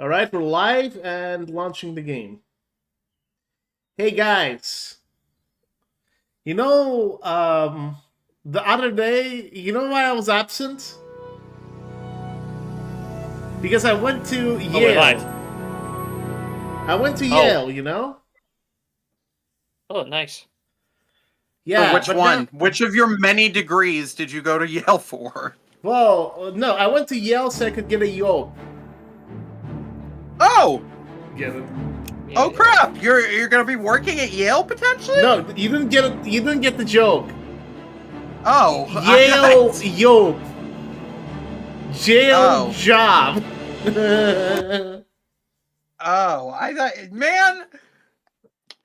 Alright, we're live and launching the game. Hey guys. You know, the other day, you know why I was absent? Because I went to Yale. we're live. I went to Yale, you know? Oh, nice. Yeah. For which one? Now, which of your many degrees did you go to Yale for? well, no, I went to Yale so I could get a yoke. Oh! Get it? Yeah, Oh crap! You're gonna be working at Yale potentially? No, you didn't get it. You didn't get the joke. Oh, Yale yoke. Jail Oh. job. Oh, I thought, man,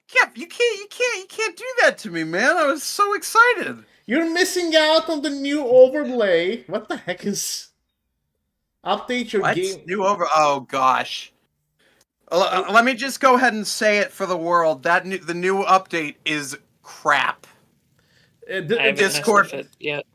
Kev, you can't do that to me, man. I was so excited. You're missing out on the new overlay. What the heck is? Update your What? game. New over? Oh gosh. Let me just go ahead and say it for the world. The new update is crap. I haven't Discord. messed with it yet.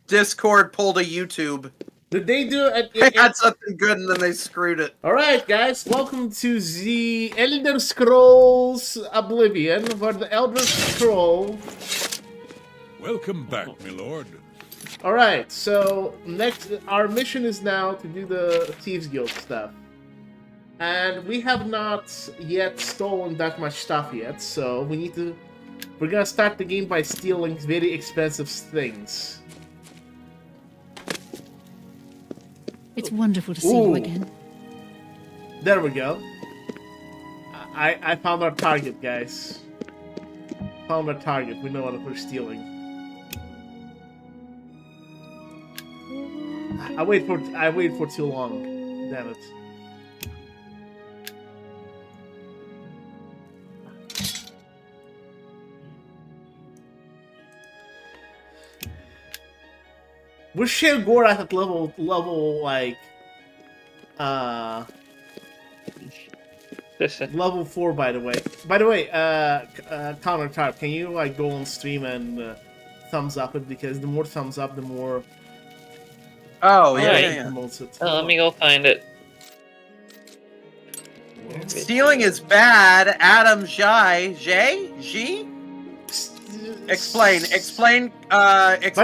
Discord pulled a YouTube. Did they do it? They had something good and then they screwed it. All right, guys. Welcome to the Elder Scrolls Oblivion, for the Elder Scroll. Welcome back, my lord. All right. So next, our mission is now to do the Thieves Guild stuff, and we have not yet stolen that much stuff yet. So we need to. We're gonna start the game by stealing very expensive things. It's wonderful to see Ooh. you again. There we go. I found our target, guys. Found our target. We know what we're stealing. I wait for too long. Damn it. We're Share Gorath at level like level 4, by the way. By the way, Counter Tarp, can you like go on stream and thumbs up it, because the more thumbs up, the more Oh yeah, Alright. yeah, yeah. promotes it. Let me go find it. Stealing is bad. Adam Jai G. Explain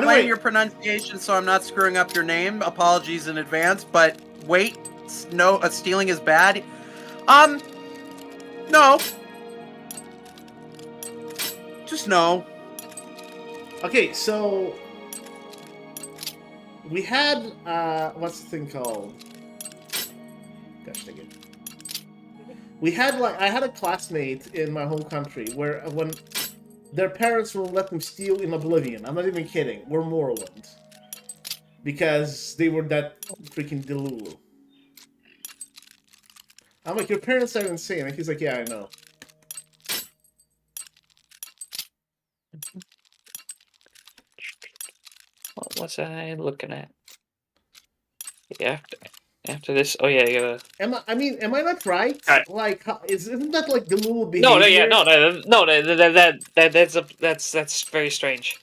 way- your pronunciation so I'm not screwing up your name. Apologies in advance, but wait, no, stealing is bad. No. Just no. Okay, so we had what's the thing called? Gosh dang it. We had I had a classmate in my home country where when their parents will let them steal in Oblivion. I'm not even kidding. We're Morrowind. Because they were that freaking delulu. I'm like, your parents are insane. And he's like, yeah, I know. What was I looking at? Yeah, after this. Oh yeah, you gotta. Am I not right? Right. Like, isn't that like delulu behavior? That's very strange.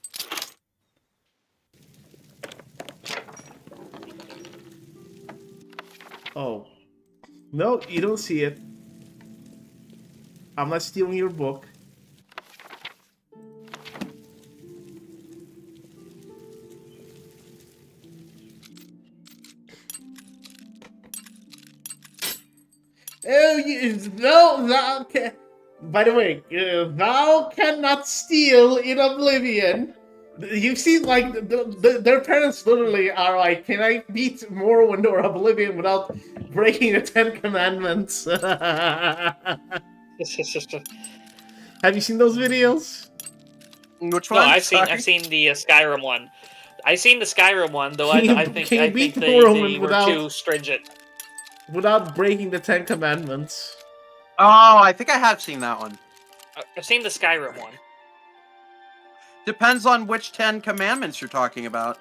Oh. No, you don't see it. I'm not stealing your book. Oh, thou can. By the way, thou cannot steal in Oblivion. You've seen, like, their parents literally are like, can I beat Morrowind or Oblivion without breaking the 10 Commandments? Have you seen those videos? Which No, one? I've Sorry. seen the Skyrim one. I seen the Skyrim one, though. Can you- I think can you I beat think Morrowind they were without- too stringent. Without breaking the 10 Commandments. Oh, I think I have seen that one. I've seen the Skyrim one. Depends on which 10 commandments you're talking about.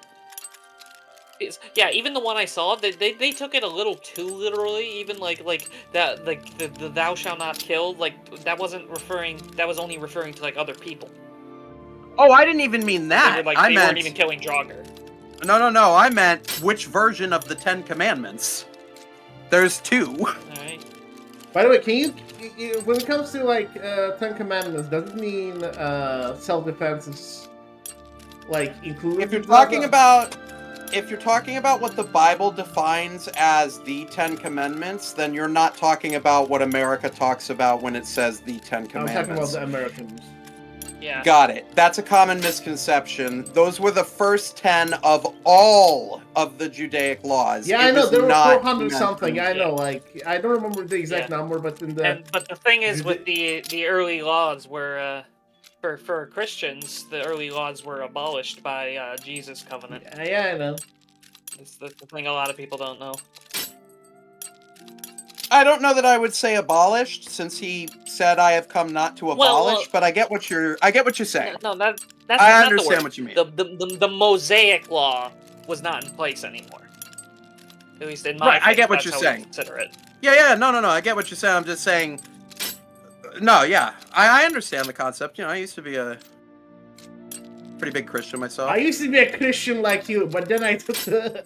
Yeah, even the one I saw, they took it a little too literally. Even like that, like the "thou shalt not kill," like that wasn't referring. That was only referring to like other people. Oh, I didn't even mean They that. were like I they meant weren't even killing Draugr. no. I meant which version of the 10 Commandments. There's two. All right. By the way, can when it comes to like Ten Commandments, does it mean self-defense is like included? If you're talking about what the Bible defines as the Ten Commandments, then you're not talking about what America talks about when it says the Ten I'm Commandments. talking about the Americans. Yeah. Got it. That's a common misconception. Those were the first 10 of all of the Judaic laws. Yeah, I know, was there were not 400 something, I know, like, I don't remember the exact Yeah. number, but in the... But the thing is, with the early laws were, for Christians, the early laws were abolished by Jesus' covenant. Yeah, I know. That's the thing a lot of people don't know. I don't know that I would say abolished, since he said, "I have come not to abolish." But I get what you're saying. No, that's I not understand the word. what you mean. The Mosaic law was not in place anymore. At least in my Right, I faith, get what that's you're how we saying. Consider it. Yeah, no, I get what you're saying. I'm just saying. No, yeah, I understand the concept. You know, I used to be a pretty big Christian myself. I used to be a Christian like you, but then I took the...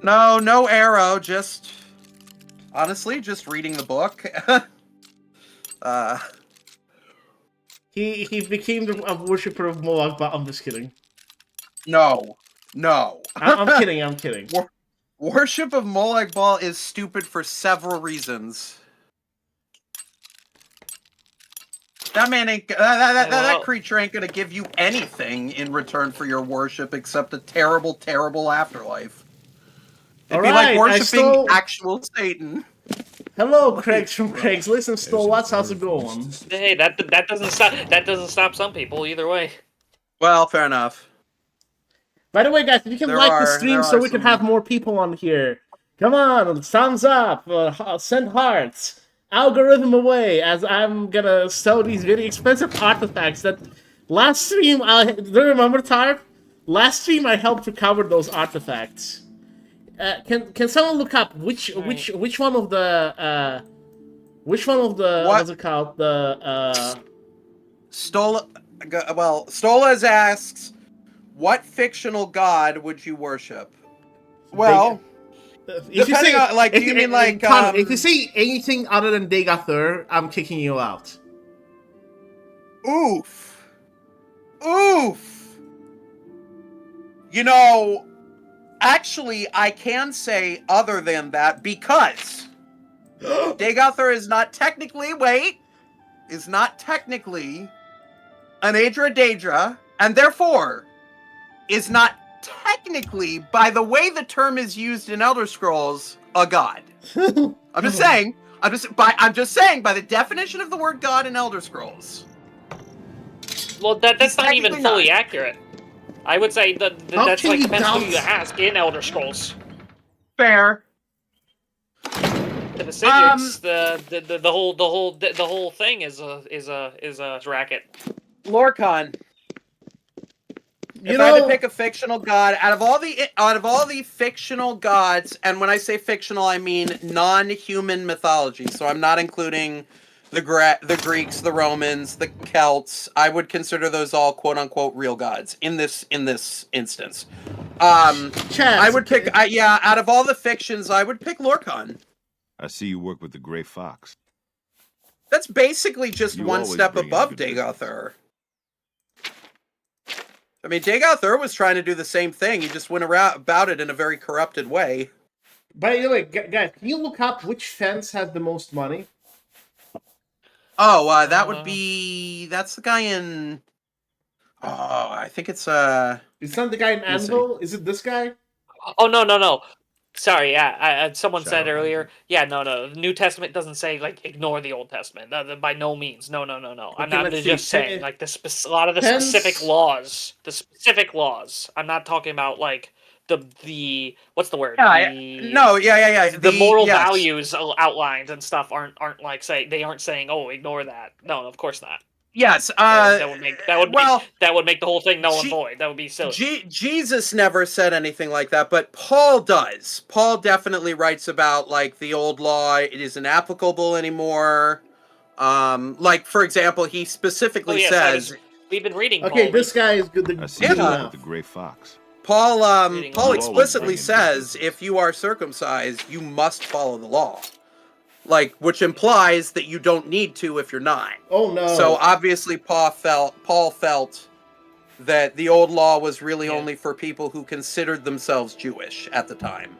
No arrow, just... Honestly, just reading the book. He became a worshipper of Moloch, but I'm just kidding. No. I'm kidding. Worship of Moloch Baal is stupid for several reasons. That man ain't... that creature ain't gonna give you anything in return for your worship except a terrible, terrible afterlife. It'd be like worshiping actual Satan. Hello, Craig's from Craig's Listen Stole. How's it going? Hey, that doesn't stop some people either way. Well, fair enough. By the way, guys, if you can like the stream so we can have more people on here. Come on, thumbs up, send hearts, algorithm away, as I'm gonna sell these very expensive artifacts that last stream, do you remember, Tarp? Last stream I helped recover those artifacts. Can someone look up which one of the what's it called, the Stolas asks, what fictional god would you worship? Well, if depending on, like, do you mean like if you say anything other than Degathur, I'm kicking you out. Oof. You know, actually, I can say other than that because Degathur is not technically an Aedra Daedra, and therefore is not technically, by the way the term is used in Elder Scrolls, a god. I'm just saying, by the definition of the word god in Elder Scrolls. Well, that's not even fully accurate. I would say that's like depends who you ask in Elder Scrolls. Fair. The Sigils, the whole thing is a racket. Lorcan. If I had to pick a fictional god out of all the fictional gods, and when I say fictional, I mean non-human mythology. So I'm not including the Greeks, the Romans, the Celts. I would consider those all quote unquote real gods in this instance. I would pick out of all the fictions, I would pick Lorcan. I see you work with the Grey Fox. That's basically just one step above Degathur. I mean, Degathur was trying to do the same thing. He just went about it in a very corrupted way. By the way, guys, can you look up which fence has the most money? Oh, that would be... That's the guy in... Oh, I think it's... It's not the guy in Anvil? Is it this guy? Oh, no. Sorry, yeah, someone said earlier. Yeah, no. The New Testament doesn't say, like, ignore the Old Testament. By no means. No. I'm not just saying, like, a lot of the specific laws. The specific laws. I'm not talking about, like, the what's the word? Yeah. The moral values outlined and stuff aren't like they aren't saying, oh, ignore that. No, of course not. Yes, that would make the whole thing null and void. That would be silly. Jesus never said anything like that, but Paul does. Paul definitely writes about, like, the old law. It isn't applicable anymore. Like, for example, he specifically says... We've been reading. Okay, Paul. this guy is good. I see you work with the Grey Fox. Paul Reading Paul law. explicitly says if you are circumcised, you must follow the law. Like, which implies that you don't need to if you're not. Oh no. So obviously Paul felt that the old law was really Yeah. only for people who considered themselves Jewish at the time.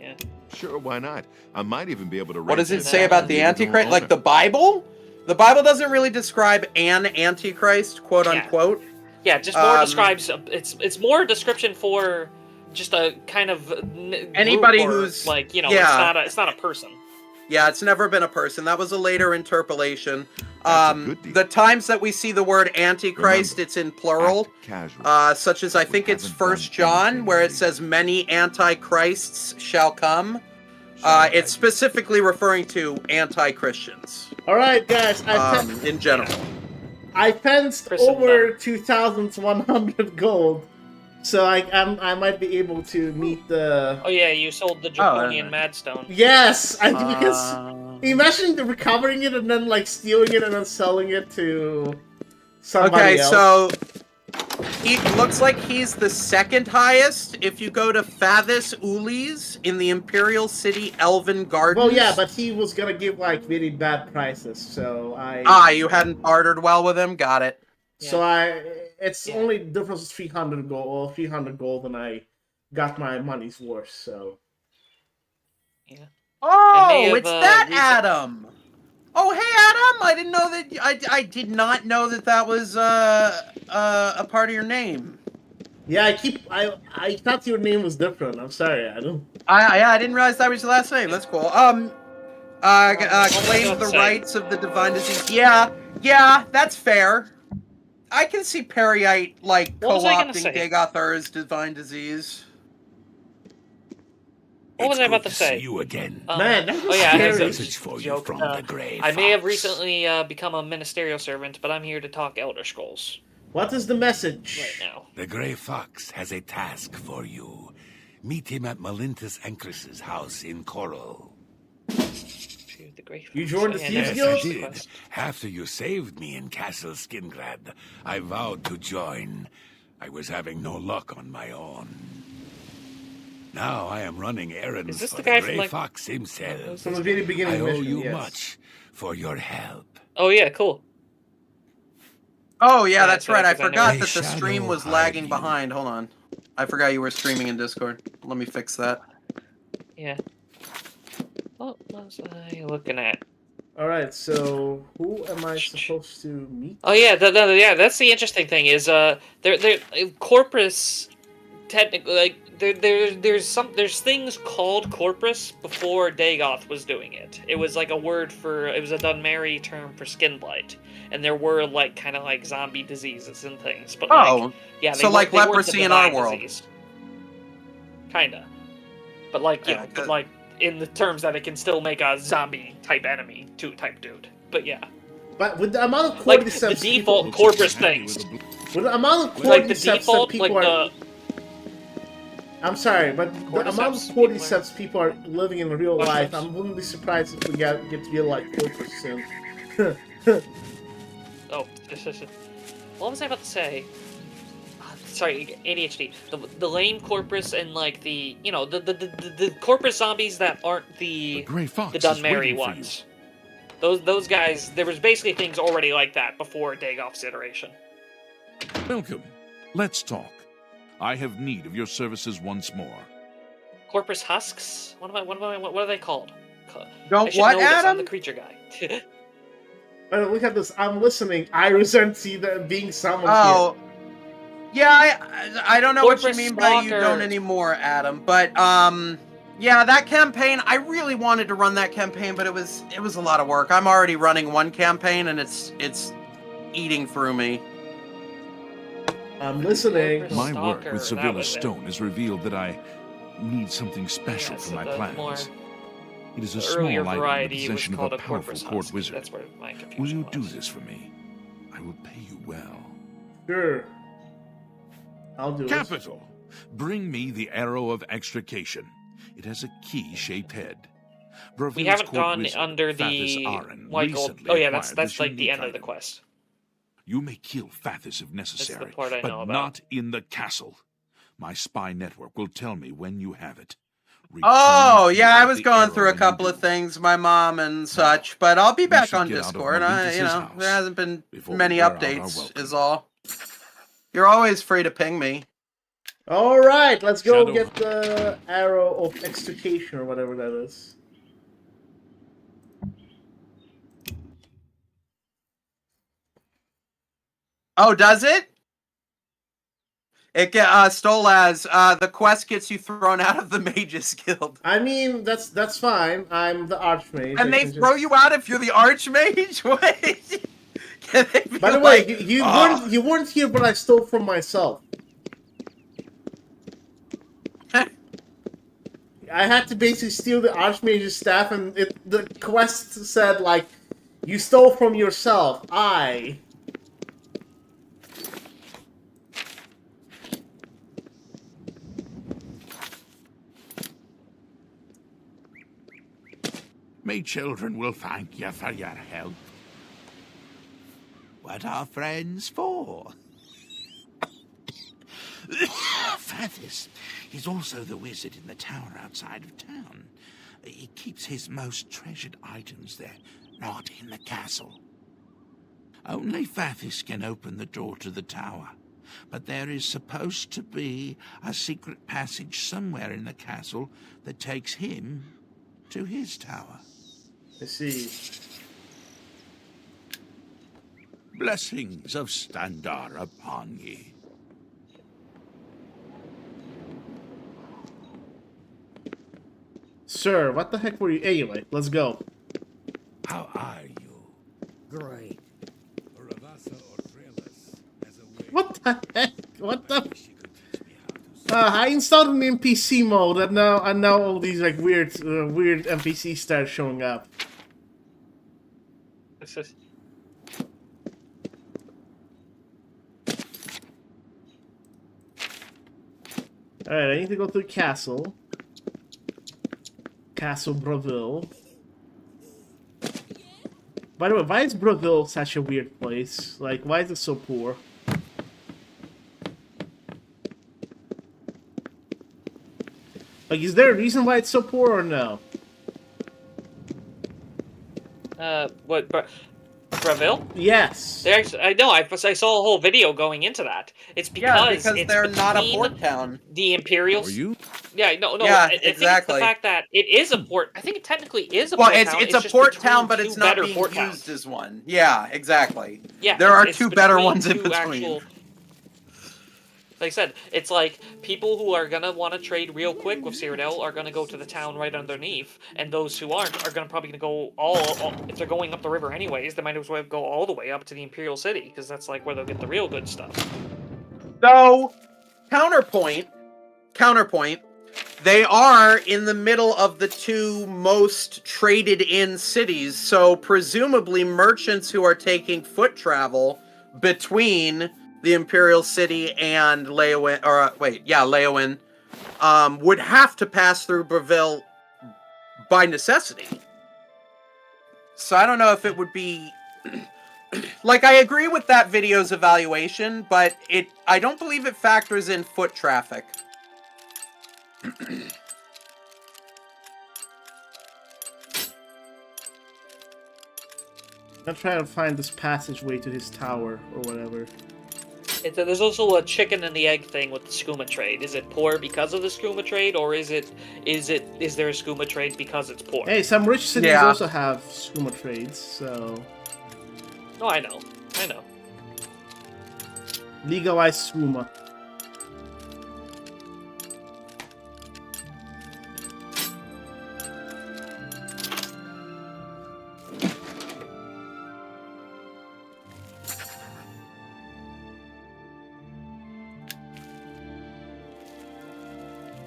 Yeah. Sure, why not? I might even be able to. What does it Right. say about the Antichrist? Like the Bible? The Bible doesn't really describe an Antichrist, quote Yeah. unquote. Yeah, just more Um, describes. It's more a description for just a kind of Anybody group or, who's- like, you know, yeah. it's not a person. Yeah, it's never been a person. That was a later interpolation. That's a good deal. The times that we see the word Antichrist, Remember, it's in plural. Act casual. Such as I think it's haven't 1 done John, anything where it illegal. says many Antichrists shall come. Sorry, It's specifically referring to anti-Christians All right, guys. in general. I fenced Christendom. over 2,100 gold, so I might be able to meet the. Oh yeah, you sold the Draconian Madstone. Yes, because imagine recovering it and then like stealing it and then selling it to somebody Okay, else. so he looks like he's the second highest. If you go to Fathis Ulis in the Imperial City Elven Gardens. Well, yeah, but he was gonna give like really bad prices, so you hadn't bartered well with him. Got it. So it's only difference is 300 gold, or 300 gold, and I got my money's worth. So. Yeah. Oh, have, it's that recent- Adam. Oh, hey Adam! I didn't know that. I did not know that was a part of your name. Yeah, I thought your name was different. I'm sorry, Adam. I didn't realize that was your last name. That's cool. Claimed the say? rights of the divine disease. Yeah, that's fair. I can see Periite like What was I gonna co-opting say? Dagothur's divine disease. What was I about to See say? you again. Man, that was Oh yeah, I have scary. a Message for you joke. from the Grey I may have Fox. recently become a ministerial servant, but I'm here to talk Elder Scrolls What is the message? right now. The Grey Fox has a task for you. Meet him at Malintus Ancris's house in Coral. To the Grey You joined the Fox. Thieves Yes, Guild? I did. After you saved me in Castle Skingrad, I vowed to join. I was having no luck on my own. Now I am running errands Is this for the the guy from, Grey like- Fox himself. From the very beginning I of owe mission, you yes. much for your help. Oh yeah, cool. Oh yeah, Yeah, that's so- right. I 'cause I never- forgot A that the stream shadow was hide lagging you. behind. Hold on. I forgot you were streaming in Discord. Let me fix that. Yeah. What was I looking at? All right, so who am I supposed to meet? Oh yeah, yeah. That's the interesting thing is Corpus. Technically, like there's things called Corpus before Dagoth was doing it. It was like a word for it was a Dunmeri term for skin blight, and there were like kind of like zombie diseases and things. But like, yeah, so like they weren't the leprosy in our divine world. disease. Kinda, but like Yeah, but like in the terms that it can still make a zombie type enemy type dude. But yeah, But with the amount of like the cordyceps default people, Corpus things, with the amount of like the cordyceps that default, people like are. the. I'm sorry, but the amount of Cordyceps people are- cordyceps people are living in real What life, types? I wouldn't be surprised if we get real life corpus soon. Oh, what was I about to say? Sorry, ADHD. The lame corpus and like the the corpus zombies that aren't the Grey Fox the Dunmeri ones. Those guys. There was basically things already like that before Dagoth's iteration. Welcome. Let's talk. I have need of your services once more. Corpus husks. What are they called? Don't I should what, know this, I'm Adam? the creature guy. Look at this. I'm listening. I resent see that being summoned Oh, yeah. I don't know what you Corpus mean by you Stalker. don't anymore, Adam. But yeah, that campaign. I really wanted to run that campaign, but it was a lot of work. I'm already running one campaign, and it's eating through me. here. I'm listening. Corpus My work Stalker, with that Sevilla was it. Stone has revealed that I need something special Yeah, for so my the plans. more- It is a The small earlier item in the variety was possession of called a a powerful corpus court husk. wizard. That's where my Will confusion you do was. this for me? I will pay you well. Sure. I'll do it. Capital! Bring me the Arrow of Extrication. It has a key-shaped head. We Bravil's haven't court gone wizard, under Fathis the Aren, white gold. recently Oh yeah, acquired that's this like the unique end of the item. quest. You may kill Fathis if necessary, part I but know about. not in the castle. My spy network will tell me when you have it. Oh, Return yeah, here I with was the going arrow through a when you couple of do. things, my mom and such, but I'll be we back should on get out of Discord. Momentous' house There hasn't been before we many wear out our updates, welcome. is all. You're always free to ping me. All right, let's go Shadow- get the arrow of extrication or whatever that is. Oh, does it? It Stolaz, the quest gets you thrown out of the Mages Guild. I mean, that's fine. I'm the Archmage. And I they can throw just... you out if you're the Archmage? What? Can they be By the way, like, you weren't here, but I stole from myself. I had to basically steal the Archmage's staff, and the quest said, like, you stole from yourself. Me children will thank you for your help. What are friends for? Fathis is also the wizard in the tower outside of town. He keeps his most treasured items there, not in the castle. Only Fathis can open the door to the tower, but there is supposed to be a secret passage somewhere in the castle that takes him to his tower. I see. Blessings of Standar upon ye. Sir, what the heck were you... Anyway, let's go. How are you? Great. What the heck? What the... I installed an NPC mode, and now all these like weird NPCs start showing up. This is... Alright, I need to go to the castle. Castle Braville. By the way, why is Braville such a weird place? Like, why is it so poor? Like, is there a reason why it's so poor or no? What, Braville? Yes. They actually, I know, I saw a whole video going into that. It's because, because it's they're not a between port town. the Imperials. Are you? Yeah, no, Yeah, I think it's exactly. the fact that it is a port. I think it technically is a Well, port town. it's a just port between town, but two it's not better being port used towns. as one. Yeah, exactly. Yeah, There are it's two better between ones in two between. actual- Like I said, it's like people who are gonna want to trade real quick with Cyrodiil are gonna go to the town right underneath, and those who aren't are probably gonna go all if they're going up the river anyways, they might as well go all the way up to the Imperial City because that's like where they'll get the real good stuff. So, counterpoint, they are in the middle of the two most traded in cities, so presumably merchants who are taking foot travel between the Imperial City and Leowin, Leowin, would have to pass through Braville by necessity. So I don't know if it would be... Like, I agree with that video's evaluation, but I don't believe it factors in foot traffic. I'm trying to find this passageway to his tower or whatever. There's also a chicken and the egg thing with the skooma trade. Is it poor because of the skooma trade, or is there a skooma trade because it's poor? Hey, some rich cities Yeah. also have skooma trades, so... No, I know. Legalize skooma.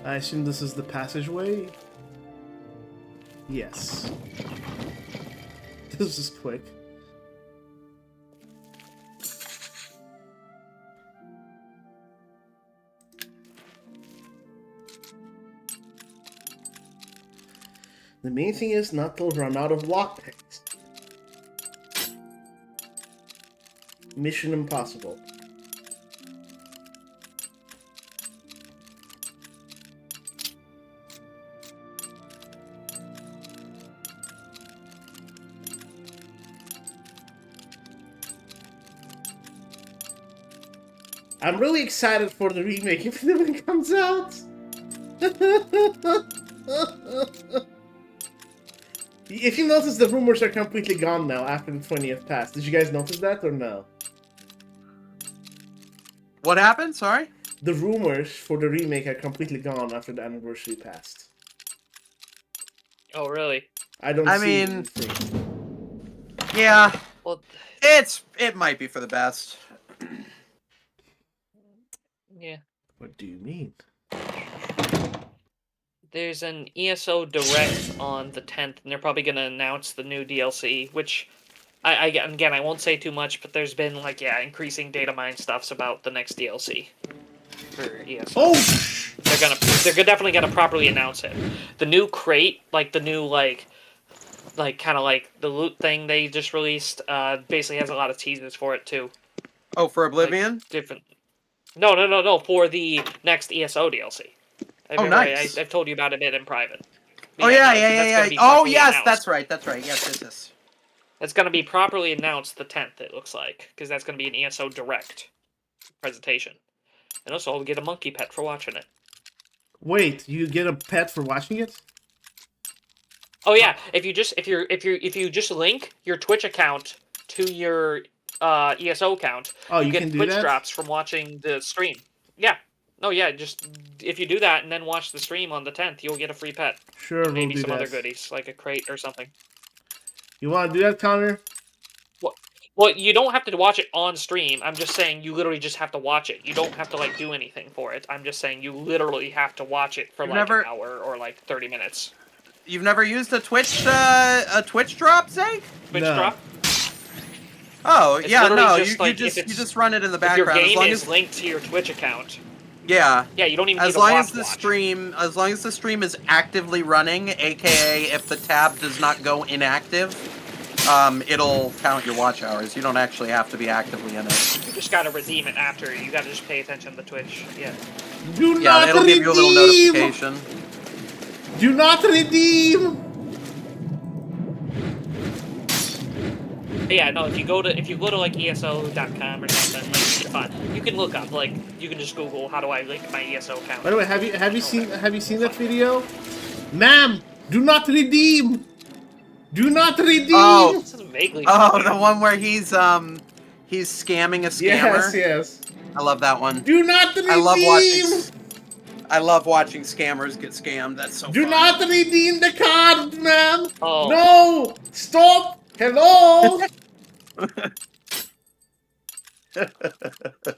I assume this is the passageway? Yes. This is quick. The main thing is not to run out of lockpicks. Mission impossible. I'm really excited for the remake if it even comes out. If you notice, the rumors are completely gone now after the 20th passed. Did you guys notice that or no? What happened? Sorry? The rumors for the remake are completely gone after the anniversary passed. Oh, really? I don't I see mean- anything. Yeah, Well, it might be for the best. yeah. What do you mean? There's an ESO Direct on the 10th, and they're probably going to announce the new DLC, which, again, I won't say too much, but there's been, like, yeah, increasing data mine stuffs about the next DLC for ESO. Oh! They're definitely gonna properly announce it. The new crate, like the new, like kind of like the loot thing they just released, basically has a lot of teasers for it, too. Oh, for Oblivion? Like, different... No, for the next ESO DLC. Oh, nice. I've told you about it a bit in private. Oh, no, yeah. that's gonna be Oh, properly yes, announced. that's right. Yes. It's gonna be properly announced the 10th, it looks like, because that's gonna be an ESO Direct presentation. And also, I'll get a monkey pet for watching it. Wait, you get a pet for watching it? Oh yeah, if you just link your Twitch account to your ESO account, Oh, you get can do Twitch that? drops from watching the stream. Yeah. No, yeah, just if you do that and then watch the stream on the 10th, you'll get a free pet. Sure, And maybe we'll do some that. other goodies, like a crate or something. You want to do that, Connor? Well, you don't have to watch it on stream. I'm just saying you literally just have to watch it. You don't have to like do anything for it. I'm just saying you literally have to watch it for You've like never- an hour or like 30 minutes. You've never used a Twitch drop, Zake? Twitch No. drop. Oh, It's yeah, literally no, just you like, if you it's- just run it in the If your background. As game long is as, linked to your Twitch account. yeah. Yeah, you don't even need As to long watch. as the stream is actively running, aka if the tab does not go inactive, it'll count your watch hours. You don't actually have to be actively in it. You just gotta redeem it after. You gotta just pay attention to Twitch. Yeah. Do Yeah, not it'll redeem! give you a little notification. Do not redeem! But yeah, no. If you go to like ESO.com or something, like you can look up like you can just Google how do I link my ESO account. By the way, have you seen that video? Ma'am, do not redeem! Do not redeem! Oh. This is vaguely. Oh, familiar. the one where he's scamming a scammer. Yes. I love that one. Do not redeem! I love watching scammers get scammed. That's so Do fun. not redeem the card, ma'am! Oh. No! Stop! Hello!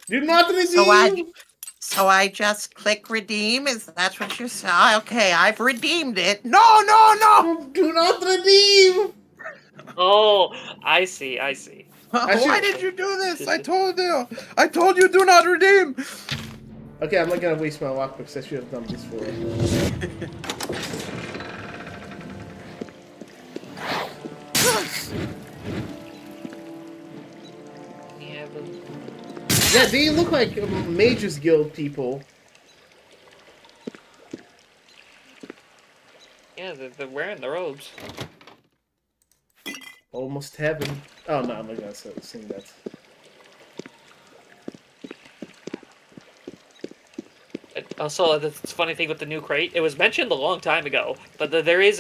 Do not redeem! So I just click redeem? Is that what you saw? Okay, I've redeemed it. No! Do not redeem! Oh, I see. Why did you do this? I told you do not redeem. Okay, I'm not gonna waste my luck because I should have done this for Yeah, but Yeah, they look like Mages Guild people. yeah, they're wearing the robes. Almost heaven. Oh no, I'm not gonna sing that. Also, the funny thing with the new crate, it was mentioned a long time ago, but there is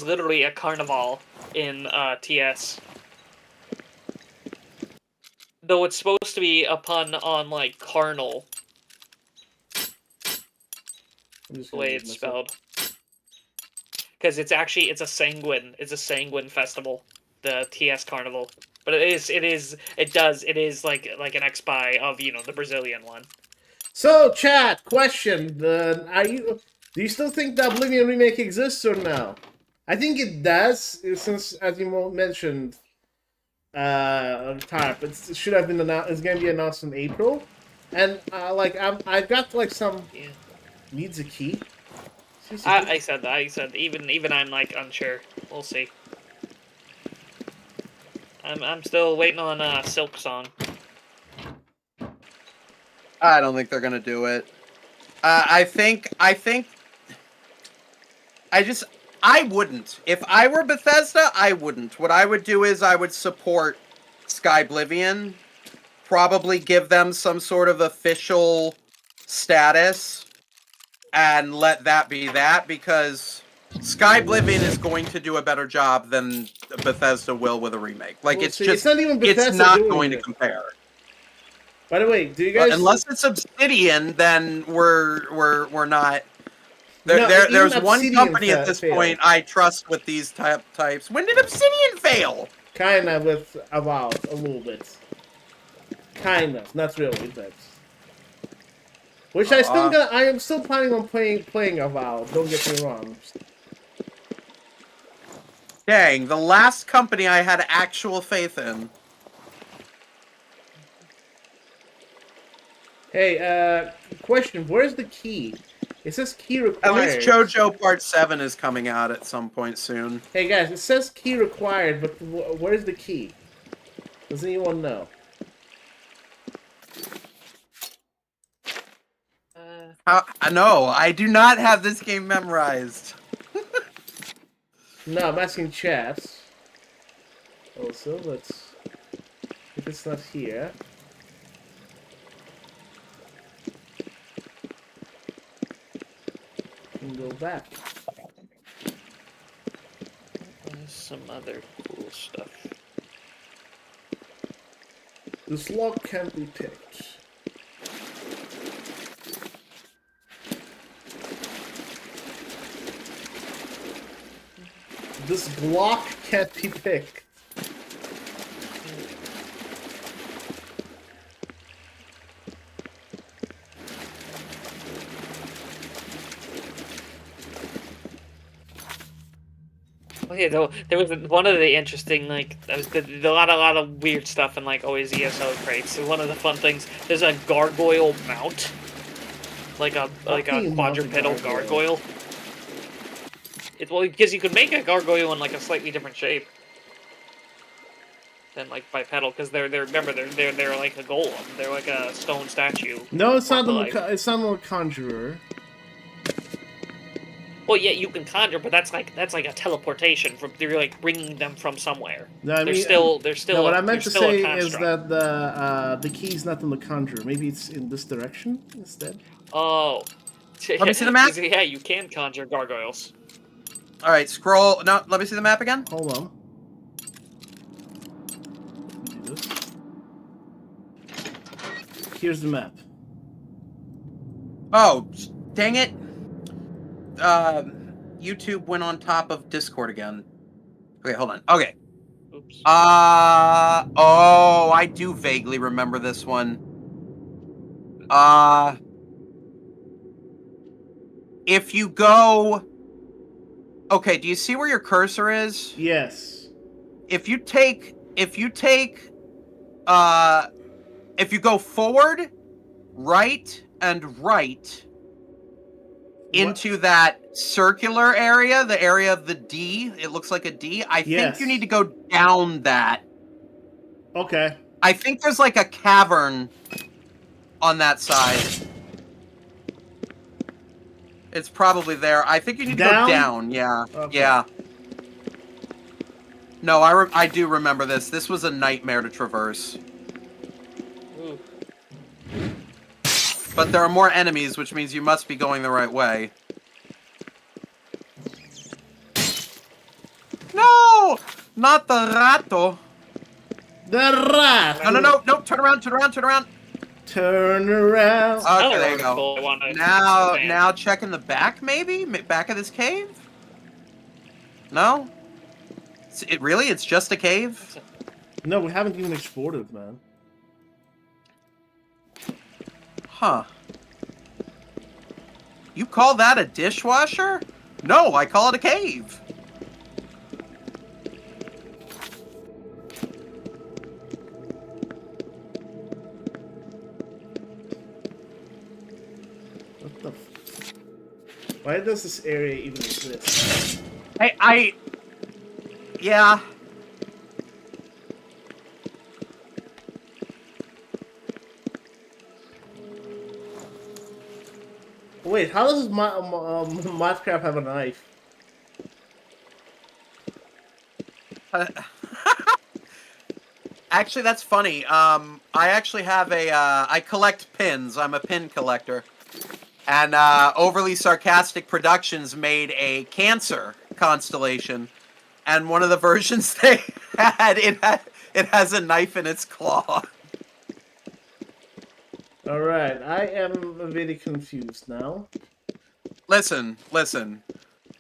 literally a carnival in TS. Though it's supposed to be a pun on like carnal, I'm just the gonna way leave it's myself. spelled. Because it's a sanguine festival, the TS carnival. But it is like an X-Buy of, the Brazilian one. So, chat, question: do you still think the Oblivion remake exists or no? I think it does, since as you mentioned, Tarp, it should have been announced. It's gonna be announced in April, and I've got like some Yeah. needs a key. I said that. I said even I'm like unsure. We'll see. I'm still waiting on Silk Song. I don't think they're gonna do it. I wouldn't. If I were Bethesda, I wouldn't. What I would do is I would support Skyblivion probably give them some sort of official status and let that be that, because Skyblivion is going to do a better job than Bethesda will with a remake. Like, Well, it's see, just, it's not even Bethesda it's not doing going to it. compare. By the way, do you guys... Unless it's Obsidian, then we're not. No, There's even one Obsidian company at this failed. point I trust with these types. When did Obsidian fail? Kinda with Avowed, a little bit. Kind of, not really, but... Which I am still planning on playing Avowed, don't get me wrong. Dang, the last company I had actual faith in. Hey, question, where's the key? It says key required. At least JoJo Part 7 is coming out at some point soon. Hey guys, it says key required, but where's the key? Does anyone know? No, I do not have this game memorized. No, I'm asking chat. Also, let's... If it's not here... we can go back. There's some other cool stuff. This lock can't be picked. This Glock can't be picked. Oh yeah, there was one of the interesting, like, there was a lot of weird stuff in, like, always ESO crates. So one of the fun things, there's a gargoyle mount, like a quadrupedal gargoyle. It's because you could make a gargoyle in like a slightly different shape than like bipedal, because they're like a golem. They're like a stone statue. No, it's not a conjurer. Well, yeah, you can conjure, but that's like a teleportation from. You're like bringing them from somewhere. No, I mean, they're still. No, what I meant to say is that the key's not in the conjurer. Maybe it's in this direction instead. Oh. Let me see the map. Yeah, you can conjure gargoyles. All right, scroll. No, let me see the map again. Hold on. Do this. Here's the map. Oh, dang it. YouTube went on top of Discord again. Okay, hold on. Okay. Oops. Oh, I do vaguely remember this one. If you go... Okay, do you see where your cursor is? Yes. If you go forward, right, and right into that circular area, the area of the D, it looks like a D, I think you need to go down that. Okay. I think there's like a cavern on that side. It's probably there. I think you need to go down. Yeah. Okay. Yeah. No, I do remember this. This was a nightmare to traverse. Ooh. But there are more enemies, which means you must be going the right way. No! Not the rato. The rat! No, turn around. Turn around. Okay, there you go. Now check in the back, maybe? Back of this cave? No? It's just a cave? No, we haven't even explored it, man. Huh. You call that a dishwasher? No, I call it a cave. What the f... Why does this area even exist? Yeah. Wait, how does Minecraft have a knife? Actually, that's funny. I actually have I collect pins. I'm a pin collector. And Overly Sarcastic Productions made a Cancer constellation. And one of the versions they had, it has a knife in its claw. Alright, I am very confused now. Listen.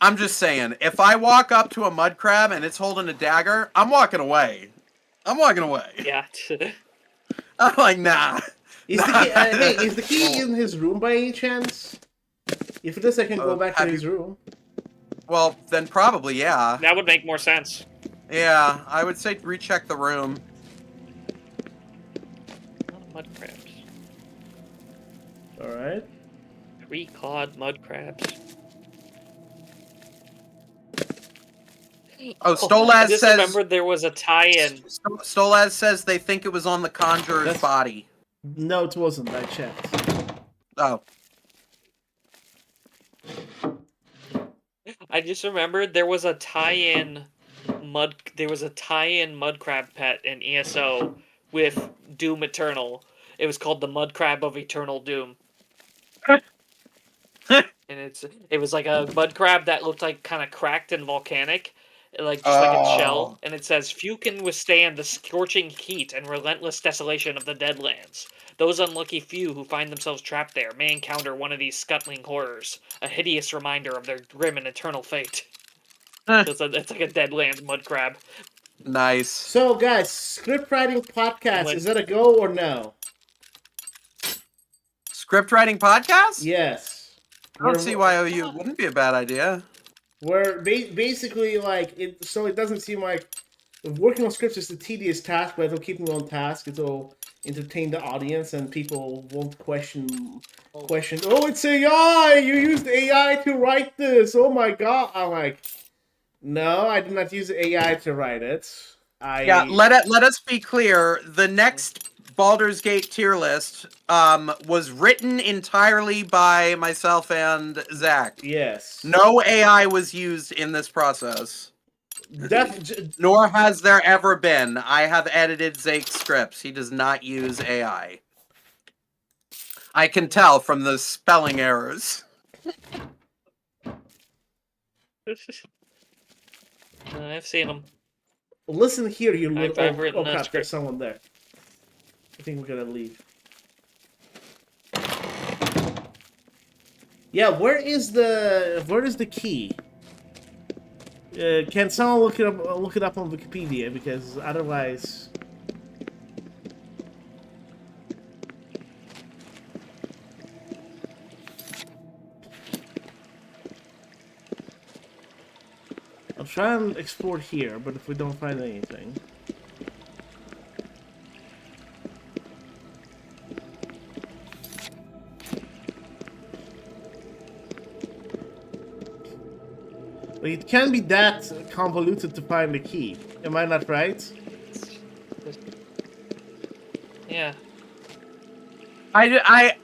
I'm just saying, if I walk up to a mud crab and it's holding a dagger, I'm walking away. Yeah. I'm like, nah. Is the key, hey, is the key in his room by any chance? If it is, I can go back to his room. Well, then probably, yeah. That would make more sense. Yeah, I would say recheck the room. Mud crabs. Alright. 3-clawed mud crabs. Oh, I Stolaz just says... remembered there was a tie-in. Stolaz says they think it was on the Conjurer's body. No, it wasn't. I checked. Oh. I just remembered there was a tie-in mud crab pet in ESO with Doom Eternal. It was called the Mud Crab of Eternal Doom. And it was like a mud crab that looked like kind of cracked and volcanic, like just like its shell. And it says, "Few can withstand the scorching heat and relentless desolation of the Deadlands. Those unlucky few who find themselves trapped there may encounter one of these scuttling horrors, a hideous reminder of their grim and eternal fate." It's like a Deadlands mud crab. Nice. So, guys, script writing podcast, is that a go or no? Script writing podcast? Yes. I don't see why OU wouldn't be a bad idea. Where basically, like, it doesn't seem like working on scripts is a tedious task, but it'll keep me on task. It'll entertain the audience, and people won't question. Oh, it's AI! You used AI to write this. Oh my god! I'm like, no, I did not use AI to write it. Yeah, let us be clear. The next Baldur's Gate tier list was written entirely by myself and Zach. Yes. No AI was used in this process. Nor has there ever been. I have edited Zake's scripts. He does not use AI. I can tell from the spelling errors. I've seen them. Listen here, you little... I've written that crap, script. there's someone there. I think we're gonna leave. Yeah, where is the key? Can someone look it up on Wikipedia, because otherwise... I'll try and explore here, but if we don't find anything... But it can't be that convoluted to find the key. Am I not right? Yeah. I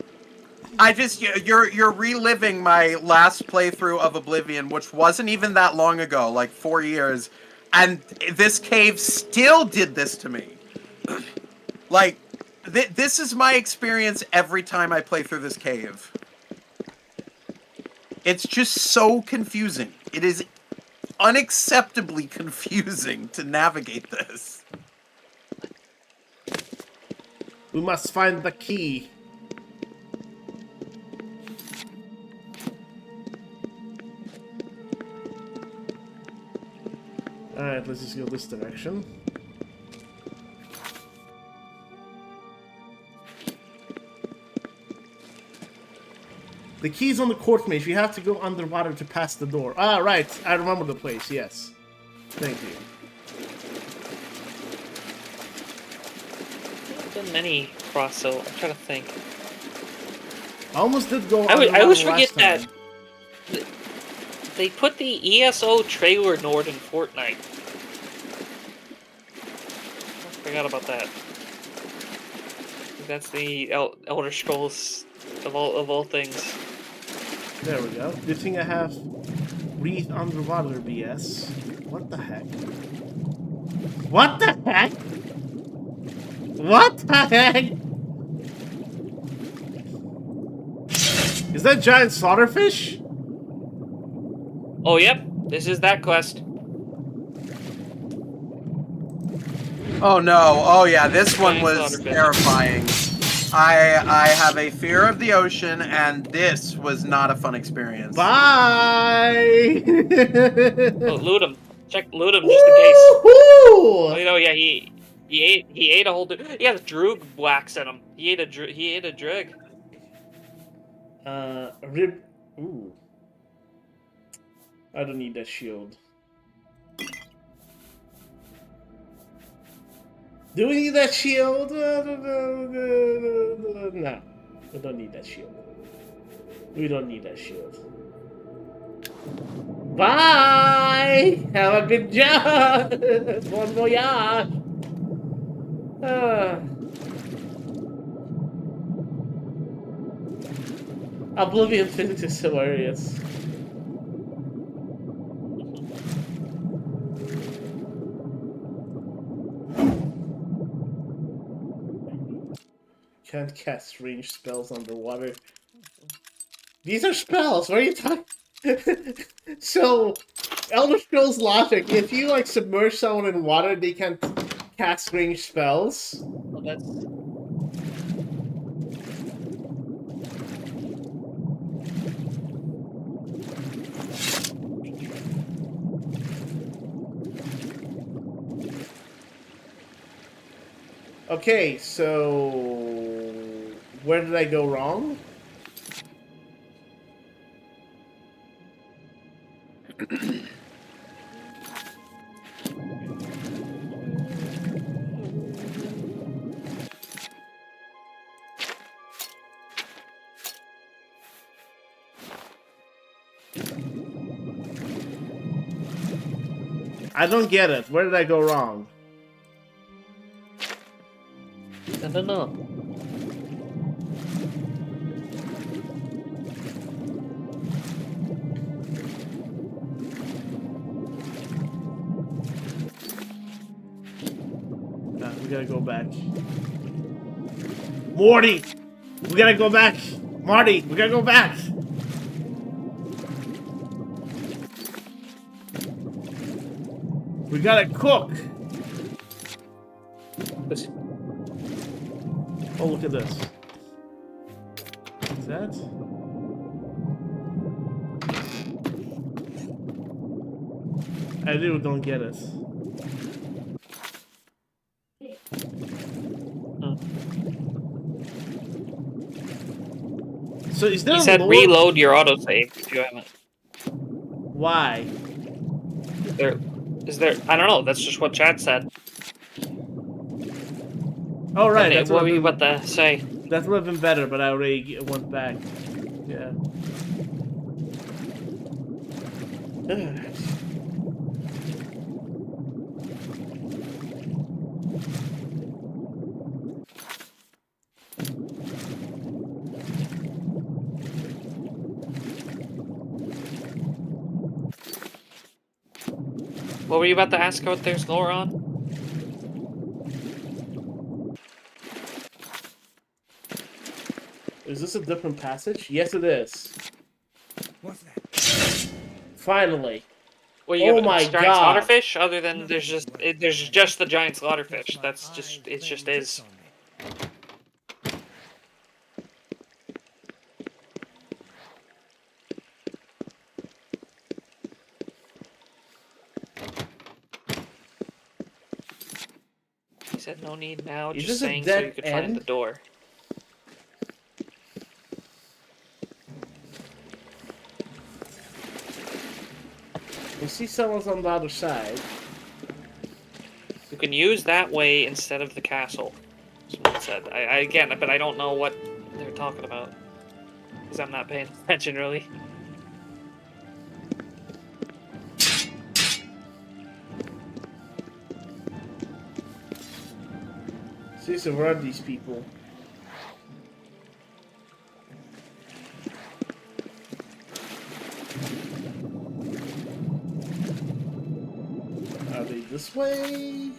just you're reliving my last playthrough of Oblivion, which wasn't even that long ago, like 4 years, and this cave still did this to me. Like, this is my experience every time I play through this cave. It's just so confusing. It is unacceptably confusing to navigate this. We must find the key. Alright, let's just go this direction. The key's on the court maze. You have to go underwater to pass the door. Ah, right. I remember the place, yes. Thank you. There's been many cross, so I'm trying to think. I almost did go I always forget last time. that they put the ESO trailer Nord in Fortnite. I forgot about that. That's the Elder Scrolls of all things. There we go. Good thing I have breathe underwater BS. What the heck? What the heck? What the heck? Is that giant slaughterfish? Oh, yep. This is that quest. Oh no! Oh yeah, this one Giant was slaughterfish. terrifying. I have a fear of the ocean, and this was not a fun experience. Bye! Oh, loot him. Loot him just in case. Oh, Woo-hoo! you know, yeah, he ate a whole. He has droog wax in him. He ate a drug. Rib. Ooh. I don't need that shield. Do we need that shield? No, we don't need that shield. We don't need that shield. Bye! Have a good job! Bon voyage! Oblivion Thieves is hilarious. Can't cast ranged spells underwater. These are spells. What are you talking? So, Elder Scrolls logic: if you like submerge someone in water, they can cast ranged spells. Well, that's. Okay, so where did I go wrong? I don't get it. Where did I go wrong? I don't know. We gotta go back. Morty! We gotta go back! Marty, we gotta go back! We gotta cook! Oh, look at this. Is that? I really don't get it. So is there He a said lower... reload your autosave if you haven't. Why? Is there? I don't know. That's just what chat said. Oh, right. Okay, That's what were you about to say? That would have been better, but I already went back. Yeah. What were you about to ask what there's lore on? Is this a different passage? Yes, it is. What's that? Finally. Well, you Oh have my giant God. slaughterfish. Other than there's just the giant slaughterfish. That's just it. Just is. He said no need now. Is Just this a saying so dead you could end? find the door. We see someone's on the other side. You can use that way instead of the castle. Someone said. I again, but I don't know what they're talking about because I'm not paying attention really. See, so where are these people? Are they this way?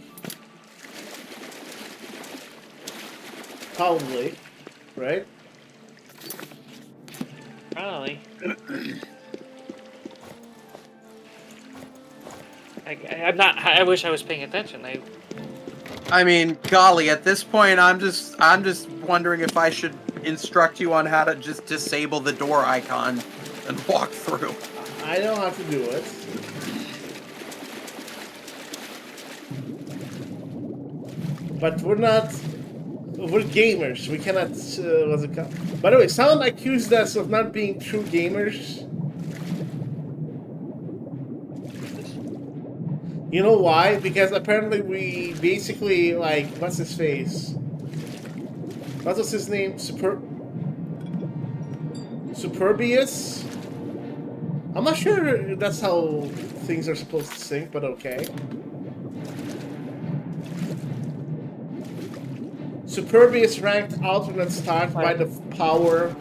Probably, right? Probably. I'm not. I wish I was paying attention. I mean, golly, at this point, I'm just wondering if I should instruct you on how to just disable the door icon and walk through. I know how to do it. But we're not. We're gamers. We cannot. What's it called? By the way, someone accused us of not being true gamers. You know why? Because apparently we basically, like, what's his face? What was his name? Superbius? I'm not sure that's how things are supposed to sync, but okay. Superbius ranked alternate start by the power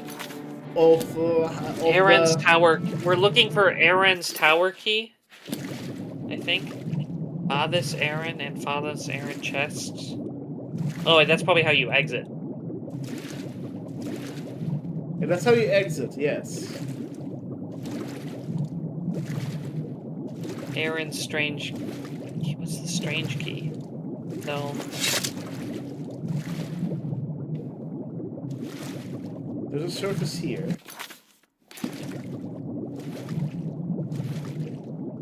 of Aaron's tower. We're looking for Aaron's tower key, I think. Fathers Aaron and Fathers Aaron chests. Oh, wait, that's probably how you exit. Yeah, that's how you exit, yes. Aaron's strange... What's the strange key? No. There's a surface here.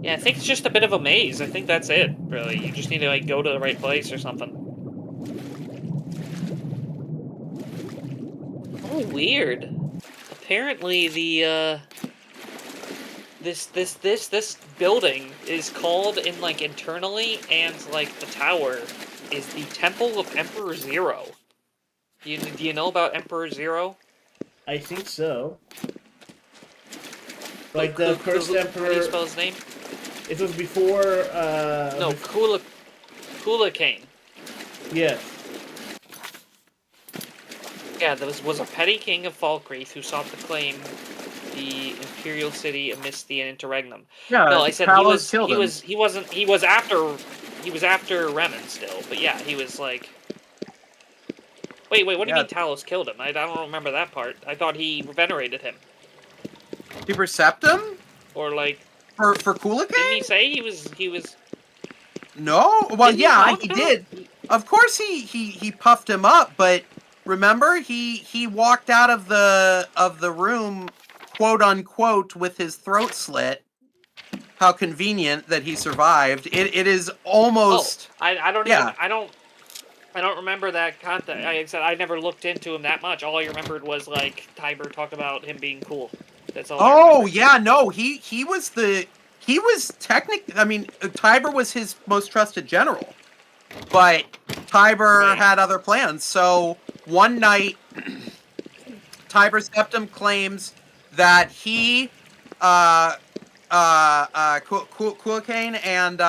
Yeah, I think it's just a bit of a maze. I think that's it, really. You just need to, like, go to the right place or something. Oh, weird. Apparently the, this building is called in, like, internally, and, like, the tower is the Temple of Emperor Zero. Do you know about Emperor Zero? I think so. Like the first emperor. How do you spell his name? It was before. No, Kulakane. Yes. Yeah, there was a petty king of Falkreath who sought to claim the imperial city amidst the interregnum. Yeah, No, I said Talos killed him. he was after Remen still, but yeah, he was like. Wait, what do you mean Talos killed him? I don't remember that part. I thought he venerated him. Super Septum? Or like For Kulakane? didn't he say he was No? Well, Didn't he yeah, talk he about did. it? Of course he puffed him up, but remember he walked out of the room, quote unquote, with his throat slit. How convenient that he survived. It is almost I don't yeah. even I don't remember that content. I said I never looked into him that much. All I remembered was like Tiber talked about him being cool. That's all. Oh yeah, no, he was technically. I mean, Tiber was his most trusted general, but Tiber had other plans. So one night, Tiber Septim claims that he, Kulakane and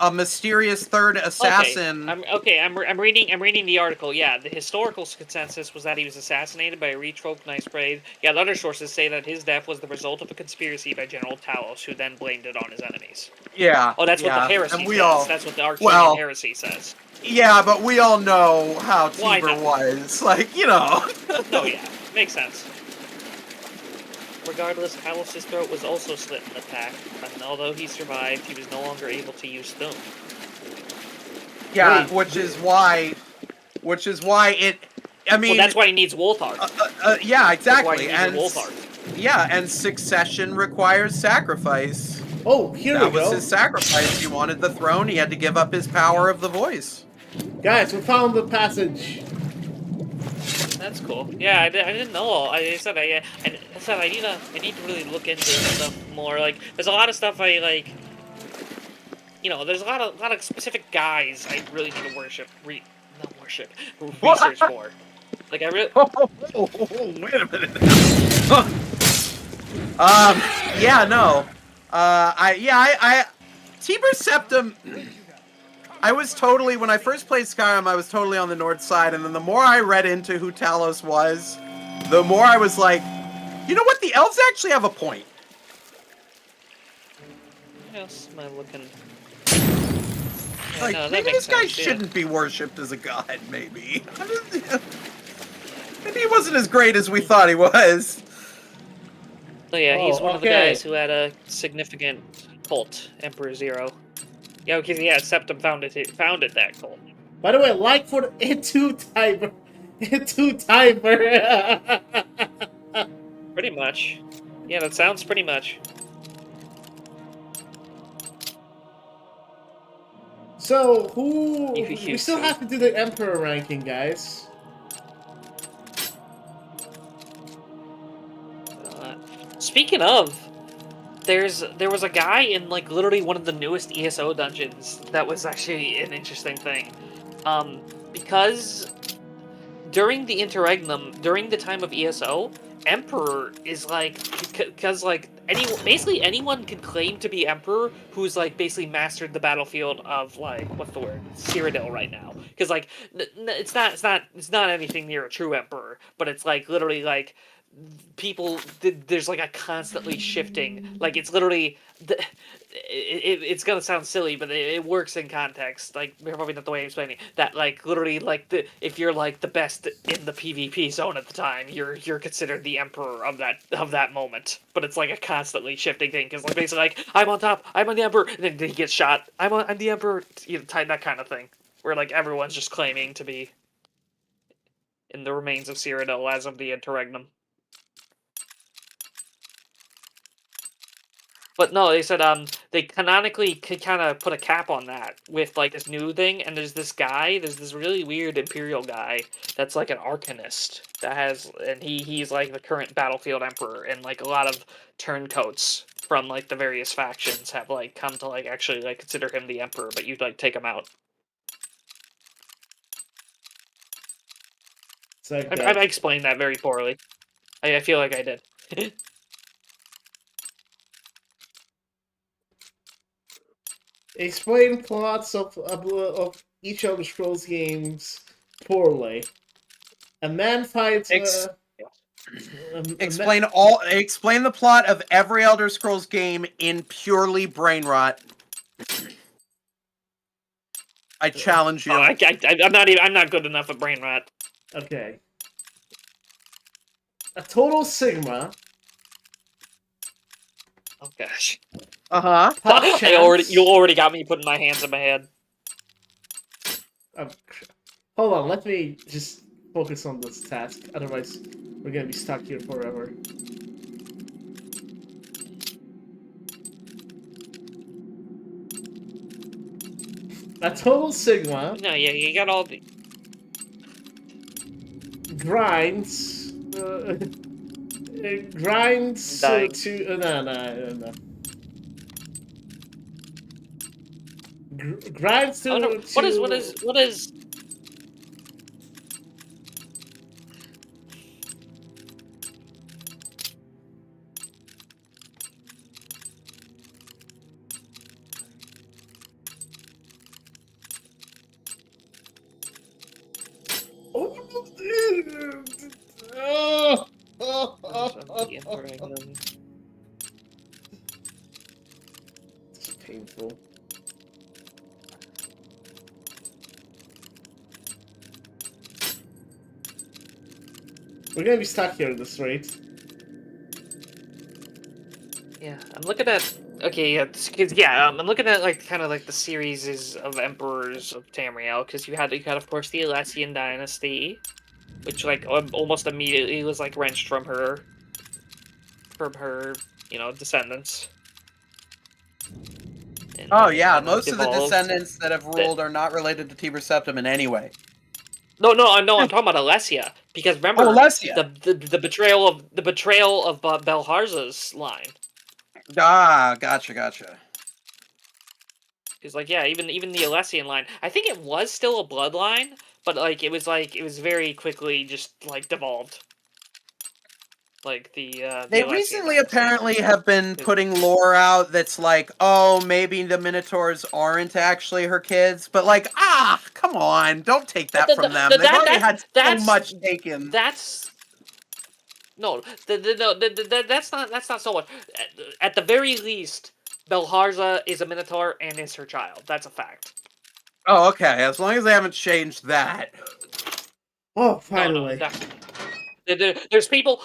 a mysterious third assassin. I'm reading the article. Yeah, the historical consensus was that he was assassinated by a retroped Nice Braid. Yeah, the other sources say that his death was the result of a conspiracy by General Talos, who then blamed it on his enemies. Yeah. Oh, that's what the heresy and we says. That's what the Arcturian heresy says. Yeah, but we all know how Tiber was. Like, you know. No, yeah, makes sense. Regardless, Talos' throat was also slit in the attack, and although he survived, he was no longer able to use Thum. Yeah, which is why it. I mean, well, that's why he needs Wolthart. Yeah, exactly. That's why he needs Wolthart. Yeah, and succession requires sacrifice. Oh, here we go. That was his sacrifice. He wanted the throne. He had to give up his power of the voice. Guys, we found the passage. That's cool. Yeah, I didn't know. I said I need to really look into this stuff more. Like, there's a lot of stuff I like. You know, there's a lot of specific guys I really need to research for. Like I really. Wait a minute. Yeah, no. Tiber Septim. I was totally, when I first played Skyrim, I was totally on the north side, and then the more I read into who Talos was, the more I was like, you know what, the elves actually have a point. What else am I looking? Like, no, maybe this makes guy sense, shouldn't be worshipped as a god, maybe. He wasn't as great as we thought he was. So yeah, he's Oh, one of the okay. guys who had a significant cult, Emperor Zero. Yeah, because yeah, Septum founded that cult. By the way, like for the A2 timer. A2 timer. Pretty much. Yeah, that sounds pretty much. So, who... You We still see. have to do the Emperor ranking, guys. Speaking of, there was a guy in like literally one of the newest ESO dungeons that was actually an interesting thing, because during the interregnum, during the time of ESO, Emperor is like, because like basically anyone can claim to be Emperor who's like basically mastered the battlefield of like what's the word, Cyrodiil right now, because like it's not anything near a true Emperor, but it's like literally like people there's like a constantly shifting, like it's literally it's gonna sound silly, but it works in context, like probably not the way I'm explaining it, that like literally like if you're like the best in the PvP zone at the time, you're considered the emperor of that moment, but it's like a constantly shifting thing, because like basically like I'm on top, I'm the emperor, and then he gets shot, I'm the emperor, you know, that kind of thing, where like everyone's just claiming to be in the remains of Cyrodiil as of the interregnum. But no, they said they canonically could kind of put a cap on that with like this new thing, and there's this really weird Imperial guy that's like an Arcanist that has, and he's like the current battlefield emperor, and like a lot of turncoats from like the various factions have like come to like actually like consider him the emperor, but you'd like take him out. It's like I explained that very poorly. I feel like I did. Explain plots of each Elder Scrolls games poorly. A man fights... Explain the plot of every Elder Scrolls game in purely brain rot. I challenge you. Oh, I'm not good enough at brain rot. Okay. A total Sigma. Oh gosh. You already got me putting my hands in my head. Hold on, let me just focus on this task. Otherwise, we're gonna be stuck here forever. A total Sigma. No, yeah, you got all the Grinds. Grinds to no. Grinds to. Oh, no. What is? It's painful. We're gonna be stuck here at this rate. Yeah, I'm looking at. Okay, yeah, I'm looking at like kind of like the series of emperors of Tamriel, because you had of course the Alessian dynasty, which like almost immediately was like wrenched from her, descendants. And, oh yeah, and most of the devolved. descendants that have ruled are not related to Tiber Septim in any way. No, I'm talking about Alessia, because remember Alessia. the betrayal of Belharza's line. Ah, gotcha. Because like yeah, even the Alessian line, I think it was still a bloodline, but like it was very quickly just like devolved. Like they recently apparently have been putting lore out that's like, oh, maybe the Minotaurs aren't actually her kids, but like, come on, don't take that from them. They've already had so much taken. That's that's not so much. At the very least, Belharza is a Minotaur and is her child. That's a fact. Oh, okay. As long as they haven't changed that. Oh, finally. No, definitely. There's people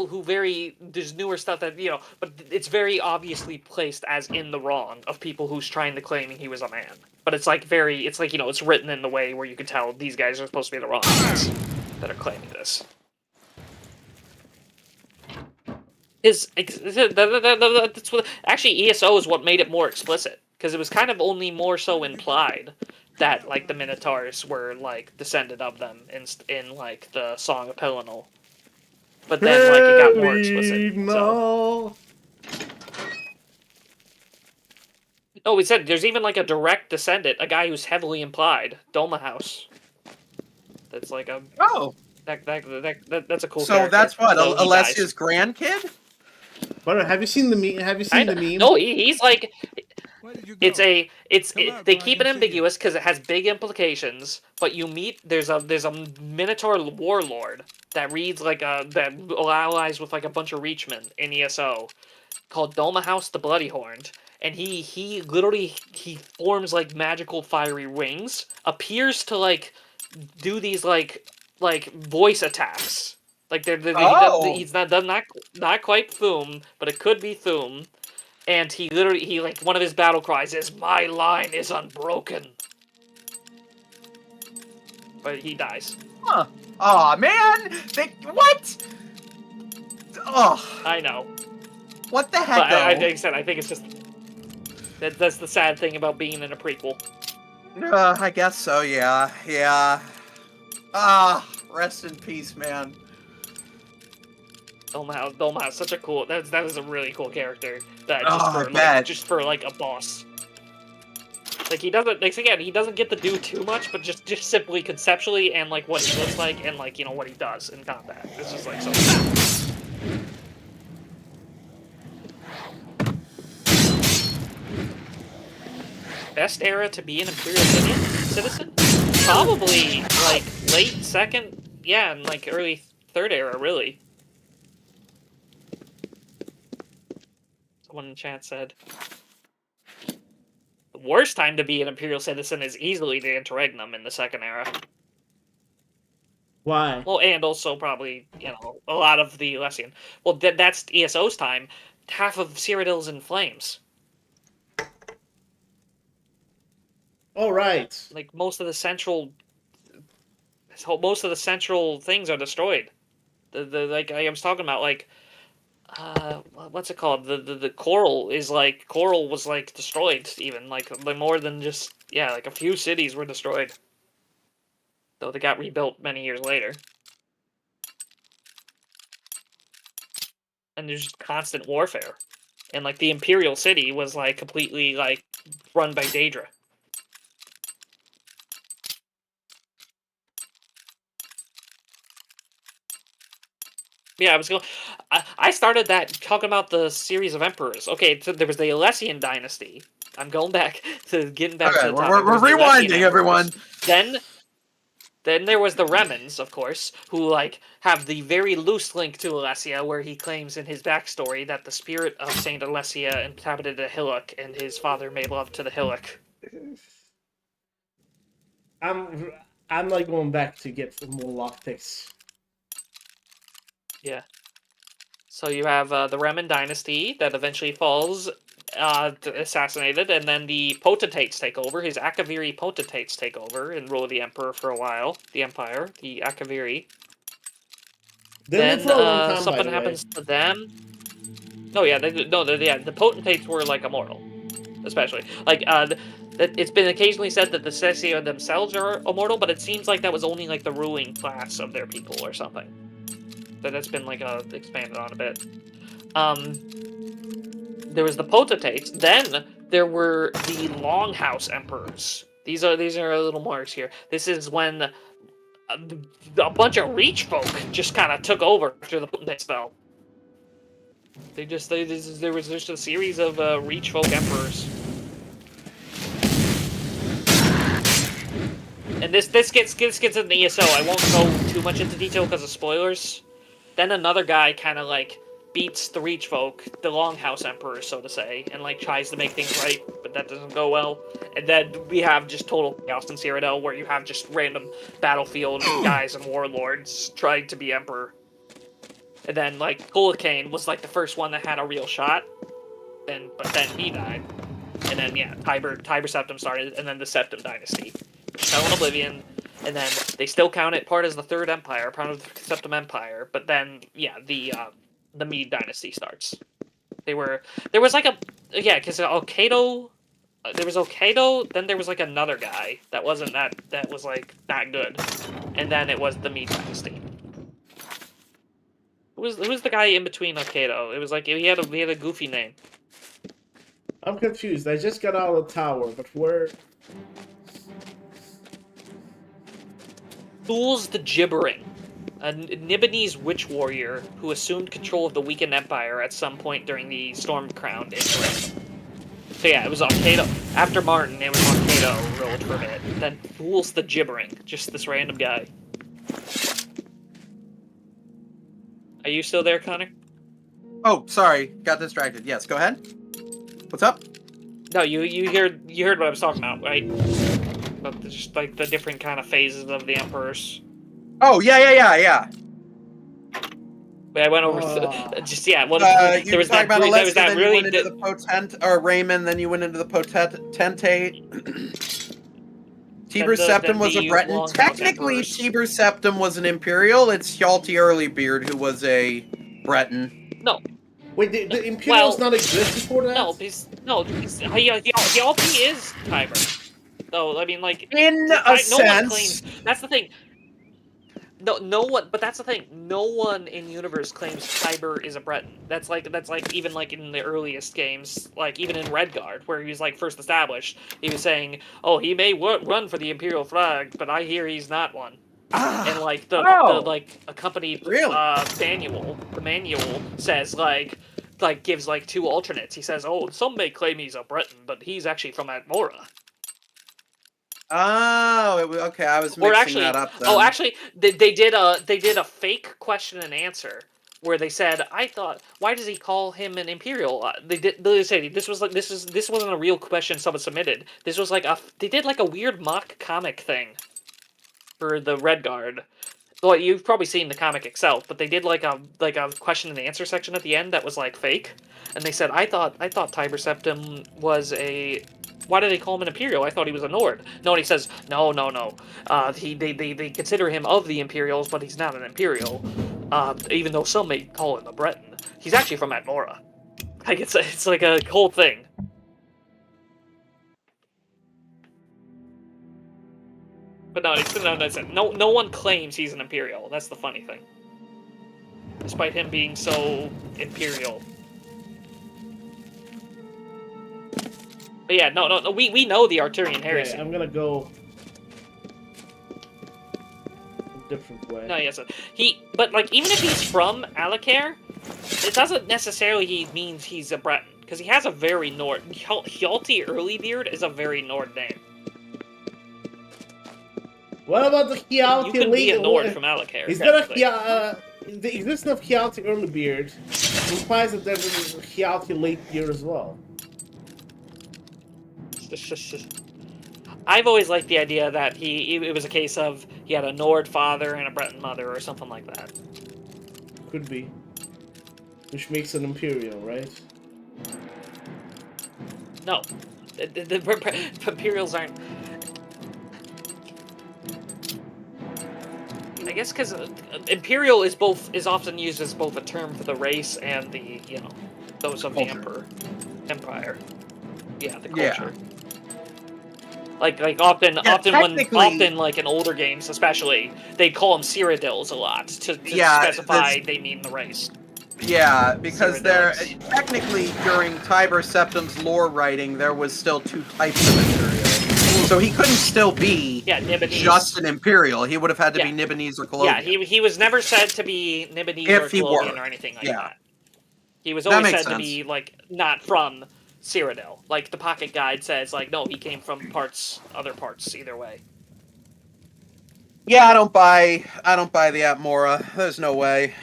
who there's newer stuff that but it's very obviously placed as in the wrong of people who's trying to claim he was a man. But it's like it's written in the way where you can tell these guys are supposed to be the wrong ones that are claiming this. That's what actually ESO is what made it more explicit, because it was kind of only more so implied that like the Minotaurs were like descended of them in like the Song of Pelennor, but then like it got more explicit. So. No, we said there's even like a direct descendant, a guy who's heavily implied, Doma House. That's like a that's a cool. So character. that's what Alessia's grandkid. But have you seen the meme? Have you seen the meme? No, he's like. They keep it can see ambiguous because it has big implications. But you meet there's a Minotaur warlord that reads like that allies with like a bunch of Reachmen in ESO, called Doma House the Bloody Horned, and he literally forms like magical fiery wings, appears to like do these like voice attacks. Like he's not quite Thum, but it could be Thum. And he like one of his battle cries is "My line is unbroken," but he dies. Huh? Aw, man! What? Oh, I know. what the heck? But like though? I said, I think it's just that's the sad thing about being in a prequel. I guess so. Yeah. Rest in peace, man. Doma House, such a cool. That is a really cool character. That just for like a boss. Like he doesn't get to do too much, but just simply conceptually and like what he looks like and like what he does in combat. It's just like so. Best era to be an Imperial citizen? Probably like late second, yeah, and like early third era, really. Someone in chat said the worst time to be an Imperial citizen is easily the Interregnum in the second era. Why? Well, and also probably a lot of the Alessian. Well, that's ESO's time. Half of Cyrodiil's in flames. All right. Like most of the central things are destroyed. The like I was talking about, like what's it called? The coral was like destroyed, even like more than just like a few cities were destroyed. Though they got rebuilt many years later. And there's just constant warfare. And like the Imperial city was like completely like run by Daedra. Yeah, I started that talking about the series of emperors. Okay, so there was the Alessian dynasty. I'm going back to getting back to the topic. We're rewinding, everyone. Then there was the Remans, of course, who like have the very loose link to Alessia, where he claims in his backstory that the spirit of Saint Alessia inhabited a hillock, and his father made love to the hillock. I'm like going back to get some more lockpicks. Yeah. So you have the Reman dynasty that eventually falls, assassinated, and then the potentates take over. His Akaviri potentates take over and rule the emperor for a while. The empire, the Akaviri. Then something happens to them. No, yeah, the potentates were like immortal, especially like it's been occasionally said that the Cessia themselves are immortal, but it seems like that was only like the ruling class of their people or something. That's been like expanded on a bit. There was the potentates. Then there were the Longhouse emperors. These are a little more here. This is when a bunch of Reach folk just kind of took over after the potentates fell. There was just a series of Reach folk emperors. And this gets in the ESO. I won't go too much into detail because of spoilers. Then another guy kind of like beats the Reach folk, the Longhouse emperor, so to say, and like tries to make things right, but that doesn't go well. And then we have just total chaos in Cyrodiil, where you have just random battlefield guys and warlords trying to be emperor. And then like Hurricane was like the first one that had a real shot, but then he died. And then yeah, Tiber Septim started, and then the Septim Dynasty fell in Oblivion. And then they still count it part as the Third Empire, part of the Septim Empire. But then yeah, the Mede Dynasty starts. There was like because Okato, there was Okato, then there was like another guy that wasn't that was like that good, and then it was the Mede Dynasty. Who was the guy in between Okato? It was like he had a goofy name. I'm confused. I just got out of the tower, but where? Fools the Gibbering, a Nibonese witch warrior who assumed control of the weakened empire at some point during the Storm-Crowned Interim. So yeah, it was Okato. After Martin, it was Okato ruled for a bit. Then Fools the Gibbering, just this random guy. Are you still there, Connor? Oh, sorry, got distracted. Yes, go ahead. What's up? No, you heard what I was talking about, right? About just like the different kind of phases of the emperors. Oh yeah. But I went over just yeah. One, You there was talking that. about There was Alexia, that then really. you went into the potent, or Raymond, then you went into the potentate. Tiber Septim was a Breton. long-house Technically, emperors. Tiber Septim was an Imperial. It's Hjalti Earlybeard who was a Breton. No, Wait, the Imperials not exist before that? Hjalti is Tiber. So I mean, like In no a one sense. claims. That's the thing. No one. But that's the thing. No one in universe claims Tiber is a Breton. That's like even like in the earliest games, like even in Redguard, where he was like first established, he was saying, "Oh, he may run for the Imperial flag, but I hear he's not one." And like the like accompanied manual, the manual says like gives like two alternates. He says, "Oh, some may claim he's a Breton, but he's actually from Atmora." Oh, okay. I was mixing that up. Then. Oh, actually, they did a fake question and answer where they said, "I thought, why does he call him an Imperial?" They say this wasn't a real question someone submitted. This was like they did like a weird mock comic thing for the Redguard. Well, you've probably seen the comic itself, but they did like a question and answer section at the end that was like fake, and they said, "I thought Tiber Septim was a." Why do they call him an Imperial? I thought he was a Nord. No, and he says, no. They consider him of the Imperials, but he's not an Imperial. Even though some may call him a Breton. He's actually from Atmora. Like, it's like a whole thing. But no one claims he's an Imperial. That's the funny thing. Despite him being so Imperial. But yeah, no, we know the Arturian heresy. Okay, I'm gonna go a different way. No, yes, but like even if he's from Alakar, it doesn't necessarily mean he's a Breton because he has a very Nord. Hjalti Earlybeard is a very Nord name. What about the Hjalti? You could be a Nord from Alakar. Is there the existence of Hjalti Earlybeard implies that there was Hjalti Latebeard as well. I've always liked the idea that it was a case of he had a Nord father and a Breton mother or something like that. Could be. Which makes an Imperial, right? No. The Imperials aren't... I guess because Imperial is often used as both a term for the race and the, those of culture. The Empire. Yeah, the culture. Yeah. Like often like in older games especially, they call them Cyrodiils a lot to specify they mean the race. Yeah, because they're technically during Tiber Septim's lore writing there was still two types of Imperial. So he couldn't still be just an Imperial. He would have had to be Nibonese or Colovian. Yeah, he was never said to be Nibonese or Colovian or anything like that. He was always said to be like not from Cyrodiil. Like the Pocket Guide says, like no, he came from other parts. Either way. Yeah, I don't buy the Atmora. There's no way.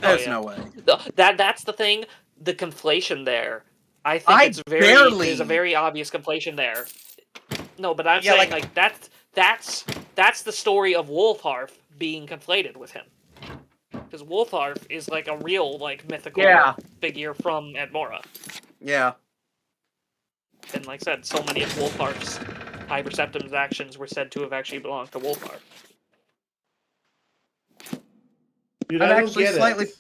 There's no way. That's the thing. The conflation there I think I it's very barely- there's a very obvious conflation there. No, but I'm Yeah, saying like- that's the story of Wolfharf being conflated with him. Because Wolfharf is like a real like mythical Yeah. figure from Admora. Yeah. And like I said, so many of Wolfharf's Tiber Septim's actions were said to have actually belonged to Wolfharf. Dude, I'm I don't actually get slightly- it.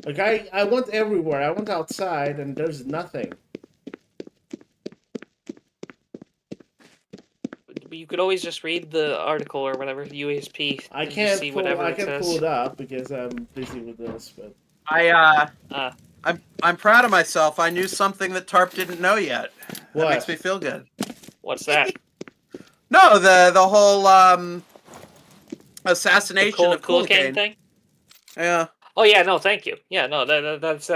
Like, I went everywhere. I went outside, and there's nothing. But you could always just read the article or whatever, the UASP, I and can't just see pull. whatever I it can't says. pull it up because I'm busy with this. But I'm proud of myself. I knew something that Tarp didn't know yet. What? That makes me feel good. What's that? No, the whole assassination of Cool Coolcane. thing? Yeah. Oh yeah, no, thank you. Yeah, no, that's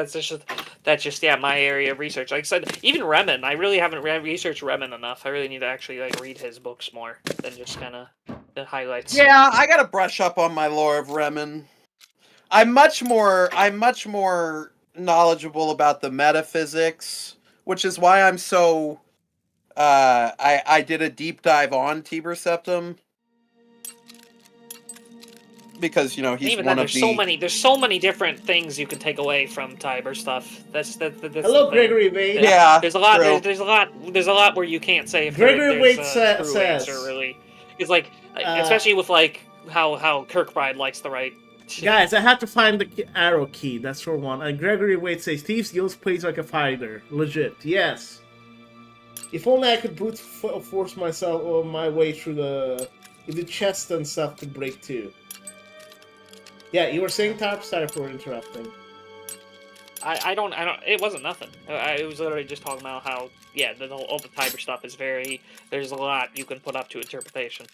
just my area of research. Like I said, even Remen, I really haven't researched Remen enough. I really need to actually like read his books more than just kind of the highlights. Yeah, I gotta brush up on my lore of Remen. I'm much more knowledgeable about the metaphysics, which is why I'm so I did a deep dive on Tiber Septim. Because, you know, he's even one then, of there's so many different things you can take away from Tiber stuff. That's hello, the thing. Gregory Wade. Yeah, there's a lot. true. There's a lot where you can't say if Gregory there's Wade a true says- answer, really. It's like, especially with like how Kirkbride likes to write. Guys, I have to find the arrow key. That's for one. And Gregory Wade says, Thieves Guild plays like a fighter. Legit. Yes. If only I could brute force myself my way through the chest and stuff to break too. Yeah, you were saying, Tarp? Sorry for interrupting. I don't. It wasn't nothing. I was literally just talking about how, yeah, all the Tiber stuff is very. There's a lot you can put up to interpretation.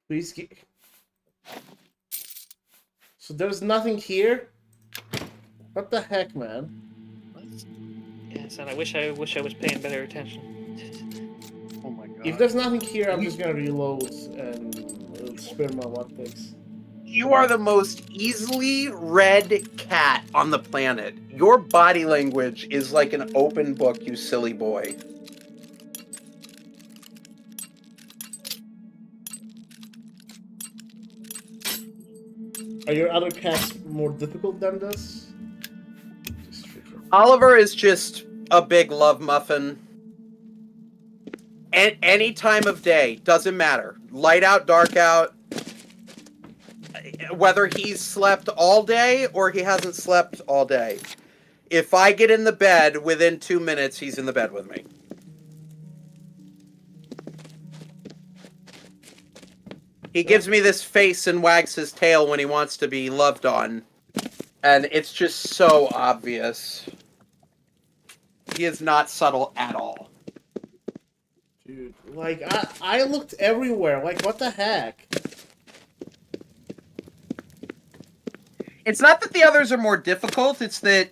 Please get... So there's nothing here? What the heck, man? Yes, and I wish I was paying better attention. Oh my god. If there's nothing here, I'm just gonna reload and spare my lockpicks. You are the most easily read cat on the planet. Your body language is like an open book, you silly boy. Are your other cats more difficult than this? Oliver is just a big love muffin. Any time of day, doesn't matter. Light out, dark out. Whether he's slept all day or he hasn't slept all day. If I get in the bed, within 2 minutes, he's in the bed with me. He gives me this face and wags his tail when he wants to be loved on. And it's just so obvious. He is not subtle at all. Dude, like, I looked everywhere. Like, what the heck? It's not that the others are more difficult, it's that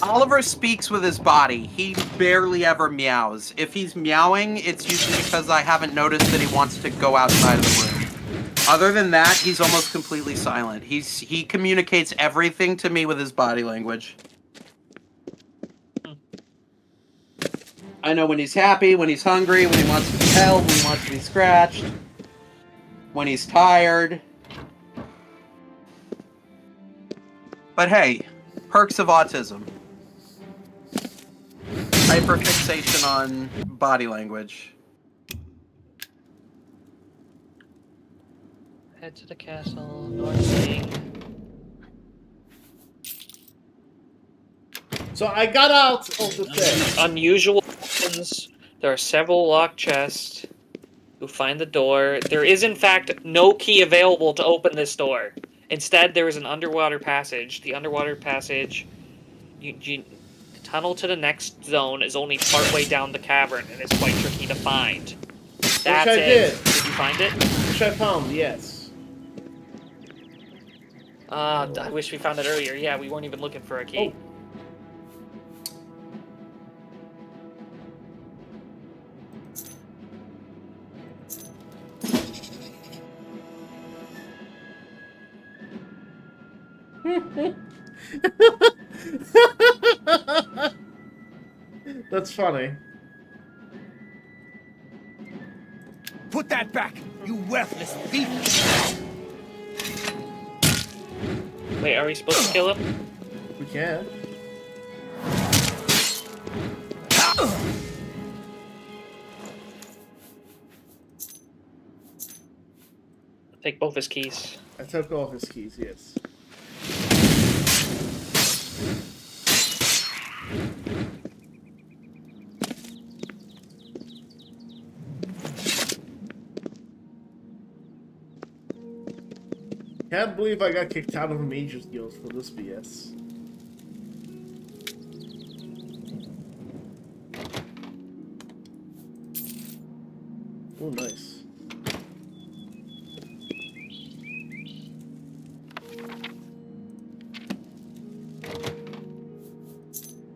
Oliver speaks with his body. He barely ever meows. If he's meowing, it's usually because I haven't noticed that he wants to go outside of the room. Other than that, he's almost completely silent. He communicates everything to me with his body language. I know when he's happy, when he's hungry, when he wants to be held, when he wants to be scratched, when he's tired. But hey, perks of autism. Hyperfixation on body language. Head to the castle, North Wing. So I got out of the thing. Unusual weapons. There are several locked chests. You find the door. There is, in fact, no key available to open this door. Instead, there is an underwater passage. The underwater passage, the tunnel to the next zone is only partway down the cavern, and it's quite tricky to find. That's I it. did. Did you find it? Which I found, yes. I wish we found it earlier. Yeah, we weren't even looking for a key. That's funny. Put that back, you worthless thief! Wait, are we supposed to kill him? We can. Take both his keys. I took all his keys, yes. Can't believe I got kicked out of the Mages Guild for this BS. Oh, nice.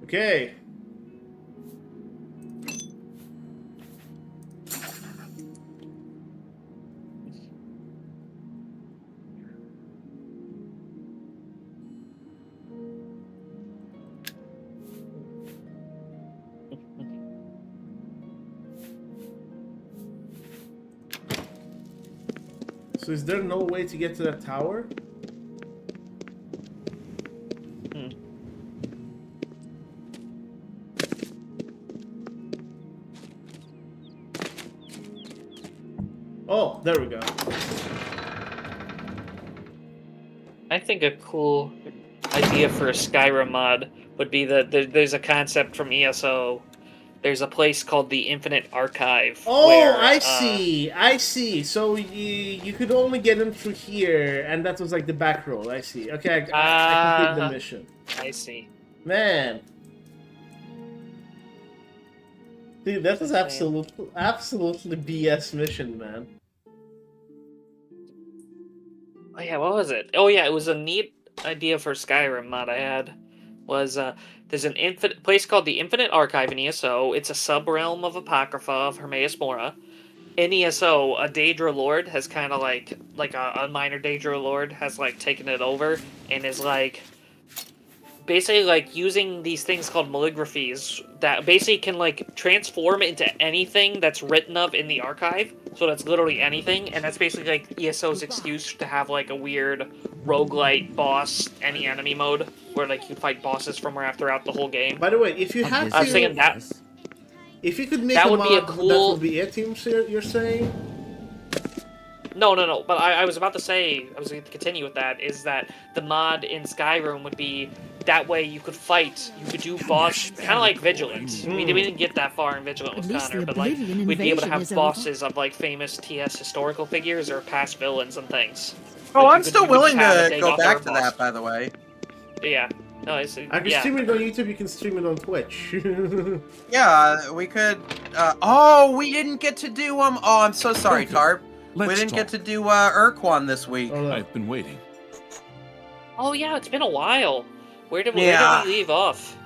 Okay. So is there no way to get to that tower? Oh, there we go. I think a cool idea for a Skyrim mod would be that there's a concept from ESO. There's a place called the Infinite Archive. Oh, where, I see. I see. So you could only get in through here, and that was like the back road. I see. Okay, I completed the mission. I see. Man. Dude, that was absolutely BS mission, man. Oh yeah, what was it? Oh yeah, it was a neat idea for Skyrim mod I had. Was there's an place called the Infinite Archive in ESO. It's a sub-realm of Apocrypha of Hermaeus Mora. In ESO, a Daedra Lord has kind of like a minor Daedra Lord has like taken it over and is like basically like using these things called maligraphies that basically can like transform into anything that's written of in the archive. So that's literally anything, and that's basically like ESO's excuse to have like a weird roguelite boss any enemy mode where like you fight bosses from throughout the whole game. By the way, if you had I was thinking that if you could make that a would mod, be a cool. that would be it. You're saying? No. But I was about to say, I was going to continue with that, is that the mod in Skyrim would be, that way you could fight, you could do boss, kind of like Vigilant. We didn't get that far in Vigilant with Connor, but like, we'd be able to have bosses of like famous TS historical figures or past villains and things. Oh, Like, I'm still willing to go back to boss. that, by the way. Yeah. No, I can stream it on YouTube, you can stream it on Twitch. Yeah, we could... oh, we didn't get to do... Oh, I'm so sorry, Okay, Tarp. We let's didn't get talk. to do Urquan this week. Oh, no. I've been waiting. Oh yeah, it's been a while. Where did we leave off?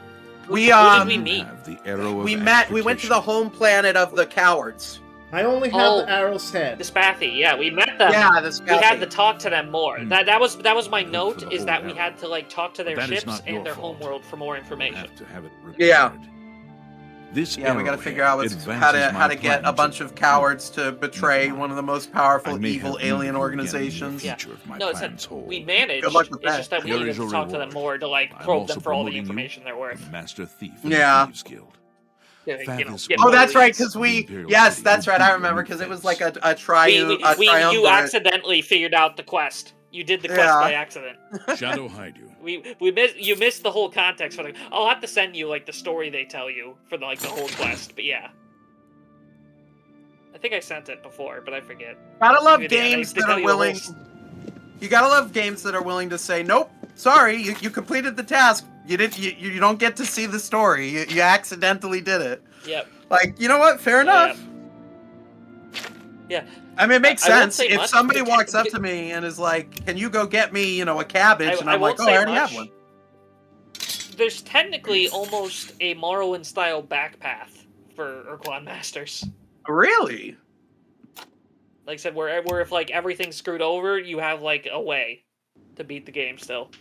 We, Who did we You meet? have the arrow of we went to the exhortation. home planet of the cowards. I only have Oh. the arrow's head. The Spathy, yeah, we met them. Yeah, the We had Spathy. to talk to them more. Hmm. That was my Good note, for the is whole that we arrow. had to like talk to their That is ships not and your their fault. homeworld for more You information. have to have it Yeah. repaired. This Yeah, we gotta arrowhead figure out how advances to my get a plans bunch of cowards to betray Never mind. one of the most I powerful may evil have alien need of you again in the organizations. Yeah. future if my No, it's plans that hold. we managed. Good luck with It's that. just that we Here needed is to your talk to them reward. more to like I'm probe also them for all the promoting you information they're worth. as Master Thief in Yeah. the Thieves Guild. Yeah, you know, Fathers get will- Oh, more that's right, leads. because we... Imperial Yes, City that's will right, be I your remember, new because it was face. like a triumvirate. You accidentally figured out the quest. You did the quest Yeah. by accident. Shadow hide you. You missed the whole context for the. I'll have to send you like the story they tell you for the, like the whole quest. But yeah, I think I sent it before, but I forget. Gotta love Yeah, games they that tell are you the whole willing... You gotta love games that are willing to say, nope, sorry, you completed the task. You don't get to see the story. You accidentally did it. Yep. Like, you know what? Fair enough. Yeah. I mean, it makes I won't sense. say If much, somebody but walks up to me and is like, "Can you go get me, a cabbage?" and I I'm like, won't "Oh, say I already much. have one." There's technically almost a Morrowind style back path for Urquan Masters. Really? Like I said, where if like everything's screwed over, you have like a way to beat the game still.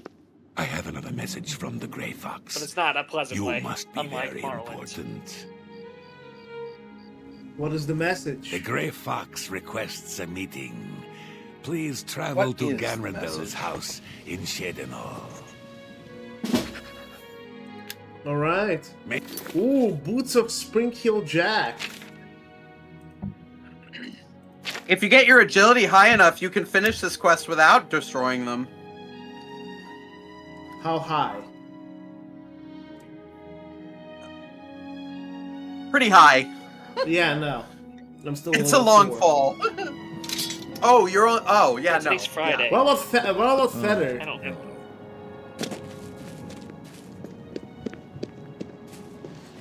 I have another message from the Grey Fox. But it's not a pleasant You way, must be unlike very Morrowind. important. What is the message? The Grey Fox requests a meeting. Please travel What to is the Ganrindal's message? house in Shedenhall. All right. Make Ooh, Boots of Spring-Heel Jack. If you get your agility high enough, you can finish this quest without destroying them. How high? Pretty high. Yeah, no. I'm still. It's a level long 4. fall. Oh, you're on. Oh, yeah, no. Today's Friday. What about Feather? I don't know.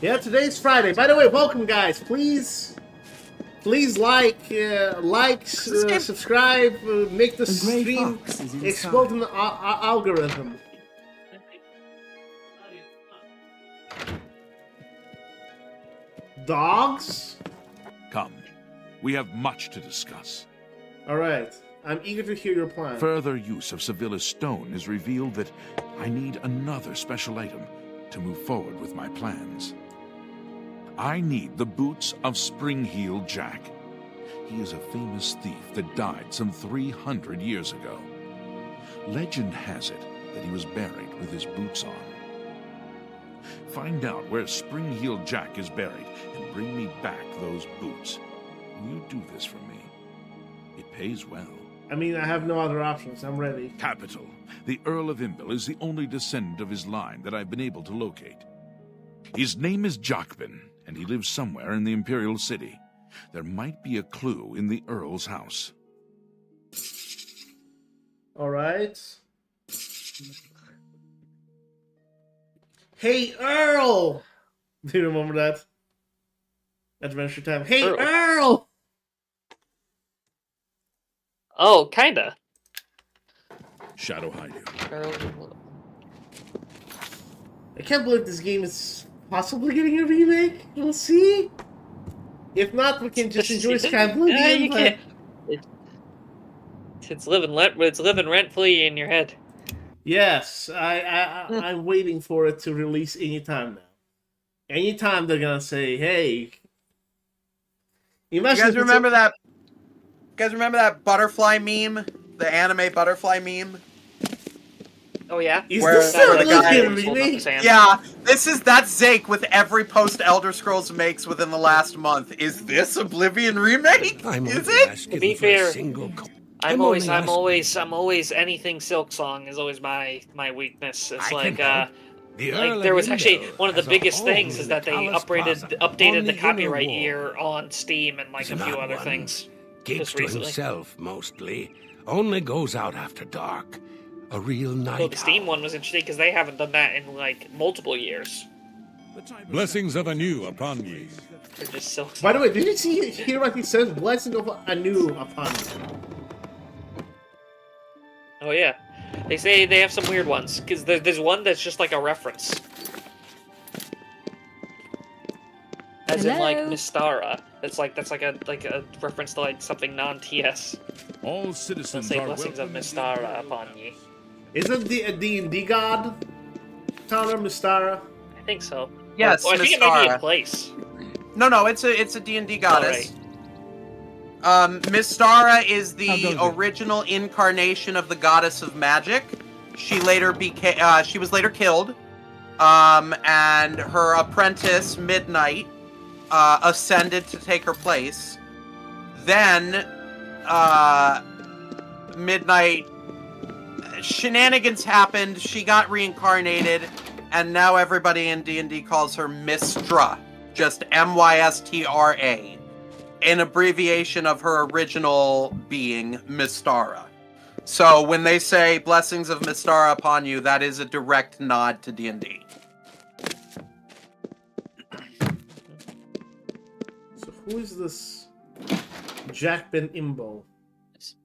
Yeah, today's Friday. By the way, welcome, guys. Please like, subscribe, make the The Grey stream Fox is explode inside. in the algorithm. Dogs? Come. We have much to discuss. All right. I'm eager to hear your plan. Further use of Sevilla's stone has revealed that I need another special item to move forward with my plans. I need the boots of Spring-Heel Jack. He is a famous thief that died some 300 years ago. Legend has it that he was buried with his boots on. Find out where Spring-Heel Jack is buried and bring me back those boots. Will you do this for me? It pays well. I mean, I have no other options. I'm ready. Capital. The Earl of Imbil is the only descendant of his line that I've been able to locate. His name is Jacobin, and he lives somewhere in the Imperial City. There might be a clue in the Earl's house. All right. Hey, Earl! Do you remember that? Adventure Time. Hey, Earl. Earl! Oh, kinda. Shadow hide you. I can't believe this game is possibly getting a remake. We'll see. If not, we can just enjoy Skyblivion. Yeah, you but- can't. It's living rent-free in your head. Yes, I'm waiting for it to release anytime now. Anytime they're gonna say, "Hey." You guys remember that? You guys remember that butterfly meme? The anime butterfly meme? Oh yeah. Is Where- this where a the guy- Oblivion remake? Yeah, that's Zake with every post Elder Scrolls makes within the last month. Is this Oblivion remake? Is it? To be fair, I'm only always anything Silk Song is always my weakness. It's I like can help. The Earl like there of was actually Indo one of the has a biggest home things in is the that they Palace Plaza on updated the the copyright inner wall. year on Steam and like It's a few an odd other one. things. Keeps just to recently. himself, mostly. Only goes out after dark. A real night Well, the Steam owl. one was interesting because they haven't done that in like multiple years. Blessings of anew upon ye. They're just Silk Song. By the way, did you hear what he says? Blessing of anew upon you. Oh yeah, they say they have some weird ones because there's one that's just like a reference, as in like Hello? Mystara. That's like a reference to like something non-TS. All They'll citizens say are blessings of welcome. Mystara upon ye. Isn't the a D&D god? Counter Mystara? I think so. Yes, Or I think it may be in Mystara. place. No, it's a D&D goddess. Mystara is I'll the go there. original incarnation of the goddess of magic. She later became. She was later killed, and her apprentice Midnight ascended to take her place. Then, Midnight shenanigans happened. She got reincarnated, and now everybody in D&D calls her Mystra, just Mystra. An abbreviation of her original being, Mystara. So when they say blessings of Mystara upon you, that is a direct nod to D&D. So who is this? Jack Ben Imbo.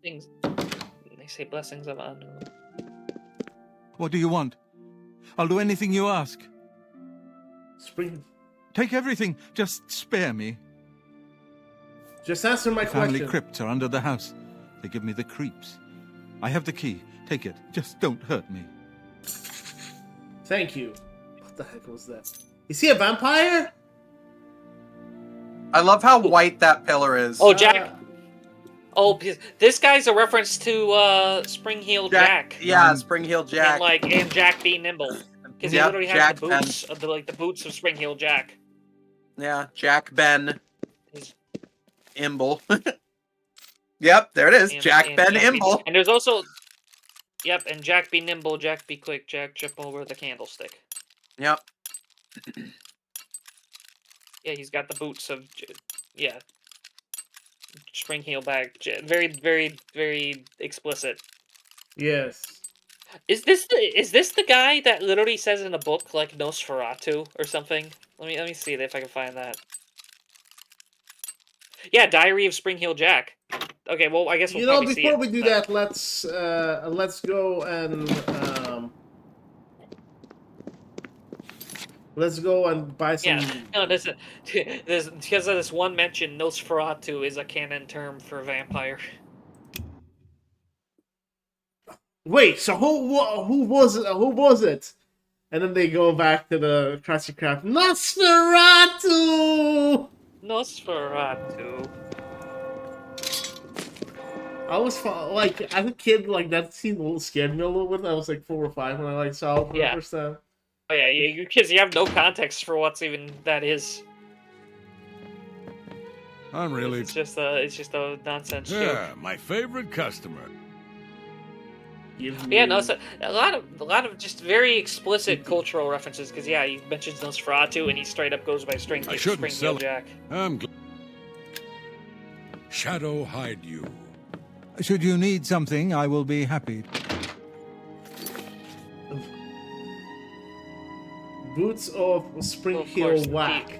Things. They say blessings of Anu. What do you want? I'll do anything you ask. Spring. Take everything. Just spare me. Just answer my The family question. crypts are under the house. They give me the creeps. I have the key. Take it. Just don't hurt me. Thank you. What the heck was that? Is he a vampire? I love how white that pillar is. Oh, Jack. Oh, this guy's a reference to Spring Heel Jack. Yeah, Spring Heel Jack. And Jack be nimble. Because he literally has Jack the boots of the boots of Spring Heel Jack. Yeah, Jack Ben Imble. Yep, there it is. Jack Ben Imble. And there's also and Jack be nimble, Jack be quick, Jack trip over the candlestick. Yep. Yeah, he's got the boots of Spring Heel back. Very, very, very explicit. Yes. Is this the guy that literally says in a book like Nosferatu or something? Let me see if I can find that. Yeah, Diary of Spring Heel Jack. Okay, well I guess we'll probably see before it, we do that, let's go and let's go and buy some. Yeah, no, there's because of this one mention, Nosferatu is a canon term for vampire. Wait, so who was it? Who was it? And then they go back to the Krusty Krab. Nosferatu! Nosferatu. I was like, as a kid, like that scene scared me a little bit. I was like 4 or 5 when I saw it for the first time. Oh yeah, you kids, you have no context for what's even that is. I'm really... It's just a nonsense joke. Yeah, my favorite customer. Yeah, no, it's a lot of just very explicit cultural references. Because yeah, he mentions Nosferatu, and he straight up goes by Spring Heel Jack. I'm glad. Shadow hide you. Should you need something, I will be happy. Boots of Spring Heel Whack.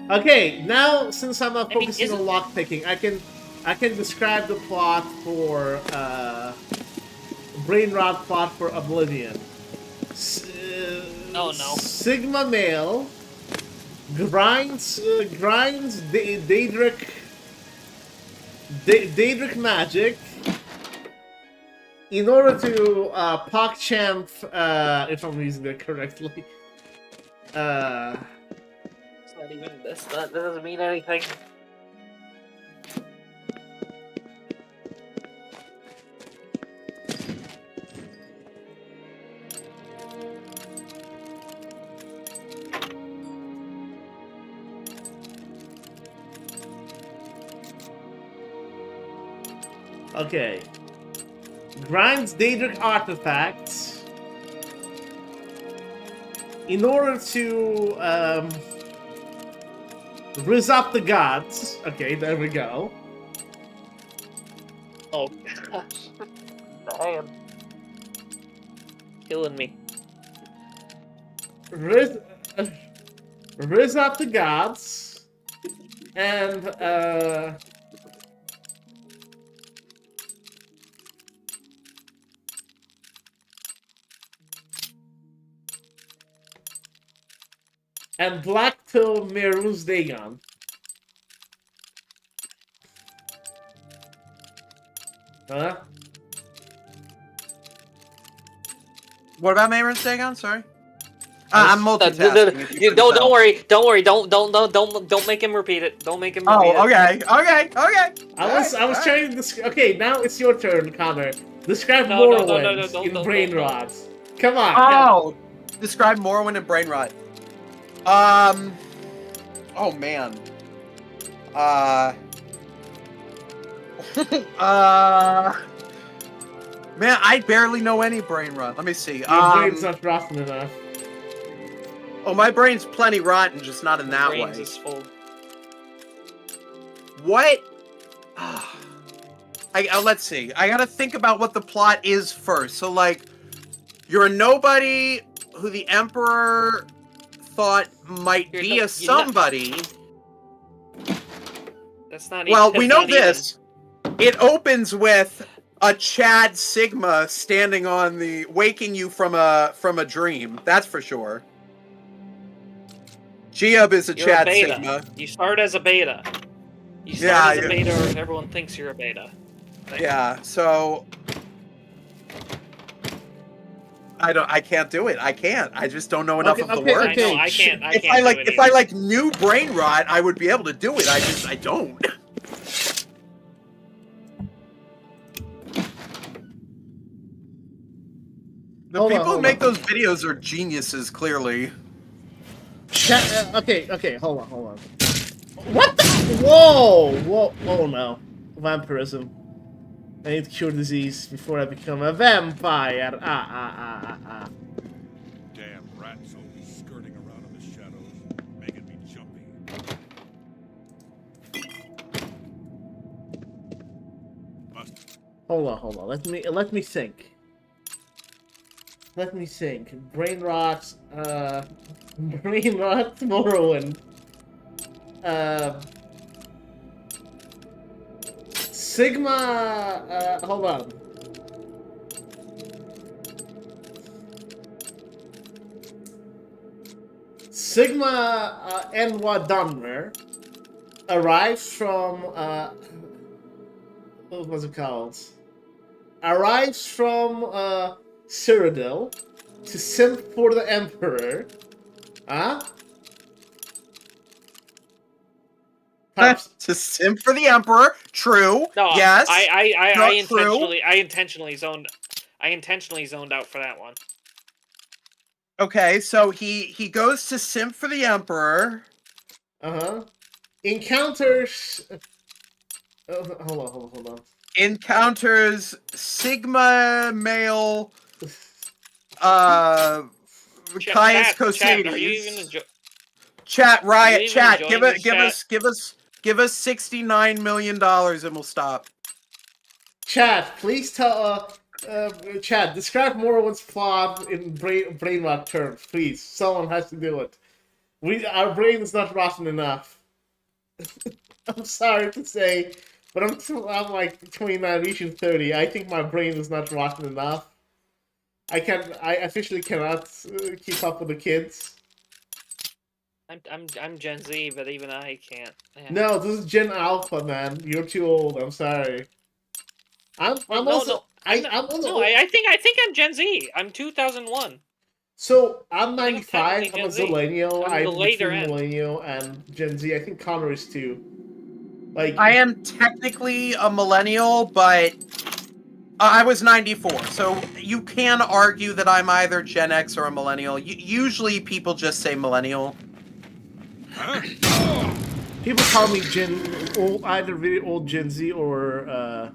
Okay, now since I'm not focusing on lockpicking, I can describe the plot for brain rot plot for Oblivion. Oh no. Sigma male grinds Daedric magic in order to PogChamp, if I'm using that correctly. It's not even this. That doesn't mean anything. Okay. Grinds Daedric artifacts in order to rizz up the gods. Okay, there we go. Oh gosh. Damn. Killing me. Rizz up the gods and Black Till Merus Dagon. Huh? What about Merus Dagon? Sorry. I'm multitasking. Don't worry. Don't make him repeat it. Don't make him repeat it. Oh, okay. I was trying to. Okay, now it's your turn, Connor. Describe Morrowind in brain rots. Come on. Oh, describe Morrowind in brain rot. Oh man. Man, I barely know any brain rot. Let me see. Your brain's not rotten enough. Oh, my brain's plenty rotten, just not in that way. Is full. What? Let's see. I gotta think about what the plot is first. So, like, you're a nobody who the Emperor thought might be a somebody. That's not. Well, even, we know this. It opens with a Chad Sigma standing on the, waking you from a dream. That's for sure. Geob is a You're Chad a beta. Sigma. You start as a beta. You start as a yeah. beta, or everyone thinks you're a beta. Yeah. So I can't do it. I can't. I just don't know enough of the words. I know. I can't. If I knew brain rot, I would be able to do it. I don't. The people who make those videos are geniuses, clearly. Okay, hold on. What the? Whoa! Oh no. Vampirism. I need to cure disease before I become a vampire. Damn rats always skirting around in the shadows, making me jumpy. Hold on. Let me think. Brain rot, Morrowind. Sigma, hold on. Sigma, Enwa Dunmer arrives from, what was it called? Arrives from, Cyrodiil to simp for the Emperor. Huh? To simp for the Emperor. True. No, yes. I intentionally zoned out for that one. Okay, so he goes to simp for the Emperor. Encounters. Hold on. Encounters Sigma male. Caius Cosades. Are you even Chat, Riot, chat. Give us $69 million and we'll stop. Chat, please tell. Chat, describe Morrowind's plot in brain rot terms, please. Someone has to do it. Our brain is not rotten enough. I'm sorry to say, but I'm like 29, reaching 30. I think my brain is not rotten enough. I officially cannot keep up with the kids. I'm Gen Z, but even I can't. Yeah. No, this is Gen Alpha, man. You're too old. I'm sorry. I think I'm Gen Z. I'm 2001. So I'm 95. I'm a zillennial. I'm between millennial and Gen Z. I think Connor is too. Like I am technically a millennial, but I was 94, so you can argue that I'm either Gen X or a millennial. Usually people just say millennial. People call me either really old Gen Z or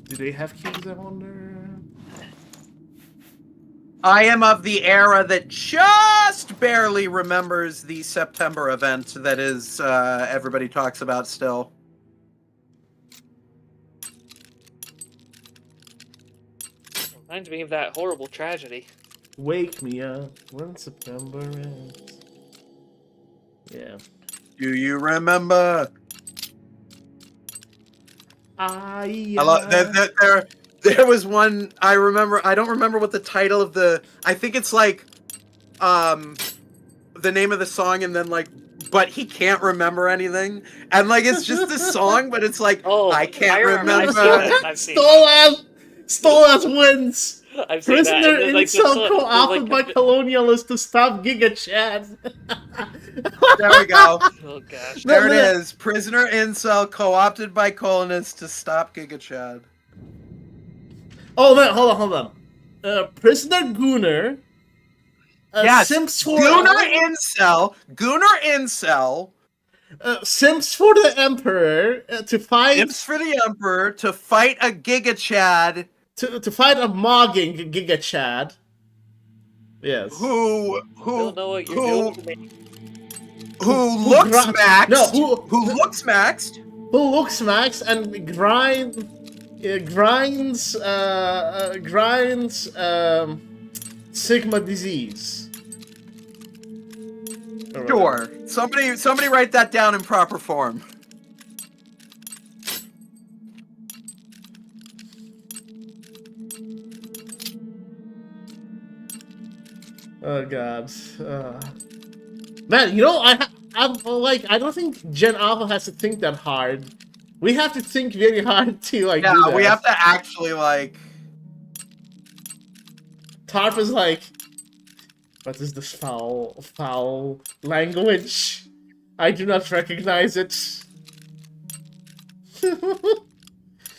do they have keys, I wonder? I am of the era that just barely remembers the September event that is everybody talks about still. Reminds me of that horrible tragedy. Wake me up when September ends. Yeah. Do you remember? There was one I remember. I don't remember what the title of the. I think it's like, the name of the song, and then like, but he can't remember anything, and like it's just this song, but it's like I can't remember. I've seen that. Stolas wins. I've seen Prisoner that. Like, incel co-opted by colonialists to stop Giga Chad. There we go. Oh gosh. There it is. Prisoner incel co-opted by colonists to stop Giga Chad. Oh man, hold on. Prisoner Gunnar. Yes. Simps for Gunnar incel. Simps for the Emperor to fight. Simps for the Emperor to fight a Giga Chad. To fight a mogging Giga Chad. Yes. Who don't know what you're doing. Who looks maxed? No, who looks maxed? Who looks maxed and grinds Sigma disease. Sure. Somebody write that down in proper form. Oh god. Man, you know, I'm like, I don't think Gen Alpha has to think that hard. We have to think very hard to like do that. We have to actually like. Tarp is like, what is this foul language? I do not recognize it.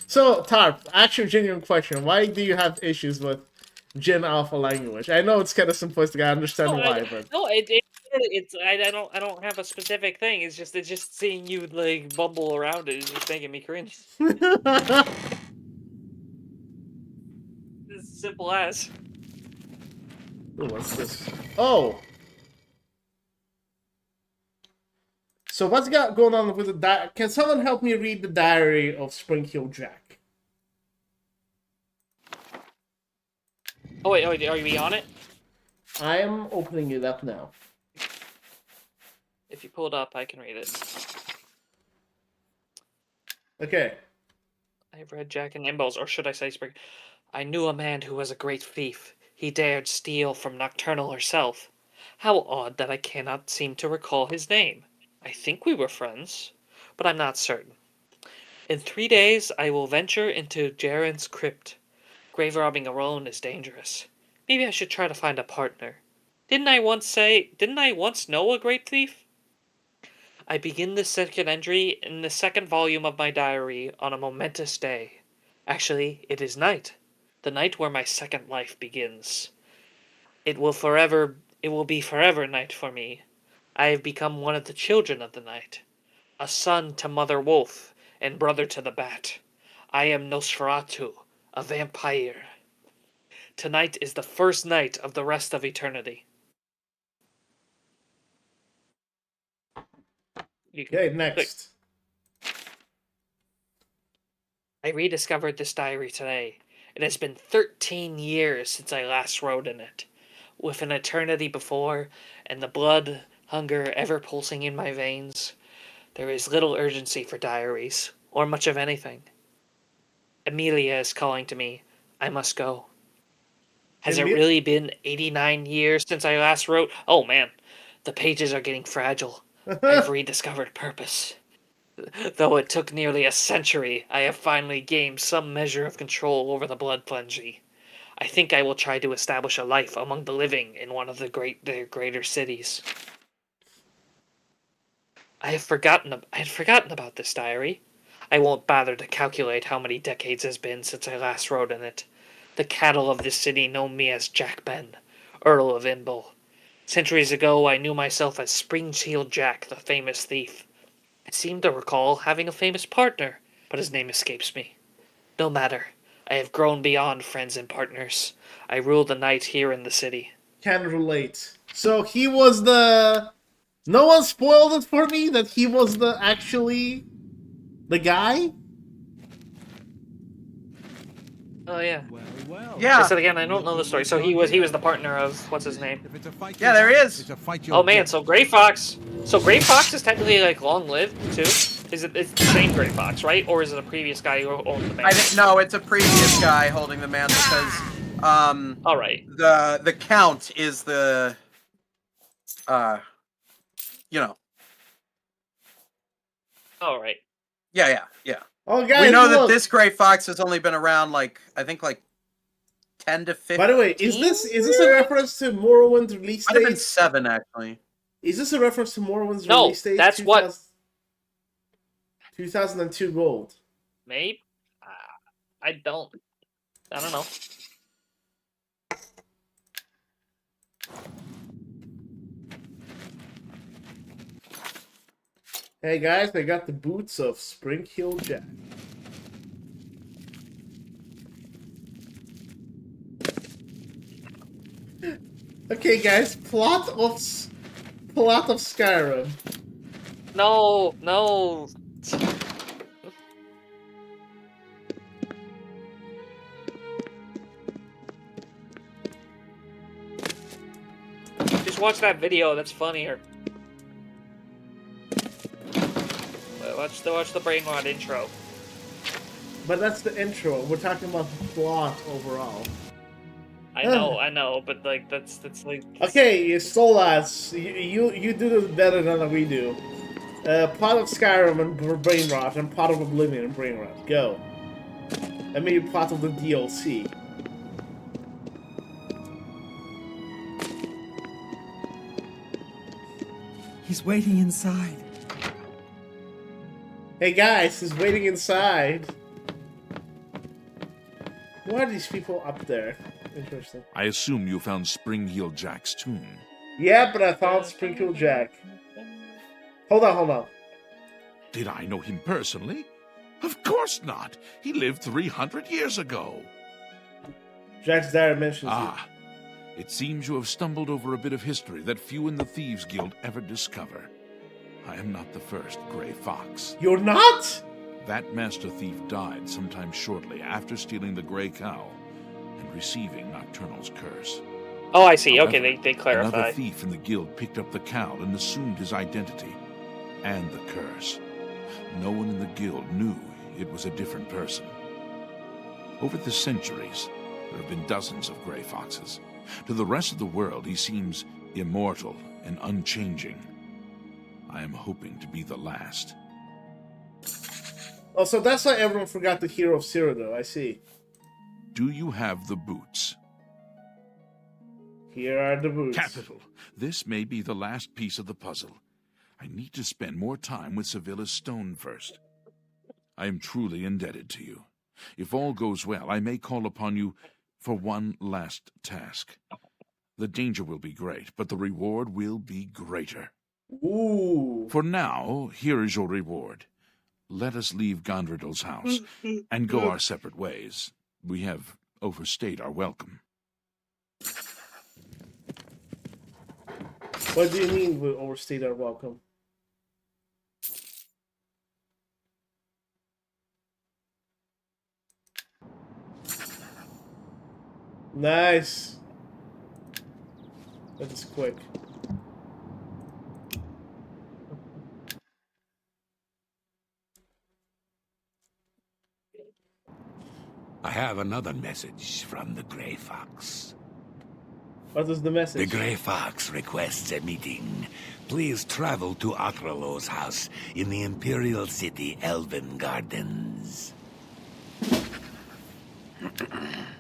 So, Tarp, actual genuine question. Why do you have issues with Gen Alpha language? I know it's kind of simplistic, I understand why, but... No, I don't have a specific thing. It's just seeing you like bumble around it is just making me cringe. It's simple as. Ooh, what's this? Oh! So what's going on with the diary? Can someone help me read the diary of Spring-Heeled Jack? Oh wait, are you on it? I am opening it up now. If you pull it up, I can read it. Okay. I've read Jack and Imbos, or should I say Spring? I knew a man who was a great thief. He dared steal from Nocturnal herself. How odd that I cannot seem to recall his name. I think we were friends, but I'm not certain. In 3 days, I will venture into Jaren's crypt. Grave robbing alone is dangerous. Maybe I should try to find a partner. Didn't I once know a great thief? I begin the second entry in the second volume of my diary on a momentous day. Actually, it is night. The night where my second life begins. It will be forever night for me. I have become one of the children of the night. A son to Mother Wolf and brother to the Bat. I am Nosferatu, a vampire. Tonight is the first night of the rest of eternity. Okay, next. I rediscovered this diary today. It has been 13 years since I last wrote in it. With an eternity before, and the blood hunger ever pulsing in my veins, there is little urgency for diaries, or much of anything. Amelia is calling to me. I must go. Has it really been 89 years since I last wrote? Oh man, the pages are getting fragile. I've rediscovered purpose. Though it took nearly a century, I have finally gained some measure of control over the blood flengy. I think I will try to establish a life among the living in one of their greater cities. I had forgotten about this diary. I won't bother to calculate how many decades has been since I last wrote in it. The cattle of this city know me as Jack Ben, Earl of Imble. Centuries ago, I knew myself as Spring-Heeled Jack, the famous thief. I seem to recall having a famous partner, but his name escapes me. No matter. I have grown beyond friends and partners. I rule the night here in the city. Can relate. So he was the... No one spoiled it for me that he was actually the guy? Oh yeah. Well. Yeah. I said again, I don't know the story. So he was the partner of what's his name? Yeah, there he is. Oh man, so Grey Fox. So Grey Fox is technically like long lived too. It's the same Grey Fox, right? Or is it a previous guy who owned the mantle? No, it's a previous guy holding the mantle because all right. The Count is the you know. All right. Yeah. Oh, guys, we know look. that this Grey Fox has only been around I think 10 to 15. By the way, is this a reference to Morrowind's release date? Might have been 7 actually. Is this a reference to Morrowind's No, release date? that's what 2002 gold. Maybe. I don't know. Hey guys, I got the boots of Spring-Heeled Jack. Okay, guys, plot of Skyrim. No. Just watch that video. That's funnier. Watch the Brainrot intro. But that's the intro. We're talking about the plot overall. I know, but like that's like. Okay, Solas, you do this better than we do. Plot of Skyrim and Brainrot, and plot of Oblivion and Brainrot. Go. And maybe plot of the DLC. He's waiting inside. Hey guys, he's waiting inside. Why are these people up there? Interesting. I assume you found Springheel Jack's tomb. Yeah, but I found Sprinkle Jack. Hold on. Did I know him personally? Of course not. He lived 300 years ago. Jack's diary mentions It seems you have stumbled over a bit of history that few in the Thieves Guild ever discover. I am not the first Grey Fox. You're not? That master thief died sometime shortly after stealing the Grey Cow and receiving Nocturnal's curse. Oh, I see. However, Okay, they clarify. Another thief in the guild picked up the cow and assumed his identity and the curse. No one in the guild knew it was a different person. Over the centuries, there have been dozens of Grey Foxes. To the rest of the world, he seems immortal and unchanging. I am hoping to be the last. Oh, so that's why everyone forgot the hero of Cyrodiil, I see. Do you have the boots? Here are the boots. Capital. This may be the last piece of the puzzle. I need to spend more time with Sevilla's stone first. I am truly indebted to you. If all goes well, I may call upon you for one last task. The danger will be great, but the reward will be greater. Ooh. For now, here is your reward. Let us leave Gondredal's house and go our separate ways. We have overstayed our welcome. What do you mean we overstayed our welcome? Nice. That is quick. I have another message from the Grey Fox. What is the message? The Grey Fox requests a meeting. Please travel to Akralo's house in the Imperial City Elven Gardens.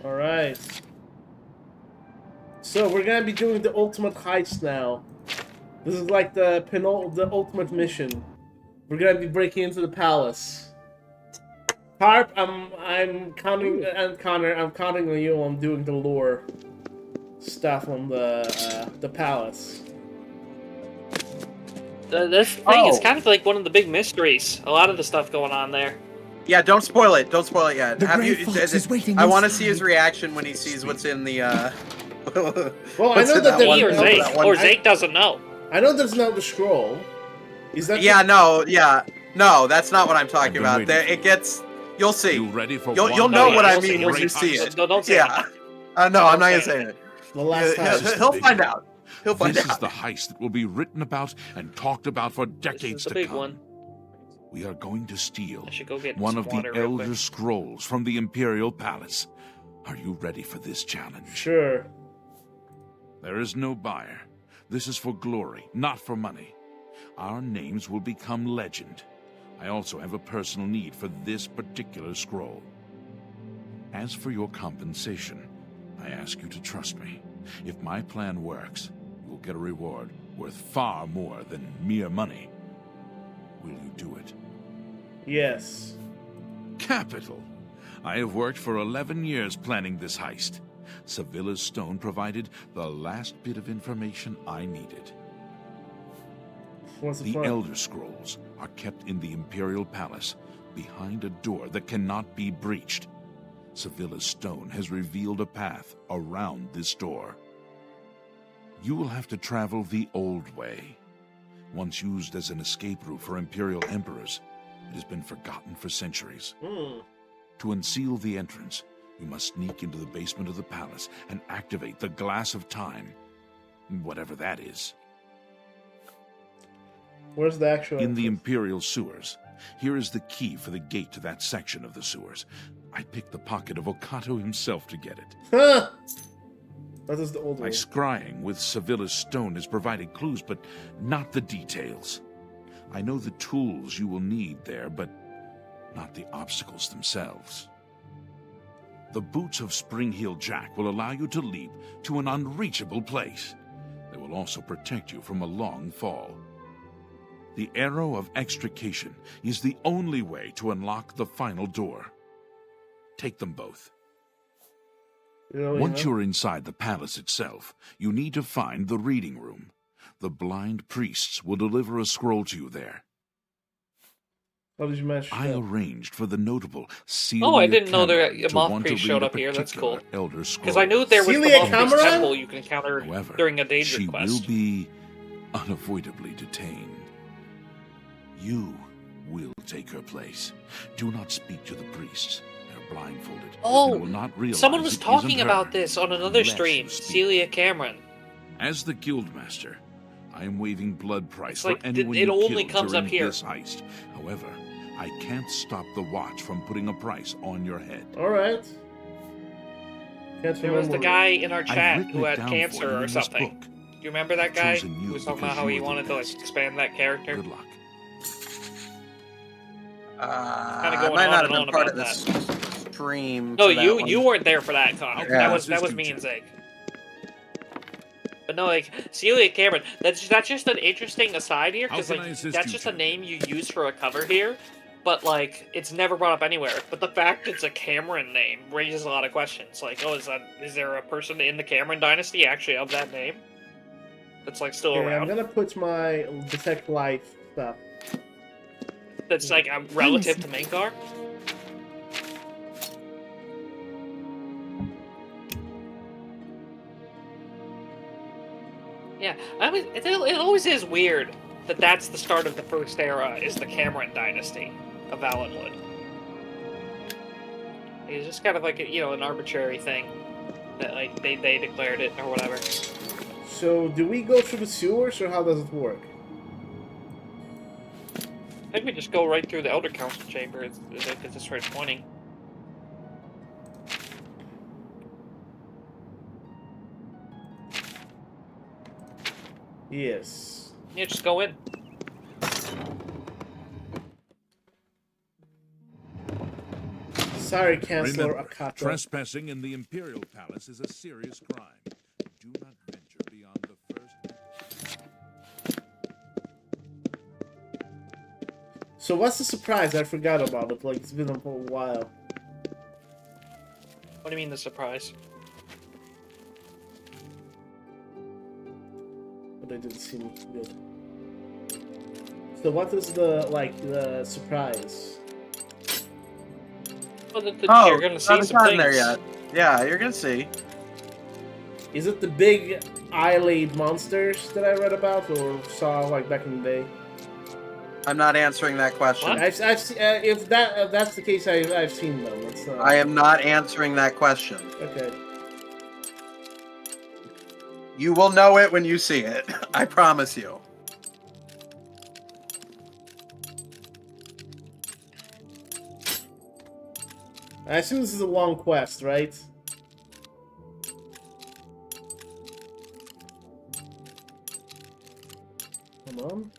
Alright. So we're gonna be doing the ultimate heist now. This is like the ultimate mission. We're gonna be breaking into the palace. Harp, I'm counting, and Connor, I'm counting on you on doing the lore stuff on the palace. This thing is kind of like one of the big mysteries. A lot of the stuff going on there. Yeah, don't spoil it. Don't spoil it yet. The Grey Fox is waiting I want to inside. see his reaction when he sees what's in the. Well, I know that He or Zake doesn't know. I know there's no the scroll. Is that? Yeah, no, that's not what I'm talking about. There, it gets. You'll see. You ready for You'll know what I mean when you see it. Don't say Yeah. No, I'm not gonna say it. The last time. He'll find out. He'll find This out. is the heist that will be written about and talked about for decades This is the to big come. one. We are going to steal I should go get one some of the water real Elder quick. Scrolls from the Imperial Palace. Are you ready for this challenge? Sure. There is no buyer. This is for glory, not for money. Our names will become legend. I also have a personal need for this particular scroll. As for your compensation, I ask you to trust me. If my plan works, you will get a reward worth far more than mere money. Will you do it? Yes. Capital! I have worked for 11 years planning this heist. Sevilla's stone provided the last bit of information I needed. What's the The plan? Elder Scrolls are kept in the Imperial Palace, behind a door that cannot be breached. Sevilla's stone has revealed a path around this door. You will have to travel the old way. Once used as an escape route for Imperial Emperors, it has been forgotten for centuries. To unseal the entrance, you must sneak into the basement of the palace and activate the Glass of Time, whatever that is. Where's the actual? In the entrance? Imperial sewers, Here is the key for the gate to that section of the sewers. I picked the pocket of Okato himself to get it. Huh! That is the old My one. scrying with Sevilla's stone has provided clues, but not the details. I know the tools you will need there, but not the obstacles themselves. The boots of Spring-Heel Jack will allow you to leap to an unreachable place. They will also protect you from a long fall. The arrow of extrication is the only way to unlock the final door. Take them both. Once you're inside the palace itself, you need to find the reading room. The blind priests will deliver a scroll to you there. How did you manage I that? arranged for the notable Celia Oh, I didn't know Cameron the to moth want to priest read showed a up here. That's cool. particular Elder Scroll. Because I knew there was Celia the moth priest Cameron? temple you can encounter However, during a danger she quest. will be unavoidably detained. You will take her place. Do not speak to the priests. They're blindfolded. Oh, and will not realize someone was it talking isn't about her this on another unless stream. you speak. Celia Cameron. As the guildmaster, I am waiving blood price It's for like, anyone it you only kill comes up during here. this heist. However, I can't stop the watch from putting a price on your head. Alright. Can't There was the remember. guy in our I've chat written who it had down for you cancer in or this something. book. Do you remember that guy Chosen you who was talking about because how you he are the wanted to best. expand that character? Good luck. I going might on not and have on been part of about this stream. No, for that you one. weren't there for that, Connor. Yeah. That was me and Zig. But no, like Celia Cameron. That's just an interesting aside here because How can like I assist that's you, just a Tim? name you use for a cover here, but like it's never brought up anywhere. But the fact it's a Cameron name raises a lot of questions. Like, oh, is there a person in the Cameron dynasty actually of that name that's like still Okay, I'm around? gonna put my detect life stuff. That's like a relative to Mangar? Yeah, I mean, it always is weird that that's the start of the first era, is the Cameron dynasty of Valenwood. It's just kind of like, an arbitrary thing that, like, they declared it or whatever. So, do we go through the sewers, or how does it work? I think we just go right through the Elder Council chamber, because it's where it's pointing. Yes. Yeah, just go in. Sorry, Chancellor Remember, Akato. trespassing in the Imperial Palace is a serious crime. Do not venture beyond the first. So what's the surprise? I forgot about it. Like, it's been a while. What do you mean the surprise? But they didn't see me. Good. So what is the surprise? Well, Oh, you're gonna see haven't some gotten things. there yet. Yeah, you're gonna see. Is it the big eye-laid monsters that I read about or saw like back in the day? I'm not answering that question. What? I've if that's the case, I've seen them. It's, I am not answering that question. okay. You will know it when you see it. I promise you. I assume this is a long quest, right? Come on.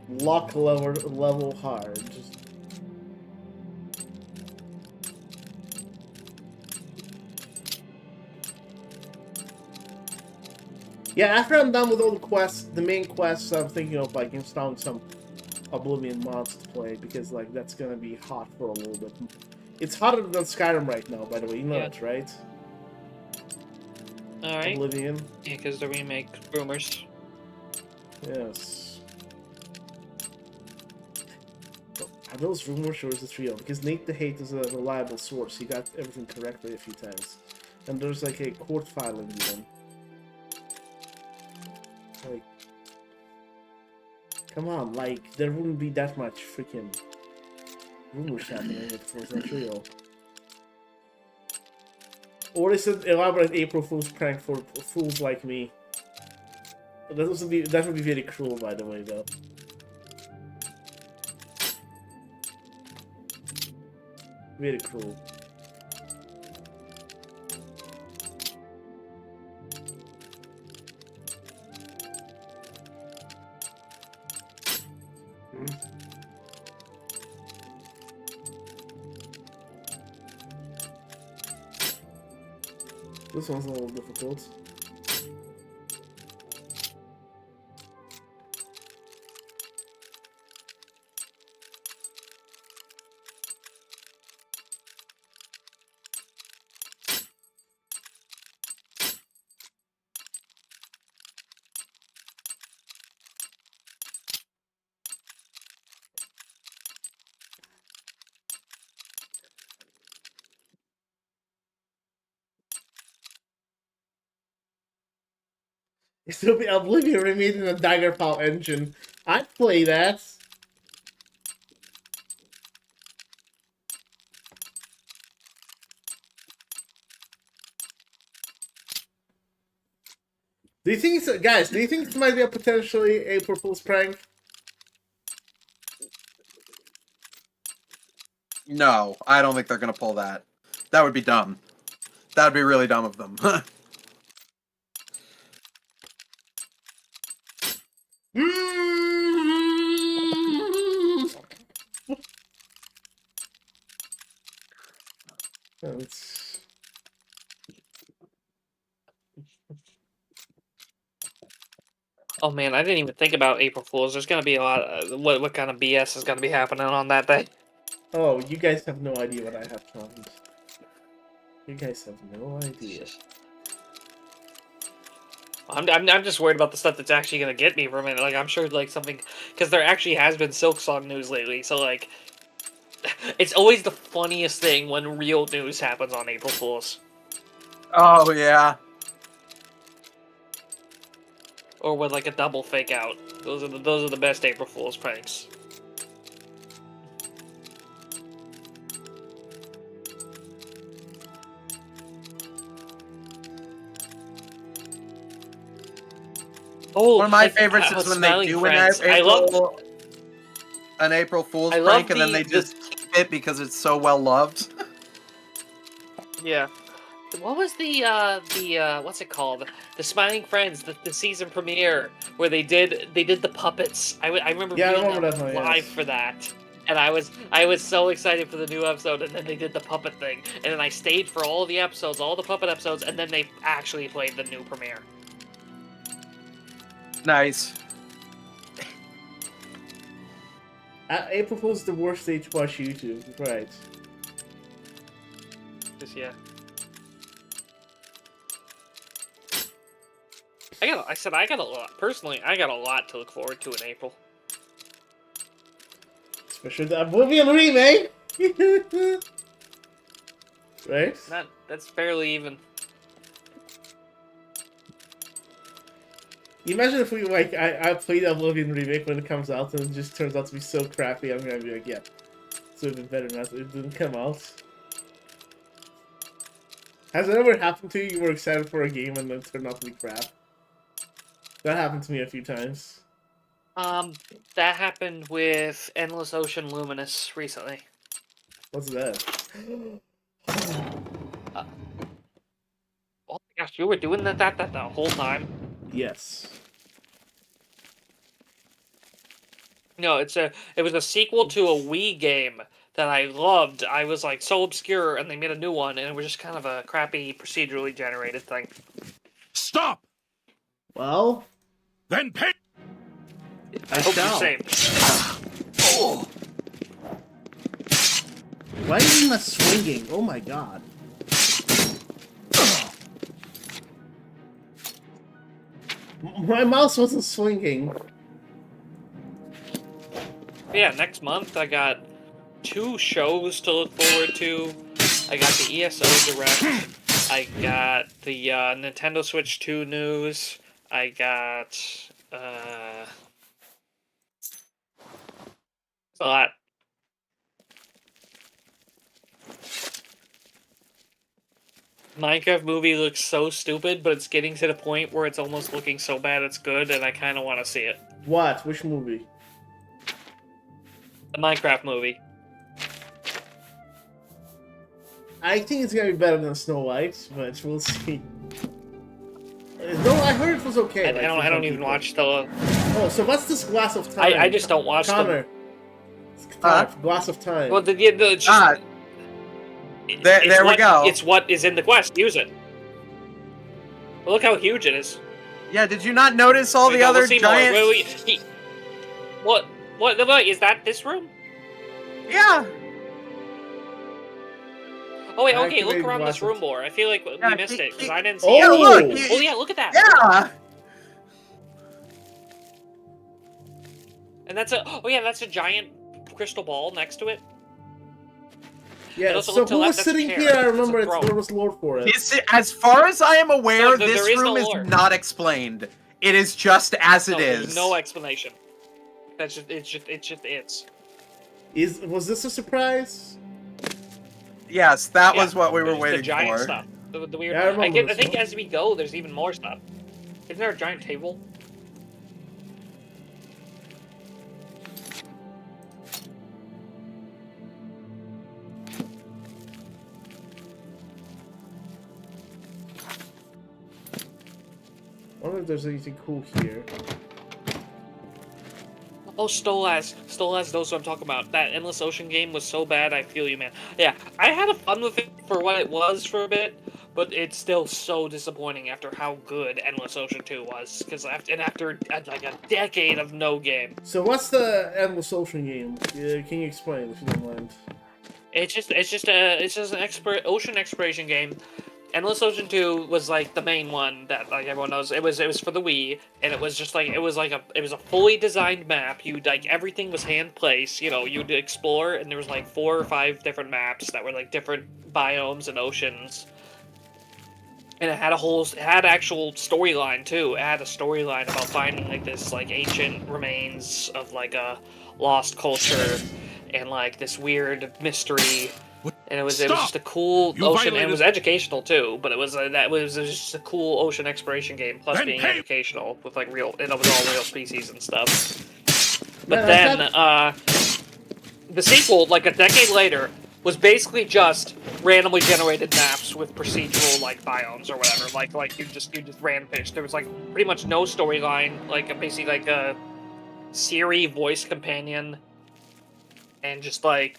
Lock level hard. Just... Yeah, after I'm done with all the quests, the main quests, I'm thinking of like installing some Oblivion mods to play because like that's gonna be hot for a little bit. It's hotter than Skyrim right now, by the way. You know Yeah. that, right? Alright. Oblivion. Yeah, because the remake rumors. Yes. Are those rumors or is it real? Because Nate the Hate is a reliable source. He got everything correctly a few times. And there's like a court filing even. Like, come on, like, there wouldn't be that much freaking rumors happening if it was not real. Or is it elaborate April Fool's prank for fools like me? That would be very cruel, by the way, though. Very cruel. This one's a little difficult. It'll be Oblivion remade in a Daggerfall engine. I'd play that. Do you think it's, guys? Do you think this might be a potentially April Fool's prank? No, I don't think they're gonna pull that. That would be dumb. That would be really dumb of them. Oh man, I didn't even think about April Fools. There's gonna be a lot. What kind of BS is gonna be happening on that day? Oh, you guys have no idea what I have planned. You guys have no idea. I'm just worried about the stuff that's actually gonna get me from it. Like I'm sure like something, because there actually has been Silksong news lately. So like, it's always the funniest thing when real news happens on April Fools. Oh yeah. Or with like a double fake out. Those are the best April Fool's pranks. Oh, one of my like, favorites is when they Smiling do Friends. an April Fool's I love prank and then they just keep it because it's so well loved. Yeah. What was the what's it called? The Smiling Friends, the season premiere where they did the puppets. I remember Yeah, I being remember that one, live yes. for that. And I was so excited for the new episode, and then they did the puppet thing. And then I stayed for all the episodes, all the puppet episodes, and then they actually played the new premiere. Nice. April Fool's is the worst day to watch YouTube, right? Just yeah. I got a lot. Personally, I got a lot to look forward to in April. Especially the Oblivion remake! Right? That's fairly even. Imagine if we, like, I played the Oblivion remake when it comes out and it just turns out to be so crappy, I'm gonna be like, yeah, it's would have been better not it didn't come out. Has it ever happened to you? You were excited for a game and then it turned out to be crap? That happened to me a few times. That happened with Endless Ocean Luminous recently. What's that? Oh my gosh, you were doing that the whole time? Yes. No, it was a sequel to a Wii game that I loved. I was like so obscure, and they made a new one, and it was just kind of a crappy procedurally generated thing. Stop! Well? Then pay! I hope you're safe. Why is he not swinging? Oh my god. My mouse wasn't swinging. Yeah, next month I got 2 shows to look forward to. I got the ESO Direct. I got the Nintendo Switch 2 news. I got it's a lot. Minecraft movie looks so stupid, but it's getting to the point where it's almost looking so bad it's good, and I kind of want to see it. What? Which movie? The Minecraft movie. I think it's gonna be better than Snow White, but we'll see. No, I heard it was okay. I don't even watch the. Oh, so what's this Glass of Time? I just don't watch Connor. Glass of Time. Well, there we go. It's what is in the quest. Use it. Well, look how huge it is. Yeah, did you not notice all the other giants? What? Is that this room? Yeah. Oh wait, okay, look around this room more. I feel like we missed it, because I didn't see it. Oh, look! Oh yeah, look at that! Yeah! And that's a giant crystal ball next to it. Yeah, so who was sitting here? I remember there was lore for it. As far as I am aware, there this is room no is lore. not explained. It is just as it is. There's no explanation. That's just it's. Was this a surprise? Yes, that was what we were There's waiting the giant for. stuff. The weird. Yeah, I think as we go, there's even more stuff. Isn't there a giant table? I wonder if there's anything cool here. Oh, Stolas, those what I'm talking about. That Endless Ocean game was so bad, I feel you, man. Yeah, I had fun with it for what it was for a bit, but it's still so disappointing after how good Endless Ocean 2 was. Because after like a decade of no game. So what's the Endless Ocean game? Can you explain if you don't mind? It's just an ocean exploration game. Endless Ocean 2 was like the main one that like everyone knows. It was for the Wii, and it was just like it was a fully designed map. Everything was hand placed. You know, you'd explore, and there was like 4 or 5 different maps that were like different biomes and oceans. And it had actual storyline too. It had a storyline about finding like this like ancient remains of like a lost culture, and like this weird mystery. And it was just a cool ocean, and it was educational too. But it was just a cool ocean exploration game, plus being educational with like real, and it was all real species and stuff. But then the sequel, like a decade later, was basically just randomly generated maps with procedural like biomes or whatever. Like you just ran pitch. There was like pretty much no storyline. Like basically like a Siri voice companion. And just literally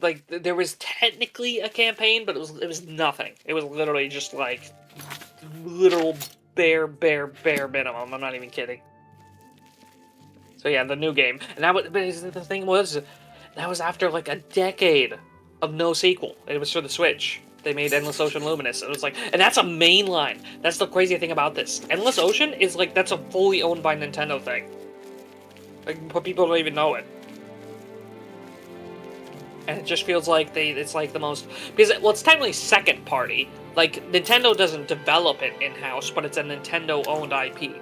like there was technically a campaign, but it was nothing. It was literally just like literal bare minimum. I'm not even kidding. So yeah, the new game, and the thing was, that was after like a decade of no sequel. It was for the Switch. They made Endless Ocean Luminous. It was like, and that's a mainline. That's the crazy thing about this. Endless Ocean is like that's a fully owned by Nintendo thing. Like, but people don't even know it. And it just feels like it's like the most, because it's technically second party. Like Nintendo doesn't develop it in-house, but it's a Nintendo owned IP.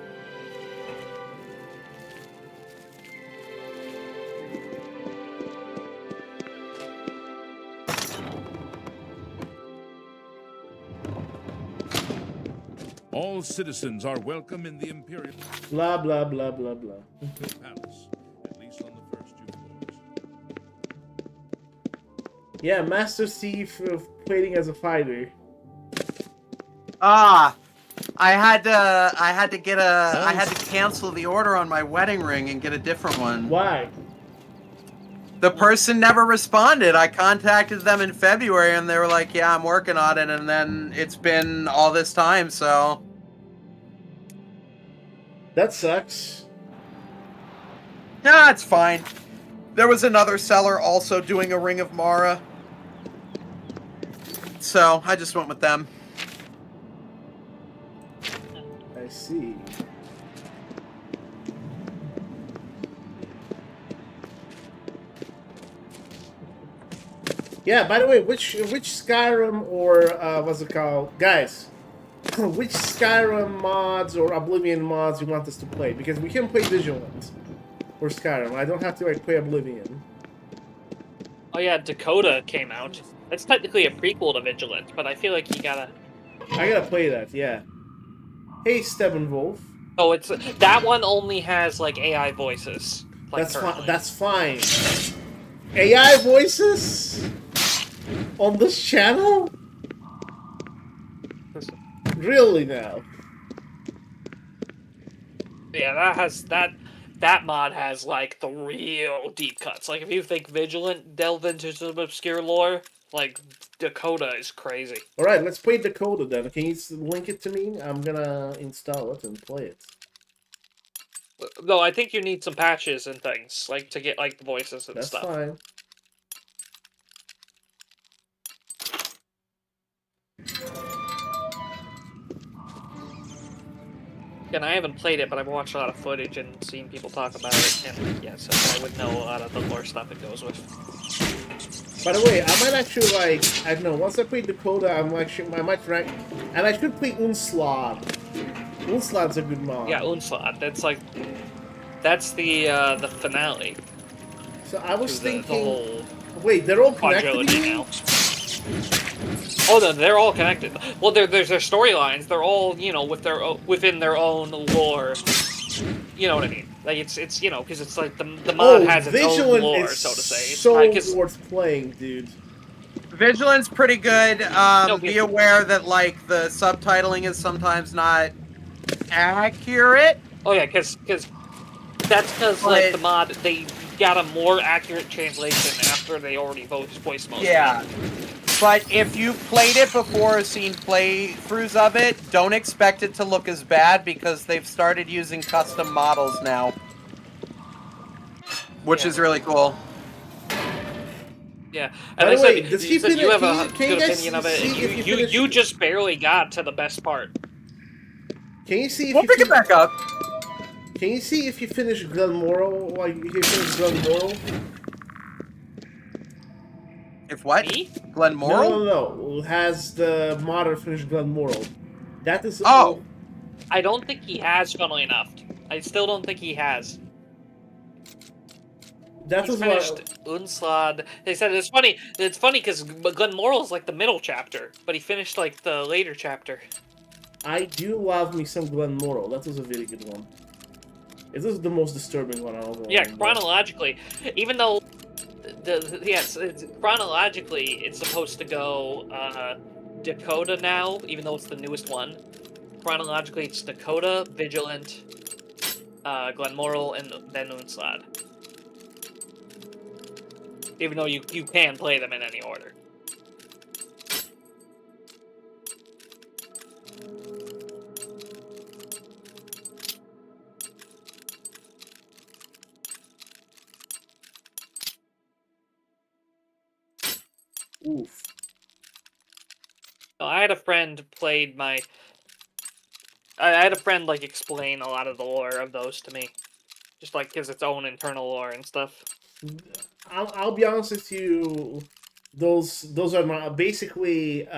All citizens are welcome in the Imperial Blah blah blah blah blah. Palace, at least on the first 2 floors. Yeah, Master Chief playing as a fighter. I had to cancel the order on my wedding ring and get a different one. Why? The person never responded. I contacted them in February and they were like, yeah, I'm working on it, and then it's been all this time, so... That sucks. Nah, it's fine. There was another seller also doing a Ring of Mara. So, I just went with them. I see. Yeah, by the way, which Skyrim or what's it called? Guys, which Skyrim mods or Oblivion mods you want us to play? Because we can play Vigilant or Skyrim. I don't have to like play Oblivion. Oh yeah, Dakota came out. It's technically a prequel to Vigilant, but I feel like you gotta. I gotta play that. Yeah. Hey, Steppenwolf. Oh, it's that one only has like AI voices. Like That's fine. currently. That's fine. AI voices on this channel? Really now? Yeah, that mod has like the real deep cuts. Like if you think Vigilant delved into some obscure lore, like Dakota is crazy. All right, let's play Dakota then. Can you link it to me? I'm gonna install it and play it. No, I think you need some patches and things like to get like the voices and That's stuff. fine. And I haven't played it, but I've watched a lot of footage and seen people talk about it, and yeah, so I would know a lot of the lore stuff it goes with. By the way, I might actually like, I don't know, once I play Dakota, I might rank, and I should play Unslad. Unslad's a good mod. Yeah, Unslad. That's the finale. So I was The thinking, whole wait, they're all connected quadrilogy now. Oh, no, they're all connected. Well, there's their storylines. They're all, you know, within their own lore. You know what I mean? Like it's you know, because it's like the mod has its own lore, so to say. It's so worth playing, dude. Vigilant's pretty good. No, Be aware that like the subtitling is sometimes not accurate. Oh yeah, because that's because like the mod they got a more accurate translation after they already voiced most of it. Yeah. But if you've played it before or seen playthroughs of it, don't expect it to look as bad because they've started using custom models now. Which is really cool. Yeah, By and the I way, said, does you he said you have a can you good guys opinion of it. see And if you you just barely got to the best part. Can you see if We'll you pick it back up. Can you see if you finish Glenmoral, like if you finish Glenmoral? If what? Me? Glenmoral? No. Has the modder finished Glenmoral? That is. Oh! I don't think he has, funnily enough. I still don't think he has. That He's was finished Unslad. They said it's funny. It's funny because Glenmoral is like the middle chapter, but he finished like the later chapter. I do love me some Glenmoral. That was a very good one. This is the most disturbing one I ever. Yeah, chronologically, even though chronologically it's supposed to go Dakota now, even though it's the newest one. Chronologically, it's Dakota, Vigilant, Glenmoral, and then Unslad. Even though you can play them in any order. Oof. I had a friend played my. I had a friend like explain a lot of the lore of those to me, just like gives its own internal lore and stuff. I'll be honest with you. Those are my basically.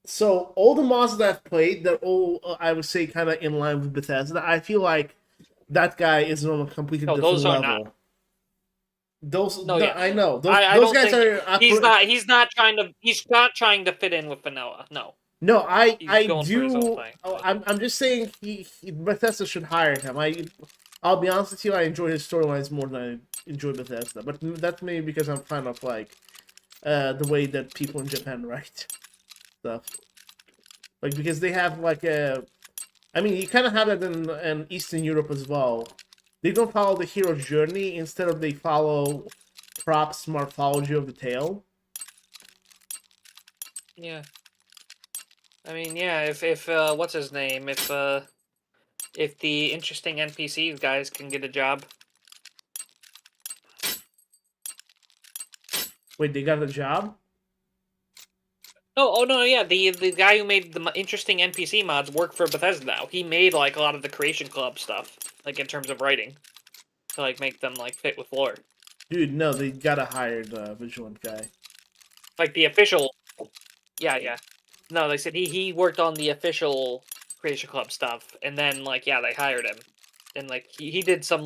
So all the mods that I've played, they're all I would say kind of in line with Bethesda. I feel like that guy is on a completely different those are level. not. Those, No, yeah. I know. I Those don't guys think are. He's not trying to fit in with vanilla. No. No, I going for his own do. thing. I'm just saying Bethesda should hire him. I'll be honest with you. I enjoy his storylines more than I enjoy Bethesda, but that's maybe because I'm kind of like the way that people in Japan write stuff. Like because they have like a. I mean, you kind of have that in Eastern Europe as well. They don't follow the hero's journey. Instead of they follow Prop's morphology of the tale. Yeah. I mean, yeah. If what's his name? If the interesting NPC guys can get a job. Wait, they got a job? Oh no, yeah. The guy who made the interesting NPC mods work for Bethesda now. He made like a lot of the Creation Club stuff, like in terms of writing, to like make them like fit with lore. Dude, no, they gotta hire the Vigilant guy. Like the official. Yeah. No, they said he worked on the official Creation Club stuff, and then like yeah, they hired him, and like he did some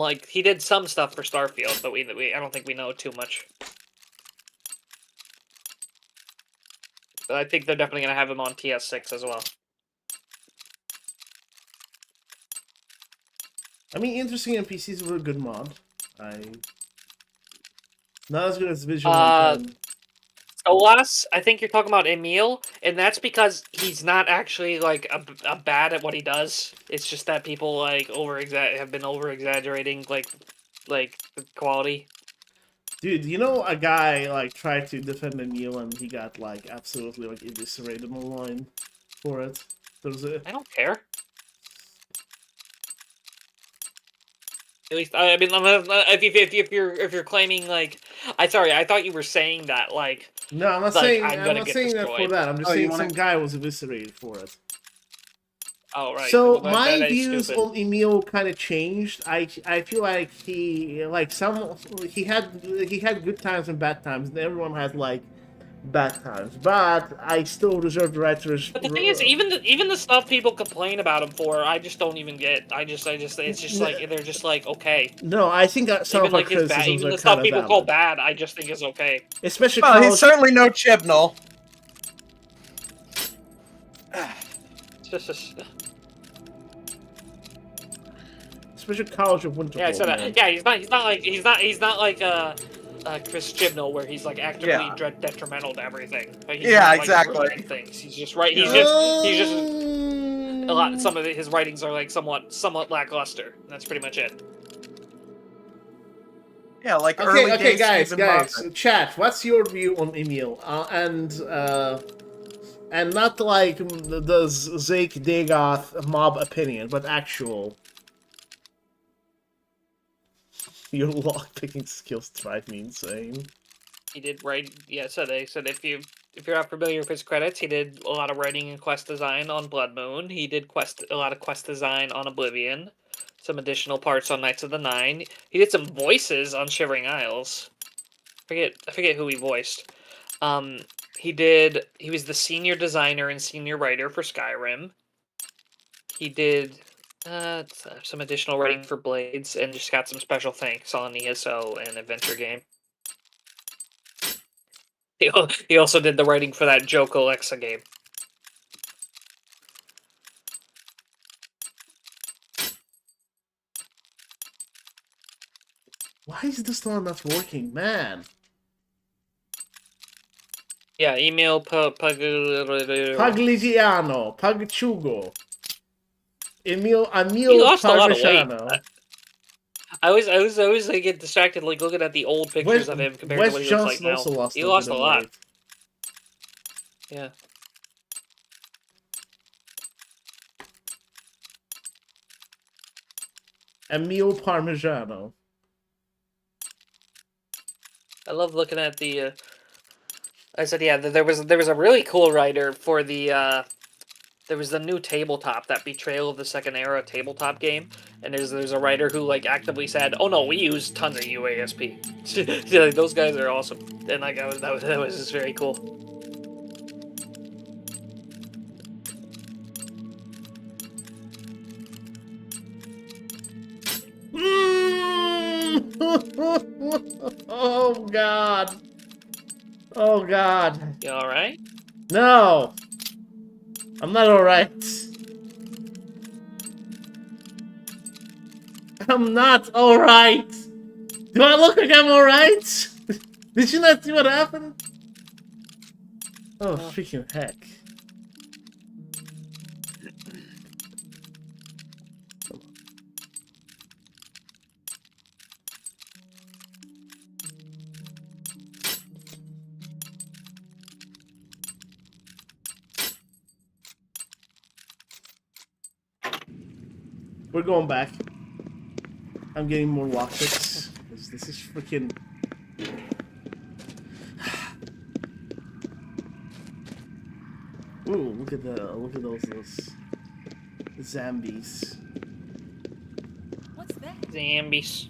stuff for Starfield, but we I don't think we know too much. I think they're definitely gonna have him on TS6 as well. I mean, interesting NPCs were a good mod. Not as good as Visual. Alas, I think you're talking about Emil, and that's because he's not actually like a bad at what he does. It's just that people like have been over exaggerating like the quality. Dude, you know a guy like tried to defend Emil and he got like absolutely like eviscerated online for it. I don't care. At least I mean, if you're claiming like, I thought you were saying that like. No, I'm not like, saying I'm not saying that for that. I'm just saying some guy was eviscerated for it. Oh right. So Well, my that views stupid. on Emil kind of changed. I feel like he had good times and bad times, and everyone has like bad times. But I still reserve the right to. But the thing is, even the stuff people complain about him for, I just don't even get. It's just like they're just like okay. No, I think that some Even of our like his bad, criticisms even are the stuff kind of people valid. call bad, I just think is okay. Especially well, he's certainly no Chibnall. Especially College of Winter. Yeah, I said that. Yeah, he's not like Chris Chibnall where he's like actively detrimental to everything. Like, he's not, like, exactly. ruining things. He's just right. He's just a lot. Some of his writings are like somewhat lackluster. That's pretty much it. Yeah, like early days guys, Stephen Moffat. chat. What's your view on Emil? And not like the Zeke Dagoth mob opinion, but actual. Your lockpicking skills drive me insane. He did write. Yeah, so they said if you're not familiar with his credits, he did a lot of writing and quest design on Blood Moon. He did a lot of quest design on Oblivion. Some additional parts on Knights of the Nine. He did some voices on Shivering Isles. I forget who he voiced. He was the senior designer and senior writer for Skyrim. He did some additional writing for Blades and just got some special thanks on ESO and Adventure Game. He also did the writing for that Joke Alexa game. Why is this one not working, man? Yeah, email Pagligiano, Pagchugo, Emil He lost a lot of weight. Parmigiano. I always like, get distracted like looking at the old pictures of him compared to what he looks like now. He lost a lot. Weight. Yeah. Emil Parmigiano. I love looking at the. I said, yeah, there was a really cool writer for the. There was the new tabletop, that Betrayal of the Second Era tabletop game, and there's a writer who like actively said, "Oh no, we use tons of UASP." Yeah, like, those guys are awesome, and like that was just very cool. Oh God. Oh God. You all right? No. I'm not alright. I'm not alright. Do I look like I'm alright? Did you not see what happened? Oh, freaking heck. We're going back. I'm getting more lockpicks. This is freaking. Ooh, look at those zombies. What's that? Zombies.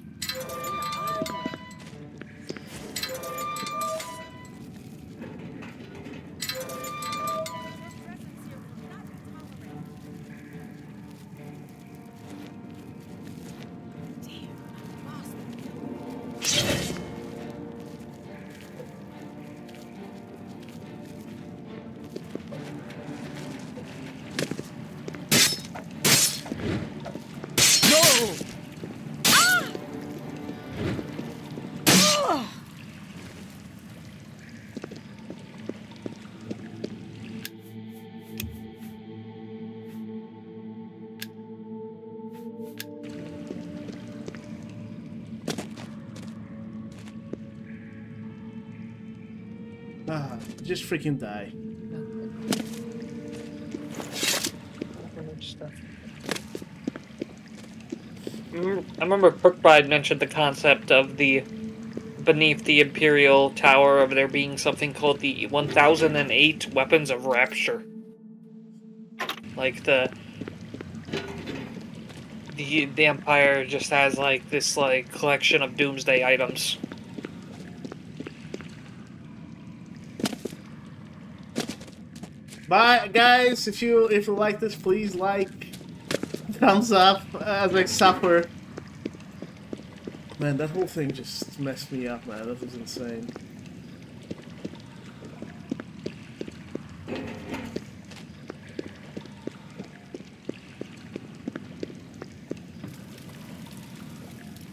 Ah, just freaking die. I remember Brookbride mentioned the concept of the beneath the Imperial Tower of there being something called the 1008 Weapons of Rapture. Like the Empire just has like this like collection of doomsday items. Bye, guys. If you like this, please like, thumbs up as I suffer. Man, that whole thing just messed me up, man. That was insane.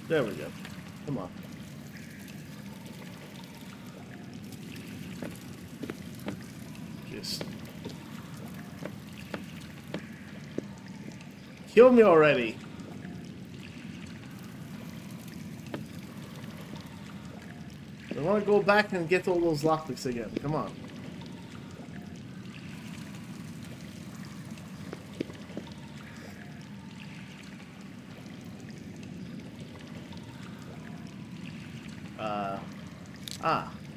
There we go. Come on. Just kill me already. I want to go back and get all those lockpicks again. Come on.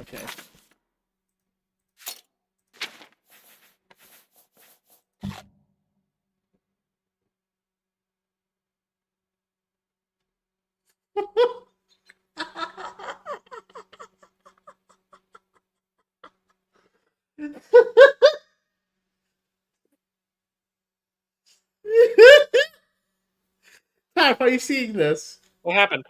Okay. Pat, are you seeing this? What happened?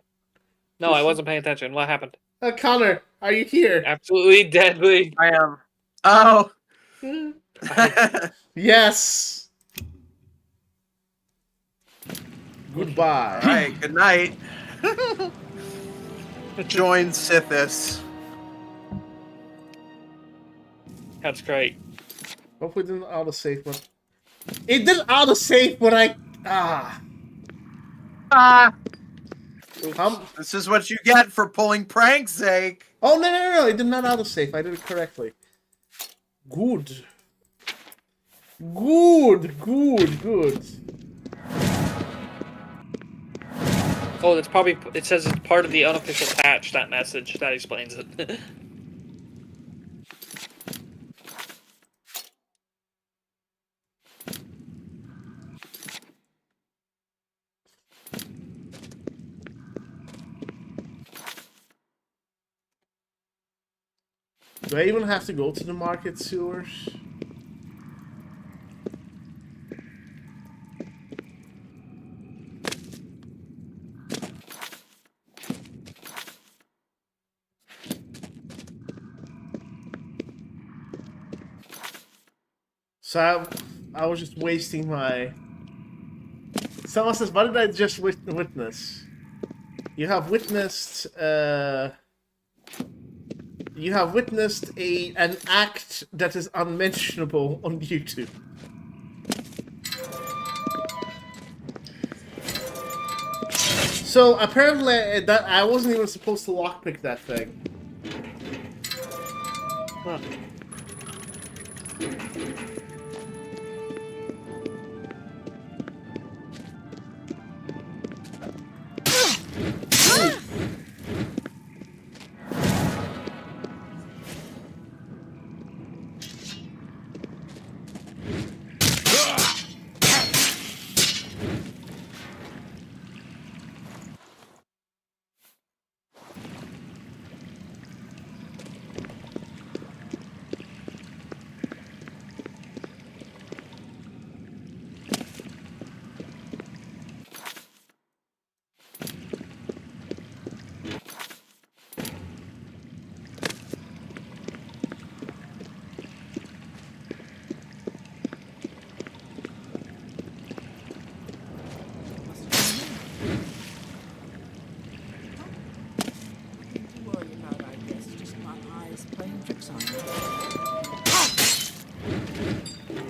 No, I wasn't paying attention. What happened? Connor, are you here? Absolutely deadly. I am. Oh. Yes. Goodbye. All right. Good night. Join Sithis. That's great. Hopefully it didn't auto-save, but... It didn't auto-save when I... This is what you get for pulling prank, Zake. Oh, no. It did not auto-save. I did it correctly. Good. Oh, that's probably... It says it's part of the unofficial patch, that message. That explains it. Do I even have to go to the market sewers? So I was just wasting my... Someone says, what did I just witness? You have witnessed... You have witnessed an act that is unmentionable on YouTube. So apparently that I wasn't even supposed to lockpick that thing. Huh.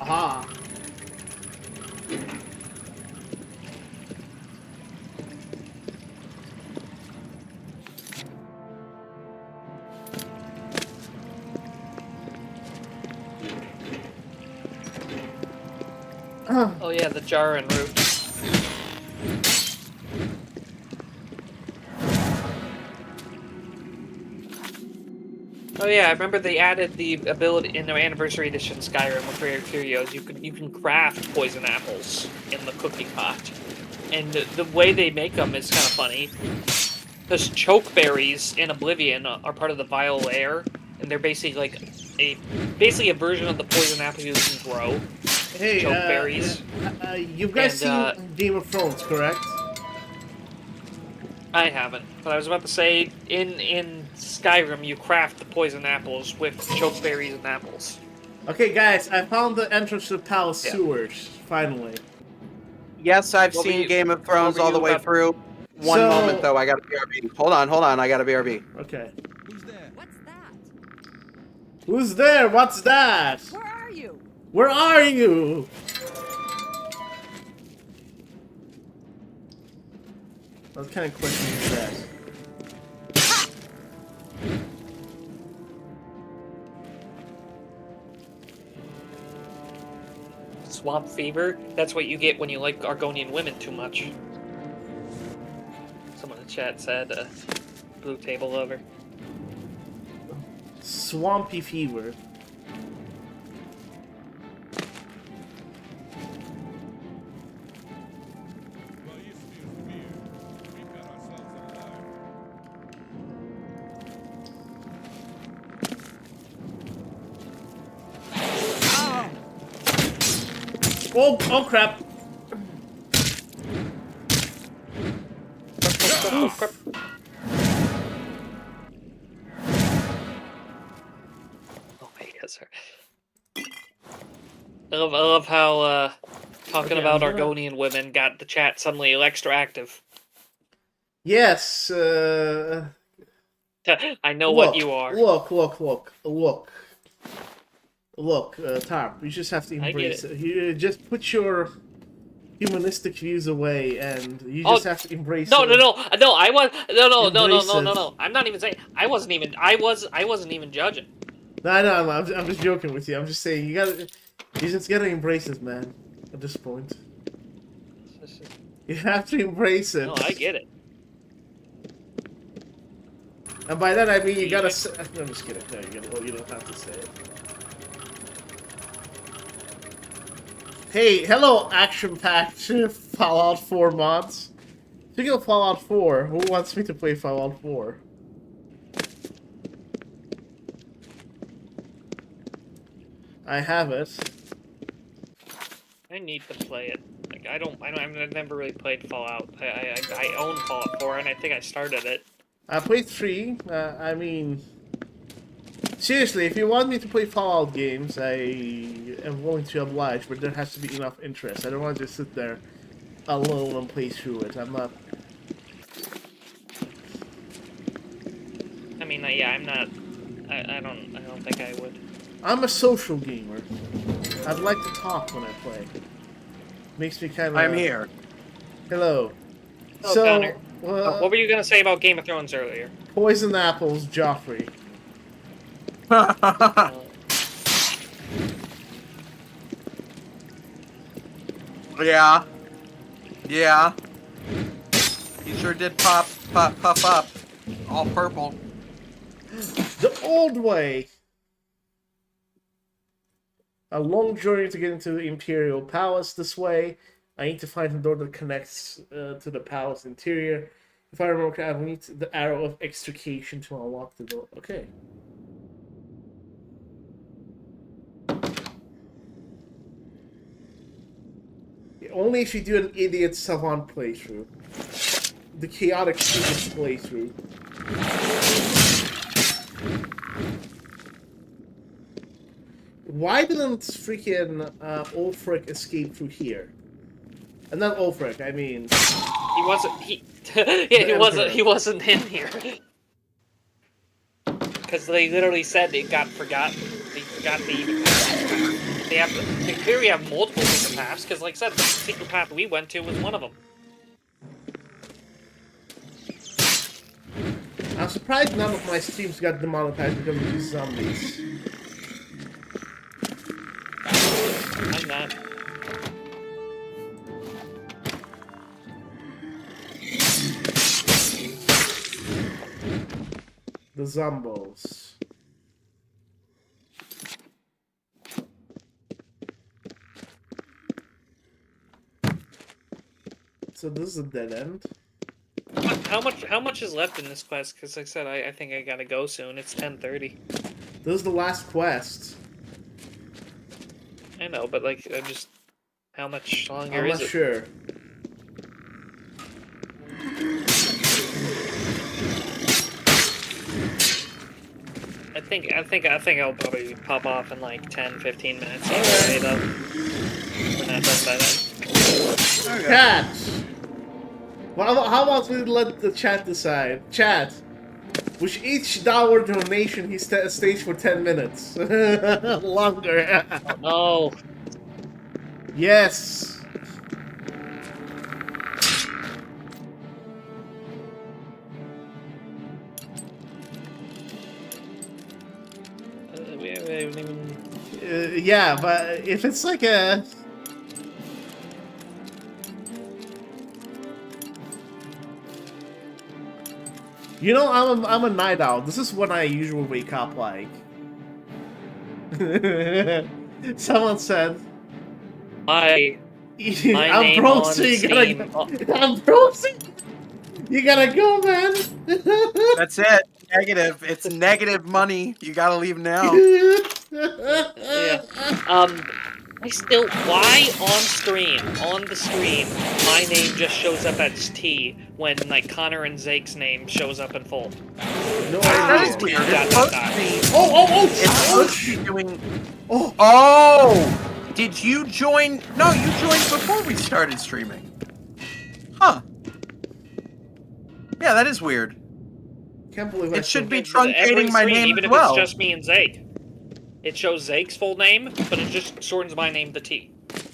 Aha. Oh yeah, the jar and root. Oh yeah, I remember they added the ability in their Anniversary Edition Skyrim with Rare Curios. You can craft poison apples in the cooking pot, and the way they make them is kind of funny. Because chokeberries in Oblivion are part of the vile air, and they're basically like a version of the poison apple you can grow. Hey, chokeberries. You guys seen Game of Thrones, correct? I haven't, but I was about to say, in Skyrim, you craft the poison apples with chokeberries and apples. Okay, guys, I found the entrance to the palace sewers, finally. Yes, I've seen Game of Thrones all the way through. One moment, though, I gotta BRB. Hold on, I gotta BRB. Okay. Who's there? What's that? Who's there? What's that? Where are you? Where are you? What kind of question is that? Swamp fever? That's what you get when you like Argonian women too much. Someone in the chat said, blue table lover. Swampy fever. Oh crap! Oh my god, sorry. I love how talking about Argonian women got the chat suddenly extra active. Yes. I know what you are. Look, Tarp, you just have to embrace it. You just put your humanistic views away, and you just have to embrace. No. I was no. I'm not even saying. I wasn't even judging. No, I'm just joking with you. I'm just saying you just gotta embrace it, man. At this point, you have to embrace it. No, I get it. And by that I mean you gotta. I'm just kidding. No, you don't have to say it. Hey, hello, action-packed Fallout 4 mods. Speaking of Fallout 4, who wants me to play Fallout 4? I have it. I need to play it. Like I've never really played Fallout. I own Fallout 4, and I think I started it. I played 3. I mean, seriously, if you want me to play Fallout games, I am willing to oblige, but there has to be enough interest. I don't want to just sit there alone and play through it. I'm not. I mean, yeah, I'm not. I don't think I would. I'm a social gamer. I'd like to talk when I play. Makes me kind of. I'm here. Hello. Oh, so, Connor. What were you gonna say about Game of Thrones earlier? Poison apples, Joffrey. Yeah. He sure did puff up. All purple. The old way. A long journey to get into the Imperial Palace this way. I need to find a door that connects to the palace interior. If I remember correctly, I need the arrow of extrication to unlock the door. Okay. Only if you do an idiot savant playthrough. The chaotic student playthrough. Why didn't freaking Ulfric escape through here? And not Ulfric, I mean... He wasn't... He wasn't in here. Because they literally said it got forgotten. They forgot to even pass. They clearly have multiple secret paths, because like I said, the secret path we went to was one of them. I'm surprised none of my streams got demonetized because of these zombies. I'm not. Zombos. So this is a dead end. How much is left in this quest? Because like I said, I think I gotta go soon. It's 10:30. This is the last quest. I know, but like I'm just how much longer I'm is not it? sure. I think I'll probably pop off in like 10-15 minutes anyway, though. We're not done by then. Okay. Chat! Well, how about we let the chat decide? Chat! With each dollar donation, he stays for 10 minutes. Longer. Oh, no. Yes! We haven't even... Yeah, but if it's like a... You know, I'm a night owl. This is when I usually wake up like. Someone said. My I'm name broke, on so you gotta Steam. go. I'm broke, so you gotta go, man. That's it. Negative. It's negative money. You gotta leave now. Yeah. I still... Why on the screen, my name just shows up as T when, like, Connor and Zake's name shows up in full? No That idea. is weird. Dot, It's dot, supposed dot. to be. Oh! It's supposed to be doing. Oh! Oh! Did you join? No, you joined before we started streaming. Huh. Yeah, that is weird. Can't believe I It should be Every truncating my screen, name even as if well. it's just me and Zake. It shows Zake's full name, but it just shortens my name to T.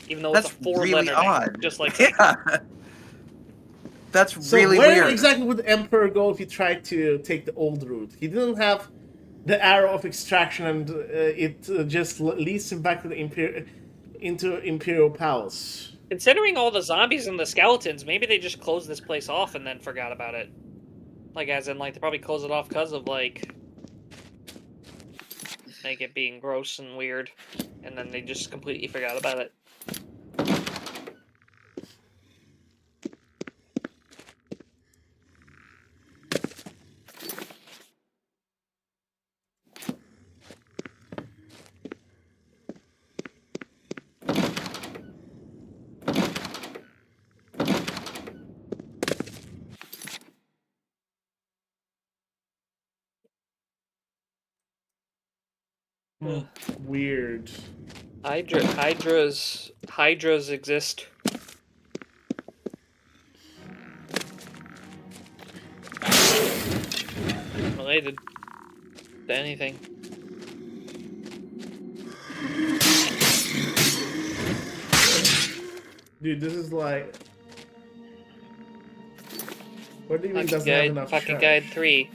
Even though That's it's a four-letter really name, odd. just like Zake. Yeah. That's So really where weird. exactly would the Emperor go if he tried to take the old route? He didn't have the arrow of extraction, and it just leads him back to the into Imperial Palace. Considering all the zombies and the skeletons, maybe they just closed this place off and then forgot about it. Like, as in, like, they probably closed it off because of, like, like it being gross and weird, and then they just completely forgot about it. Weird. Hydras exist. Related to anything. Dude, this is like... What do you mean doesn't have enough Pocket shards? Guide 3.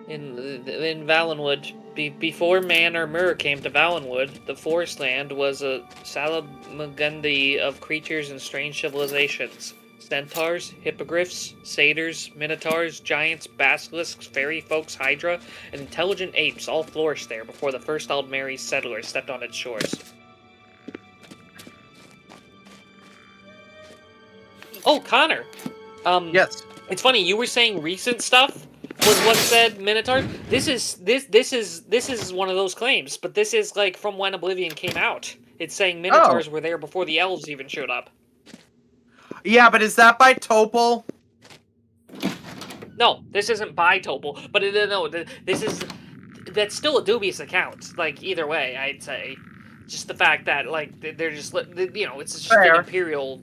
In Valenwood, before Man or Myr came to Valenwood, the Forest Land was a salamagundi of creatures and strange civilizations. Centaurs, hippogriffs, satyrs, minotaurs, giants, basilisks, fairy folks, hydra, and intelligent apes all flourished there before the first Aldmeri settlers stepped on its shores. Oh, Connor! Yes. It's funny, you were saying recent stuff was what said Minotaur. This is one of those claims, but this is like from when Oblivion came out. It's saying Minotaurs were there before the elves even showed up. Yeah, but is that by Topol? No, this isn't by Topol, but that's still a dubious account. Like either way, I'd say, just the fact that like they're just it's just Fair. an imperial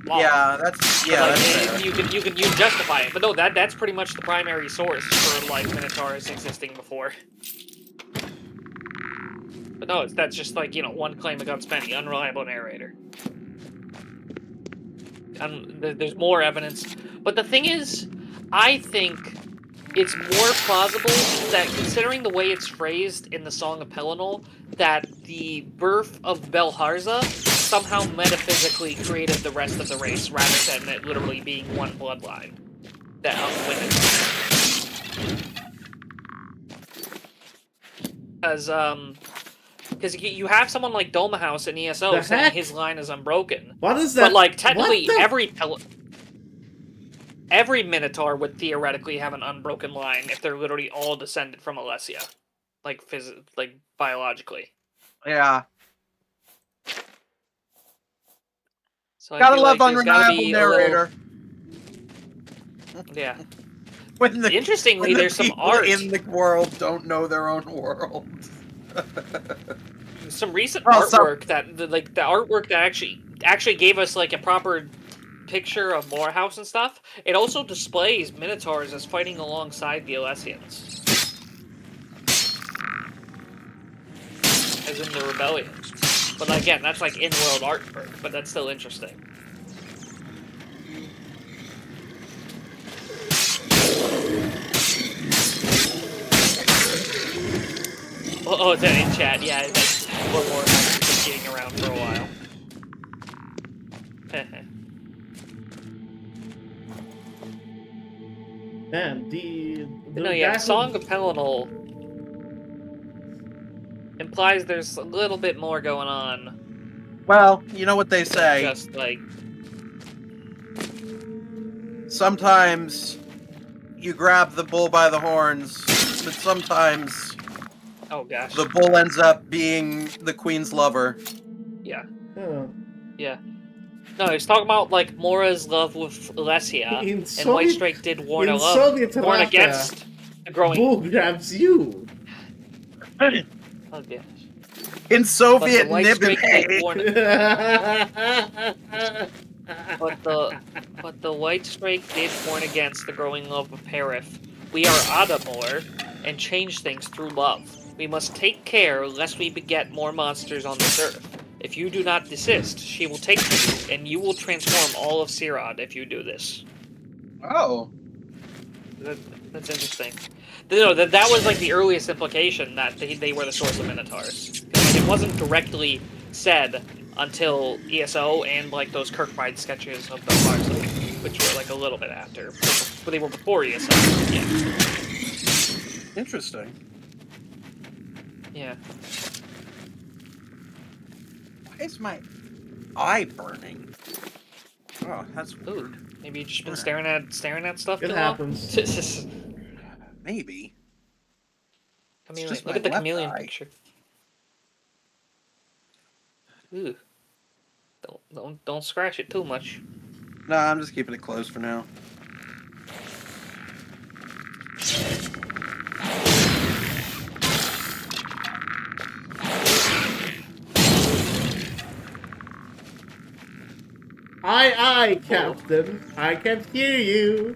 law. Yeah, that's But, like, fair. you can justify it, but no, that's pretty much the primary source for like Minotaurs existing before. But no, that's just like one claim against many, unreliable narrator. There's more evidence, but the thing is, I think it's more plausible that, considering the way it's phrased in the Song of Pelennor, that the birth of Belharza somehow metaphysically created the rest of the race, rather than it literally being one bloodline that outwitted. Because you have someone like Doma House in ESO The saying heck? his line is unbroken. What is that? But like technically, What the- every Minotaur would theoretically have an unbroken line if they're literally all descended from Alessia, like biologically. Yeah. So I Gotta feel love like there's gotta unreliable be narrator. Yeah. when Interestingly, the there's some people art. in the world don't know their own world. Some recent Well, artwork that the artwork that actually gave us like a proper picture of Morehouse and stuff. It also displays Minotaurs as fighting alongside the Alessians, as in the rebellion. But again, that's like in-world artwork, but that's still interesting. Oh, that in chat, yeah, that's what Morehouse has been getting around for a while. Man, the No, yeah, guy Song of Pelennor implies there's a little bit more going on. Well, you know what they say. Just like sometimes you grab the bull by the horns, but sometimes oh gosh, the bull ends up being the queen's lover. yeah, Oh. yeah. No, he's talking about like Mora's love with Alessia, and White Strike did warn against the growing. Bull grabs you. Oh gosh. In Soviet But the White Strike did Nibin. warn. But the White Strike did warn against the growing love of Perif. We are Adamor, and change things through love. We must take care lest we beget more monsters on this earth. If you do not desist, she will take you, and you will transform all of Sirad if you do this. Oh. That's interesting. No, that was like the earliest implication that they were the source of Minotaurs. Like, it wasn't directly said until ESO and like those Kirkbride sketches of the Mars, which were like a little bit after, but they were before ESO. Yeah. Interesting. Yeah. Why is my eye burning? Oh, that's weird. Maybe you've just been staring at stuff. It too happens. long? Maybe. Chameleon. just Look my at the left chameleon eye. picture. Ooh. Don't scratch it too much. No, I'm just keeping it closed for now. Aye, Captain. I can hear you.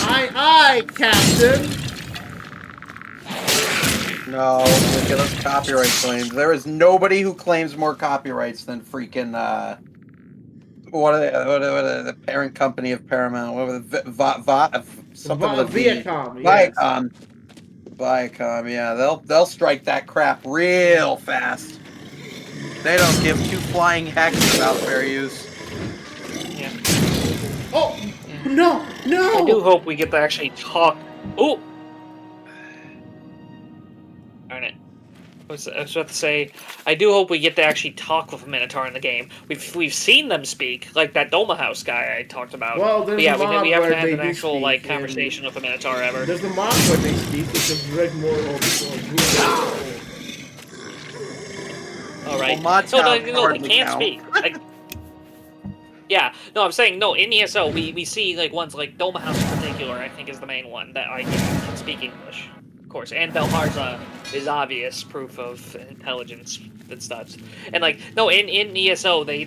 Aye, Captain. No, look at those copyright claims. There is nobody who claims more copyrights than freaking what are the parent company of Paramount? What was it? Something with a V. Viacom. Yes. Viacom. Yeah, they'll strike that crap real fast. They don't give two flying hecks about fair use. Yeah. Oh no! I do hope we get to actually talk. Oh. Darn it. I was about to say, I do hope we get to actually talk with a Minotaur in the game. We've seen them speak, like that Doma House guy I talked about. Well, there's but yeah, a mod we haven't where had they an do actual speak, like and conversation with a Minotaur ever. There's a mod where they speak, which is Greg Moore or Google. All right. Well, mods No, they hardly can't count. speak. Like, yeah, no, I'm saying no. In ESO, we see like ones like Doma House in particular. I think is the main one that I can speak English, of course. And Belharza is obvious proof of intelligence and stuff. And like no, in ESO, they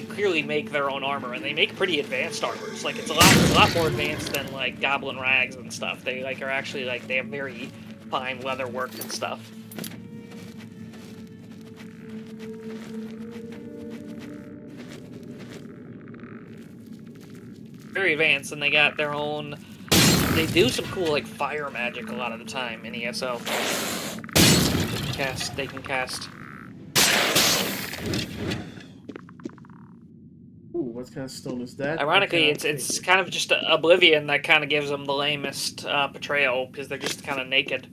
clearly make their own armor, and they make pretty advanced armors. Like it's a lot more advanced than like Goblin Rags and stuff. They like are actually like they have very fine leather work and stuff. Very advanced, and they got their own. They do some cool like fire magic a lot of the time in ESO. They can cast. Ooh. what kind of stone is that? Ironically, I cannot it's take kind of just Oblivion that kind of gives them the lamest portrayal because they're just kind of naked.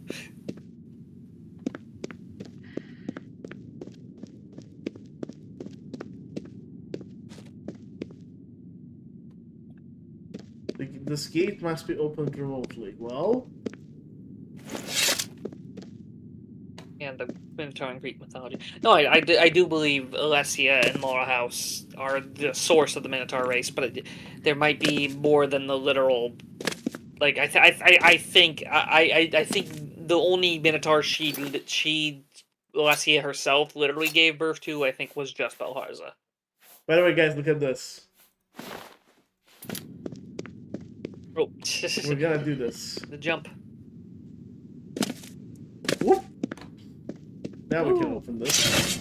This gate must be opened remotely. Well, And the Minotaur in Greek mythology. No, I do believe Alessia and Laura House are the source of the Minotaur race, but there might be more than the literal. Like I think the only Minotaur she Alessia herself literally gave birth to, I think, was just Belharza. by the way, guys, look at this. Oh, We're gonna do this. the jump. Whoop. Now we can Ooh. open this.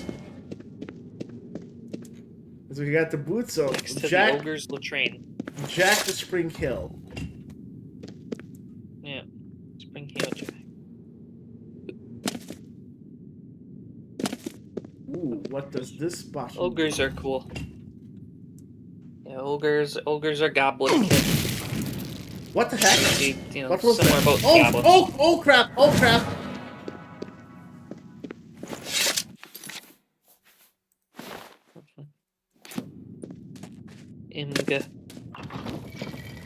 So we got the boots of Next to the Jack. ogre's latrine. Jack the Spring Hill. Yeah, Spring Heel Jack. Ooh, what does this bottom? Ogres are cool. Yeah, ogres are goblin kids. What the heck? You know, What was similar that? about Oh, goblins. oh crap! Oh crap! Imga.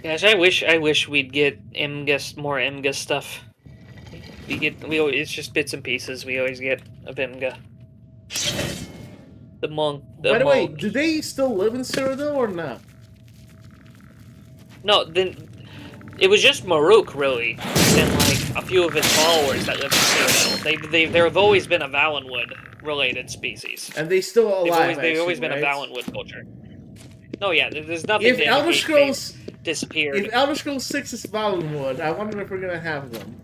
Gosh, I wish we'd get more Imga stuff. It's just bits and pieces. We always get of Imga. The monk. By the way, do they still live in Cyrodiil or not? No, then it was just Maruk really, and like a few of his followers that live in Cyrodiil. They've always been a Valenwood related species. And they still alive. They've always been right? a Valenwood culture. No, yeah, there's nothing. If to Elder indicate Scrolls they've disappeared. If Elder Scrolls 6 is Valenwood, I wonder if we're gonna have them.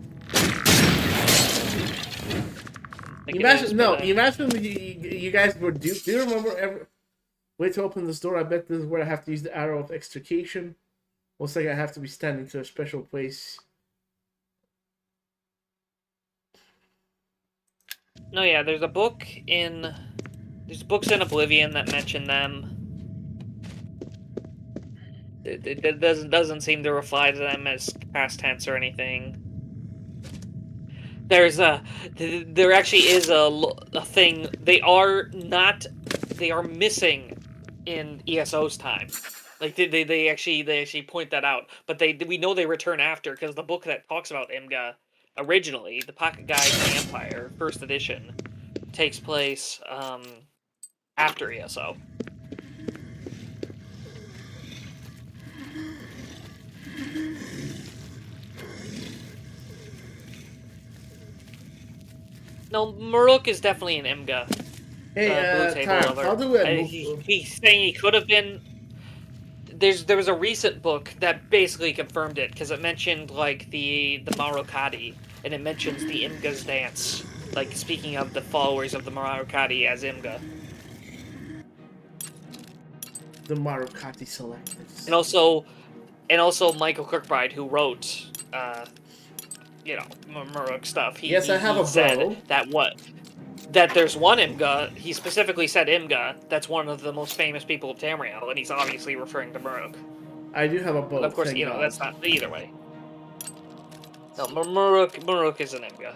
Imagine you guys were duped. Do you remember ever? Wait to open this door. I bet this is where I have to use the arrow of extrication. Looks like I have to be standing to a special place. No, yeah, there's books in Oblivion that mention them. It doesn't seem to reply to them as past tense or anything. There actually is a thing. They are missing in ESO's time. Like they actually point that out. But we know they return after because the book that talks about Imga originally, the Pocket Guide to the Empire, first edition, takes place after ESO. No, Maruk is definitely an Imga. Hey, Blue Table Tyra, Lover. how do I move? He's saying he could have been. There was a recent book that basically confirmed it because it mentioned like the Marukadi and it mentions the Imga's dance. Like speaking of the followers of the Marukadi as Imga. The Marukati Selectors. And also Michael Kirkbride, who wrote, Maruk stuff. Yes, I have a said bow. that there's one Imga. He specifically said Imga. That's one of the most famous people of Tamriel, and he's obviously referring to Maruk. I do have a bow. But of course, thank God. that's not either way. No, Maruk is an Imga.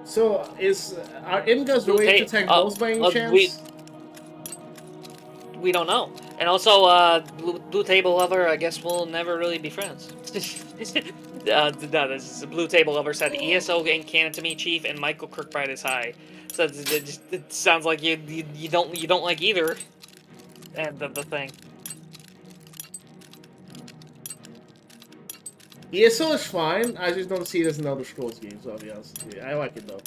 So, are Imgas related to Tech Bulls by any chance? We don't know. And also, Blue Table Lover, I guess we'll never really be friends. No, this is a Blue Table Lover said ESO ain't canon to me, Chief, and Michael Kirkbride is high. So it sounds like you don't like either end of the thing. ESO is fine. I just don't see it as an Elder Scrolls game, so I'll be honest with you. I like it though.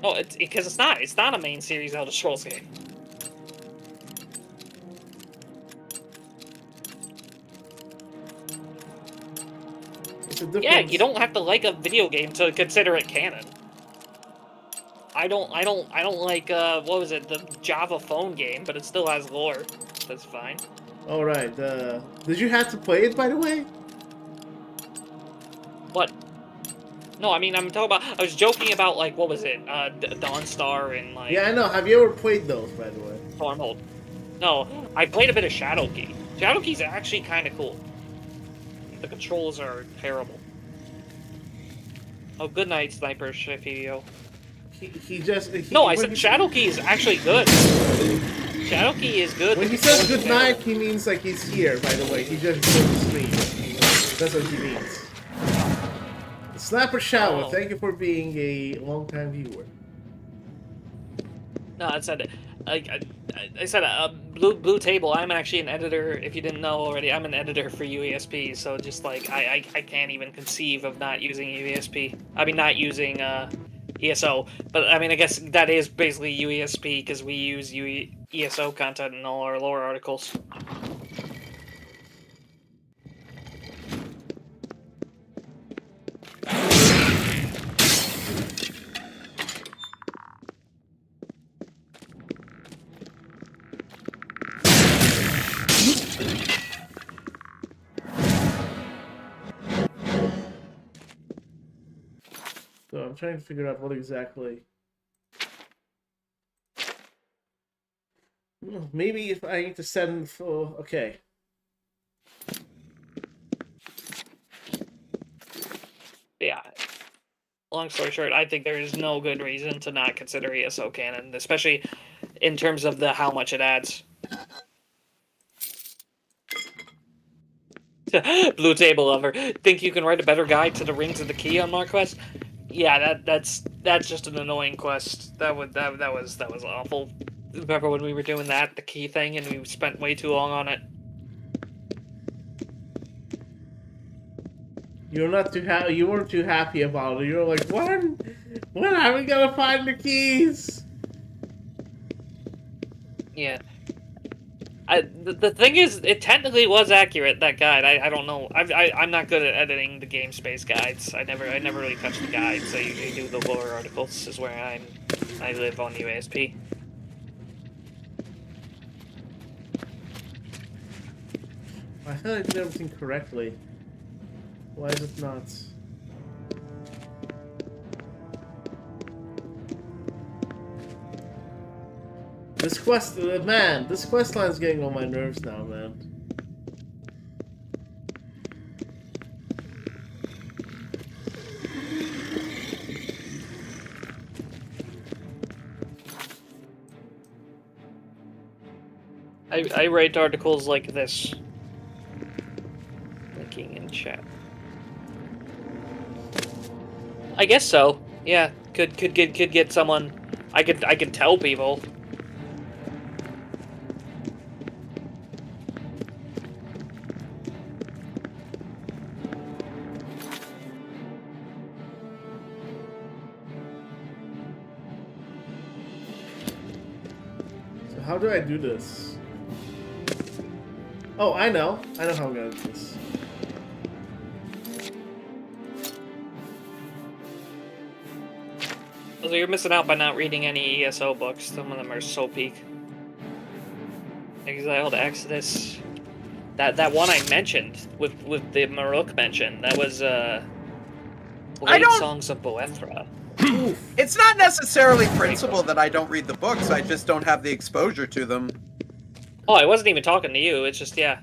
Oh, it's because it's not a main series Elder Scrolls game. Yeah, you don't have to like a video game to consider it canon. I don't like what was it, the Java phone game, but it still has lore. That's fine. All right. Did you have to play it, by the way? What? No, I mean, I'm talking about. I was joking about like what was it, Dawnstar and like. Yeah, I know. Have you ever played those, by the way? Stormhold. No, I played a bit of Shadowkey. Shadowkey's actually kind of cool. The controls are terrible. Oh, good night, Sniper Shifio. No, I said Shadowkey is actually good. Shadowkey is good. When he says good night, he means like he's here, by the way. He just goes to sleep. That's what he means. Snapper Shower, thank you for being a long-time viewer. No, I said I said Blue Table. I'm actually an editor. If you didn't know already, I'm an editor for UESP. So just like I can't even conceive of not using UESP. I mean, not using ESO. But I mean, I guess that is basically UESP because we use ESO content in all our lore articles. So I'm trying to figure out what exactly. Maybe if I need to send for okay. Yeah. Long story short, I think there is no good reason to not consider ESO canon, especially in terms of the how much it adds. Blue Table Lover. Think you can write a better guide to the Rings of the Key on MarQuest? Yeah, that's just an annoying quest. That was awful. Remember when we were doing that, the key thing, and we spent way too long on it? You're not too happy. You weren't too happy about it. You're like, when are we gonna find the keys? Yeah. The thing is, it technically was accurate, that guide. I don't know. I'm not good at editing the game space guides. I never really touch the guides. I usually do the lore articles. Is where I live on UASP. I thought I did everything correctly. Why is it not? This quest, man, this quest line's getting on my nerves now, man. I write articles like this. Linking in chat. I guess so. Yeah, could get someone. I could tell people. So how do I do this? Oh, I know how I'm gonna do this. So you're missing out by not reading any ESO books. Some of them are so peak. Exiled Exodus. That one I mentioned with the Maruk mention. That was Late Songs of Boethra. It's not necessarily principle that I don't read the books. I just don't have the exposure to them. Oh, I wasn't even talking to you. It's just yeah.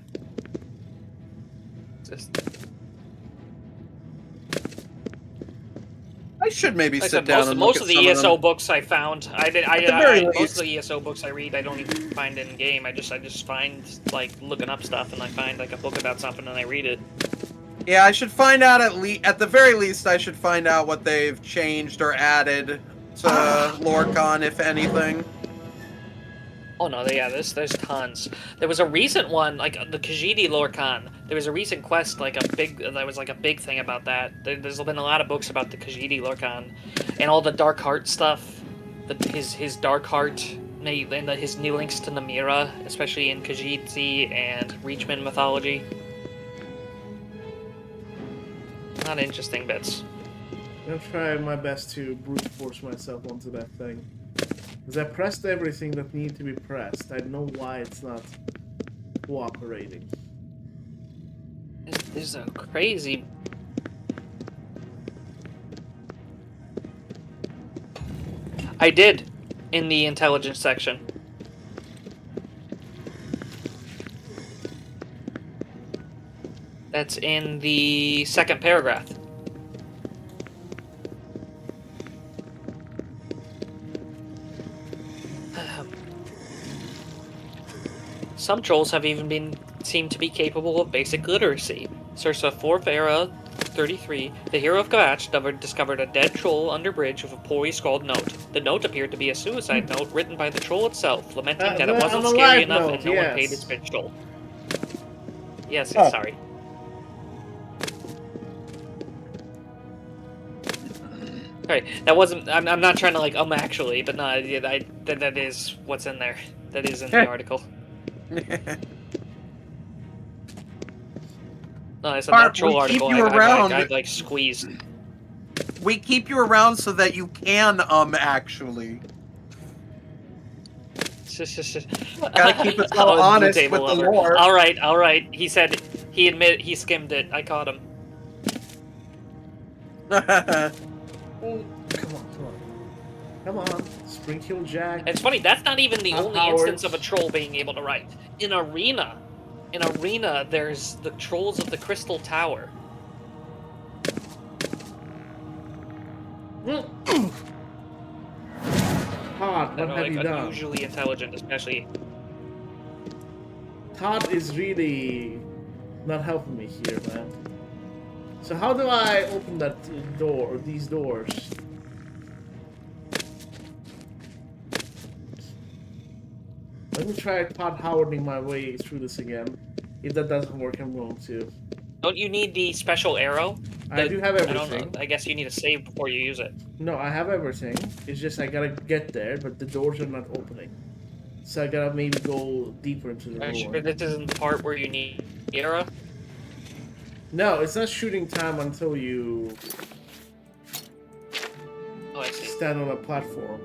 I should maybe Like sit I said, down and most look of at the some ESO of them. books I found, most of the ESO books I read, I don't even find in game. I just find like looking up stuff, and I find like a book about something, and I read it. Yeah, I should find out at the very least. I should find out what they've changed or added to Lorcon, if anything. Oh no, yeah, there's tons. There was a recent one, like the Khajiit Lorcon. There was a recent quest, like a big thing about that. There's been a lot of books about the Khajiit Lorcon, and all the Dark Heart stuff. His Dark Heart, and his new links to Namira, especially in Khajiit and Reachman mythology. A lot of interesting bits. I'm gonna try my best to brute force myself onto that thing. Because I pressed everything that needed to be pressed. I know why it's not cooperating. There's a crazy... I did, in the intelligence section. That's in the second paragraph. Some trolls have even seemed to be capable of basic literacy. Sursa 4th Era 33, the hero of Kavach discovered a dead troll under bridge with a poorly scrawled note. The note appeared to be a suicide note written by the troll itself, lamenting that it wasn't scary enough and no one paid its vigil. Yes, sorry. Sorry, that wasn't. I'm not trying to like actually, but no, that is what's in there. That is in the article. No, I said that troll article. I like squeezed. We keep you around so that you can actually. Gotta keep us all honest with the lore. All right. He said he admitted he skimmed it. I caught him. Come on. Spring-Heeled Jack. It's funny, that's not even the only instance of a troll being able to write. In Arena, there's the Trolls of the Crystal Tower. Todd, what have you done? Unusually intelligent, especially. Todd is really not helping me here, man. So how do I open that door, or these doors? Let me try Todd Howarding my way through this again. If that doesn't work, I'm going to. Don't you need the special arrow? I do have everything. I don't know. I guess you need to save before you use it. No, I have everything. It's just I gotta get there, but the doors are not opening. So I gotta maybe go deeper into the door. Sure this isn't the part where you need the arrow? No, it's not shooting time until you stand on a platform.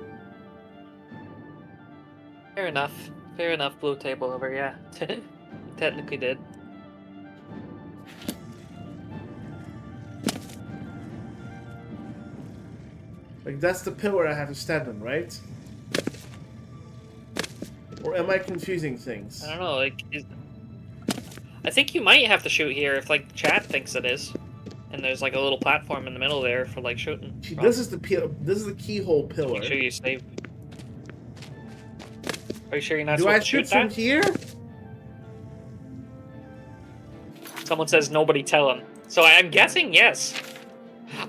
Fair enough. Fair enough, blue table over, yeah. Technically did. Like, that's the pillar I have to stand on, right? Or am I confusing things? I don't know, like... I think you might have to shoot here if, like, chat thinks it is. And there's, like, a little platform in the middle there for, like, shooting. This is the keyhole pillar. Make sure you save. Are you sure you're not supposed to shoot that? Do I shoot from here? Someone says nobody tell him. So I'm guessing yes.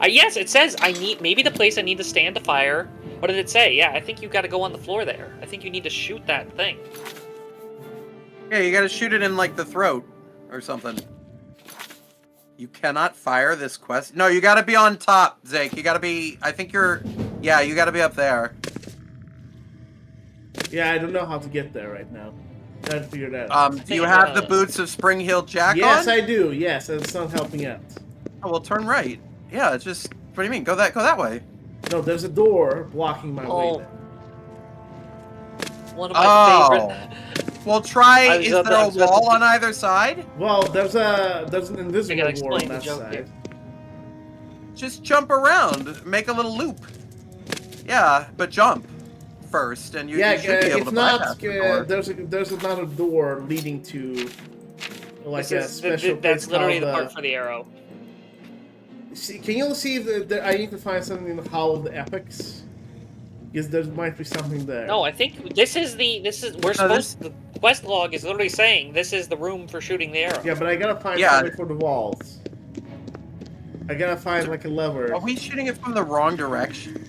Yes, it says maybe the place I need to stand to fire. What did it say? Yeah, I think you got to go on the floor there. I think you need to shoot that thing. Yeah, you got to shoot it in like the throat or something. You cannot fire this quest. No, you got to be on top, Zake. You got to be. I think you're. Yeah, you got to be up there. Yeah, I don't know how to get there right now. Trying to figure it out. Do you have the boots of Spring-Heeled Jack on? Yes, I do. Yes, and it's not helping out. Oh, well, turn right. Yeah, it's just. What do you mean? Go that way. No, there's a door blocking my way there. One of my favorite. Well, try. Is there a wall on either side? Well, there's an invisible wall on that side. Just jump around. Make a little loop. Yeah, but jump first, and you should be able to bypass the door. There's another door leading to like a special. That's literally the part for the arrow. See, can you see if I need to find something in the Hall of the Epics? Because there might be something there. No, I think the quest log is literally saying this is the room for shooting the arrow. Yeah, but I gotta find something for the walls. I gotta find like a lever. Are we shooting it from the wrong direction?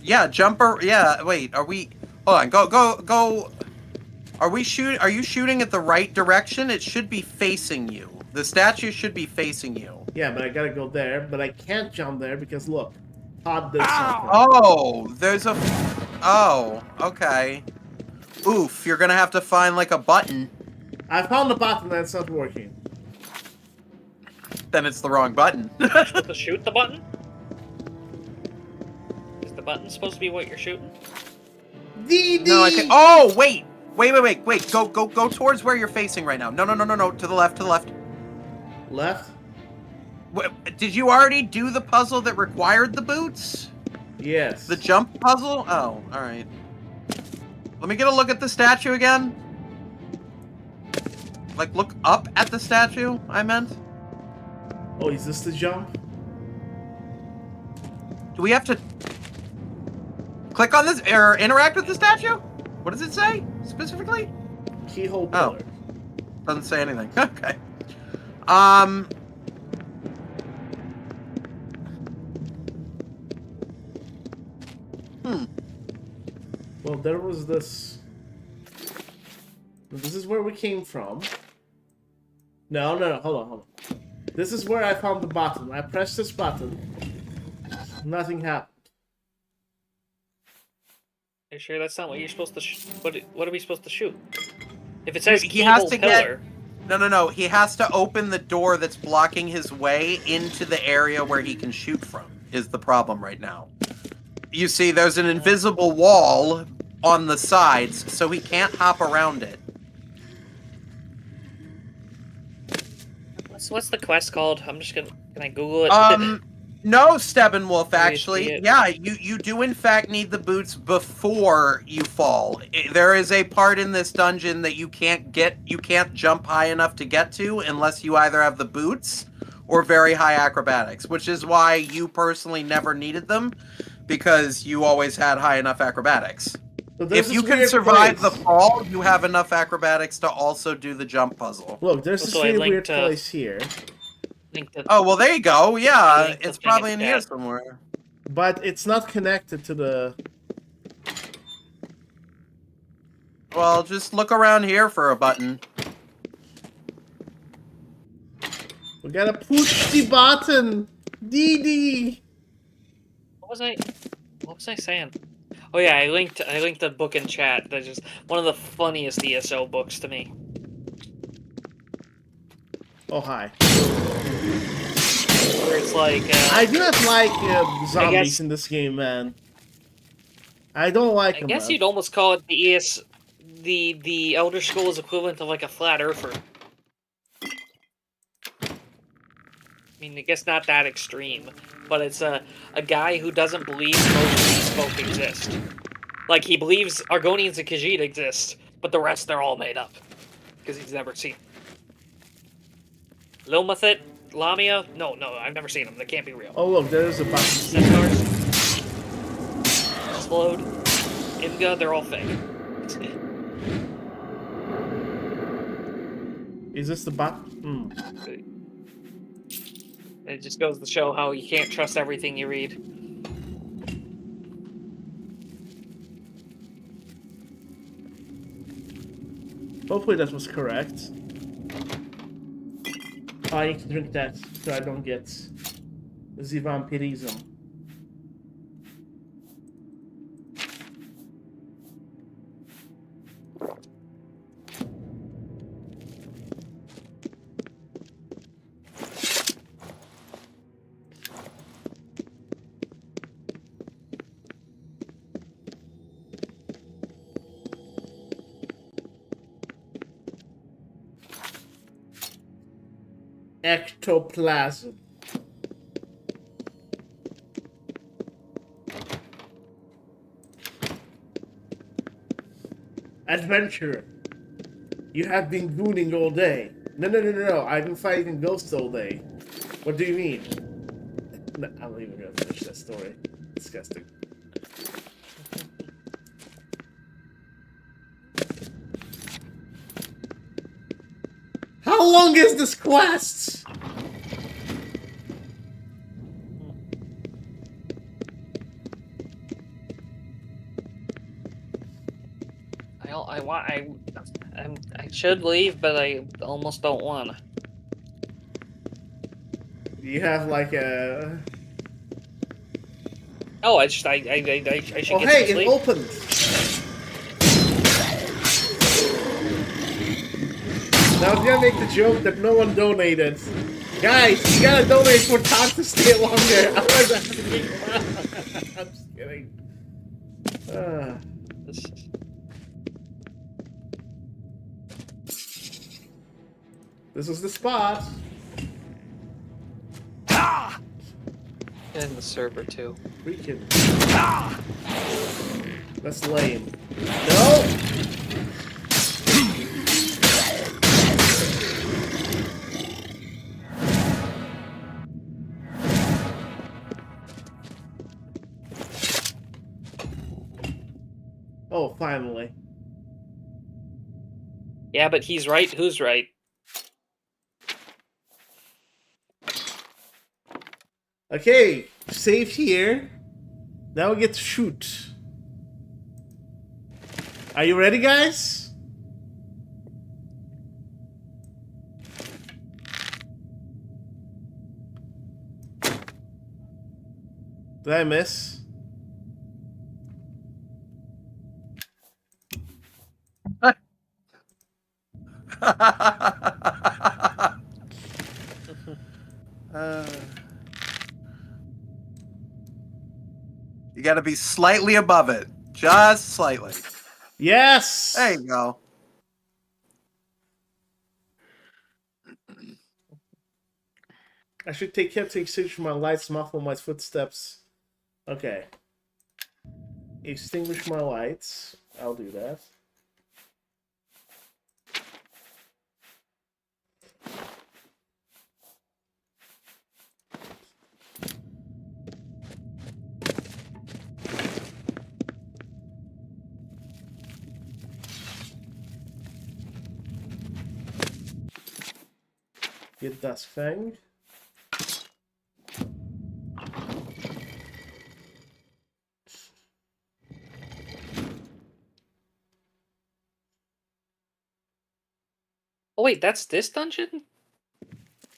Yeah, jumper. Yeah, wait. Are we? Hold on. Go. Are you shooting at the right direction? It should be facing you. The statue should be facing you. Yeah, but I gotta go there. But I can't jump there because look, Todd did something. Oh, there's a. Oh, okay. Oof, you're gonna have to find like a button. I found the button that's not working. Then it's the wrong button. Supposed to shoot the button? Is the button supposed to be what you're shooting? No, I can. Oh, wait. Go towards where you're facing right now. No. To the left. Left? Did you already do the puzzle that required the boots? Yes. The jump puzzle? Oh, alright. Let me get a look at the statue again. Like, look up at the statue, I meant. Oh, is this the jump? Do we have to click on this or interact with the statue? What does it say specifically? Keyhole pillar. Doesn't say anything. Okay. Well, there was this. This is where we came from. No, hold on. This is where I found the button. I pressed this button. Nothing happened. Are you sure that's not what you're supposed to? What are we supposed to shoot? If it says He has keyhole to pillar, No. He has to open the door that's blocking his way into the area where he can shoot from. Is the problem right now? You see, there's an invisible wall on the sides, so he can't hop around it. what's the quest called? I'm just gonna. Can I Google it? No, Steppenwolf, actually. see it? Yeah, you do in fact need the boots before you fall. There is a part in this dungeon that you can't jump high enough to get to unless you either have the boots or very high acrobatics, which is why you personally never needed them, because you always had high enough acrobatics. So If you can survive the fall, you have enough acrobatics to also do the jump puzzle. Look, there's this really weird place here. Oh, well, there you go. Yeah, it's probably in here somewhere. But it's not connected to the... Well, just look around here for a button. We gotta push the button! DD! What was I saying? Oh yeah, I linked the book in chat. That's just one of the funniest ESO books to me. Oh, hi. Where it's like, I do not like zombies in this game, man. I don't like them. I guess you'd almost call it the Elder Scrolls equivalent of like a flat earther. I mean, I guess not that extreme, but it's a guy who doesn't believe most of these folk exist. Like, he believes Argonians and Khajiit exist, but the rest they're all made up. Because he's never seen them. Lilmathit, Lamia? No, I've never seen them. They can't be real. Oh, look, there's a button. Centaurs? Explode? Imga, they're all fake. Is this the button? It just goes to show how you can't trust everything you read. Hopefully that was correct. Oh, I need to drink that so I don't get the vampirism. Ectoplasm. Adventurer. You have been gooning all day. No. I've been fighting ghosts all day. What do you mean? No, I'm not even gonna finish that story. Disgusting. How long is this quest? I should leave, but I almost don't want to. You have like a... Oh, I should get hey, some it sleep. opened. Now I'm gonna make the joke that no one donated. Guys, you gotta donate for time to stay longer. Otherwise I have to get around. I'm just kidding. This is the spot. Yeah, in the server too. Freaking. That's lame. No! Oh, finally. Yeah, but he's right. Who's right? Okay, save here. Now we get to shoot. Are you ready, guys? Did I miss? You got to be slightly above it, just slightly. Yes. There you go. I should take care to extinguish my lights, muffle my footsteps. Okay. Extinguish my lights. I'll do that. Get Dusk Fang. Oh wait, that's this dungeon?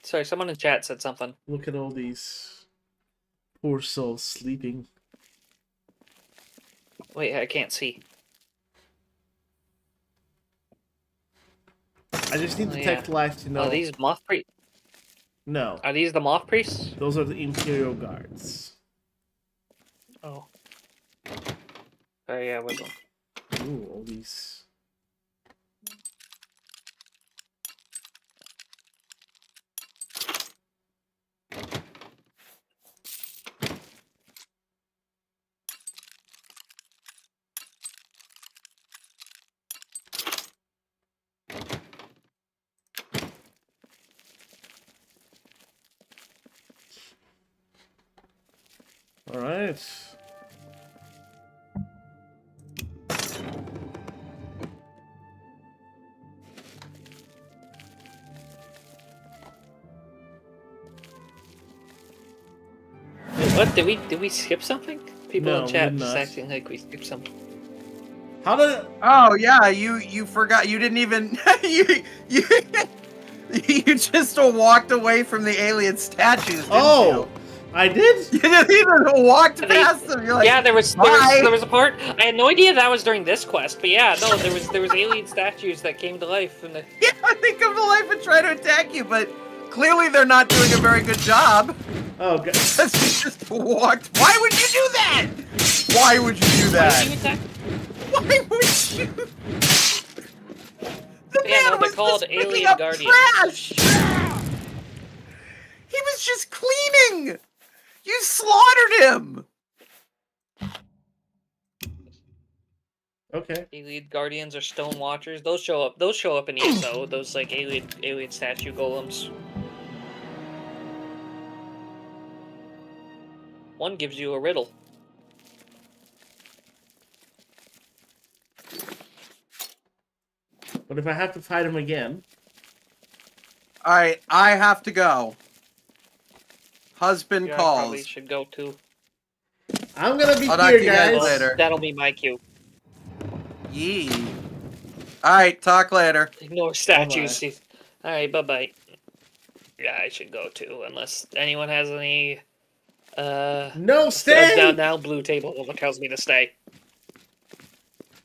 Sorry, someone in chat said something. Look at all these poor souls sleeping. Wait, I can't see. I just need Oh, Detect yeah. Life to know. Are these moth priests? No. Are these the moth priests? Those are the Imperial Guards. Oh. Oh yeah, we're going. Ooh, all these. All right. Wait, what? Did we skip something? People No, in we chat did just not. acting like we skipped something. How did? Oh yeah, you forgot. You didn't even you you just walked away from the alien statues. Didn't Oh, I did. You didn't even walked past them. You're like, yeah, there was a part. I had no idea that was during this quest, but yeah, no, there was alien statues that came to life and yeah, they come to life and try to attack you, but clearly they're not doing a very good job. Oh god. Because you just walked. Why would you do that? Why would you do that? Why would you? The Yeah, no, man they're was called just picking alien up guardians. trash. He was just cleaning. You slaughtered him. Okay. Alien guardians or stone watchers. Those show up. Those show up in ESO. Those like alien statue golems. One gives you a riddle. But if I have to fight him again? All right, I have to go. Husband Yeah, I calls. probably should go too. I'm gonna be I'll talk here, to you guys guys. later. That'll be my cue. Yee. All right, talk later. Ignore statues. Alright, bye-bye. Yeah, I should go too, unless anyone has any... No, stay! Now Blue Table tells me to stay.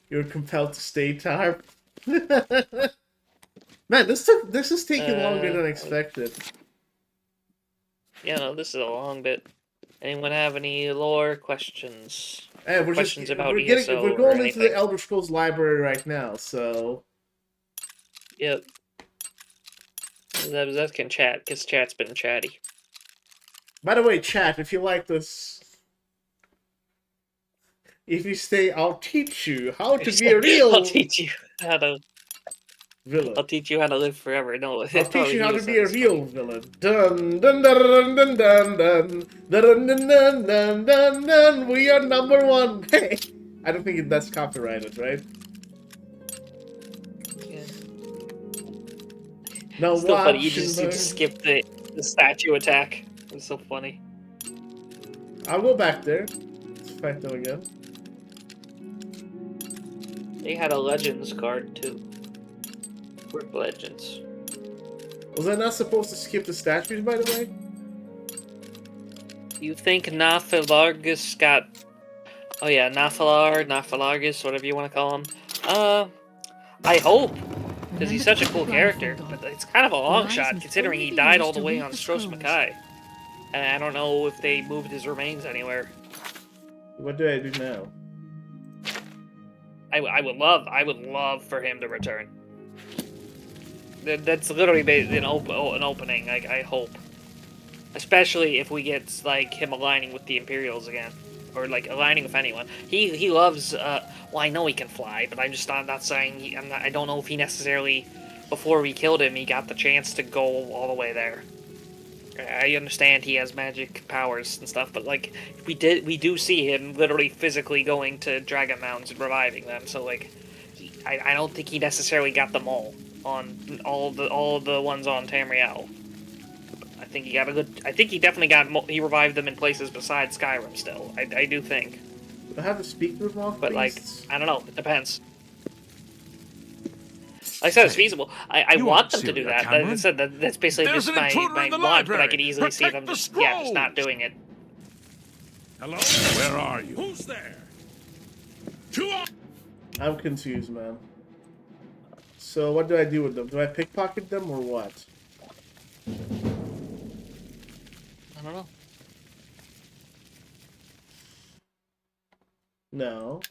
You're compelled to stay, Tar. Man, this is taking longer than expected. Yeah, no, this is a long bit. Anyone have any lore questions? Hey, Questions about we're ESO we're or going into anything? the Elder Scrolls library right now, so Yep. That can chat, because chat's been chatty. By the way, chat, if you like this, if you stay, I'll teach you how to be a real I'll teach you how to. villain. I'll teach you how to live forever. No, I'll teach you how to be a funny. real villain. Dun dun dun dun dun dun dun dun dun dun dun dun. We are number one. Hey, I don't think that's copyrighted, right? Yeah. Now Still funny. You watch just and skip the statue attack. It's so funny. I'll go back there. Let's fight them again. They had a Legends card too. Group Legends. Was I not supposed to skip the statues, by the way? You think Nafalargus got... Oh yeah, Nafalargus, whatever you want to call him. I hope. Because he's such a cool character. But it's kind of a long shot, considering he died all the way on Stros Mackay. And I don't know if they moved his remains anywhere. What do I do now? I would love for him to return. That's literally an opening, I hope. Especially if we get, like, him aligning with the Imperials again. Or, like, aligning with anyone. He loves, well, I know he can fly, but I'm not saying, I don't know if he necessarily, before we killed him, he got the chance to go all the way there. I understand he has magic powers and stuff, but, like, we do see him literally physically going to Dragon Mountains and reviving them, so, like, I don't think he necessarily got them all on all the ones on Tamriel. I think he got a good. I think he definitely he revived them in places besides Skyrim. Still, I do think. Do I have to speak with Moth But like, Beasts? I don't know. It depends. Like I said, it's feasible. I want them to do that. I said that's basically There's just an my intruder in the want, but I library. could easily see them Protect just the just not scrolls. doing it. Hello? Where are you? Who's there? Two on. I'm confused, man. So what do I do with them? Do I pickpocket them or what? I don't know. No.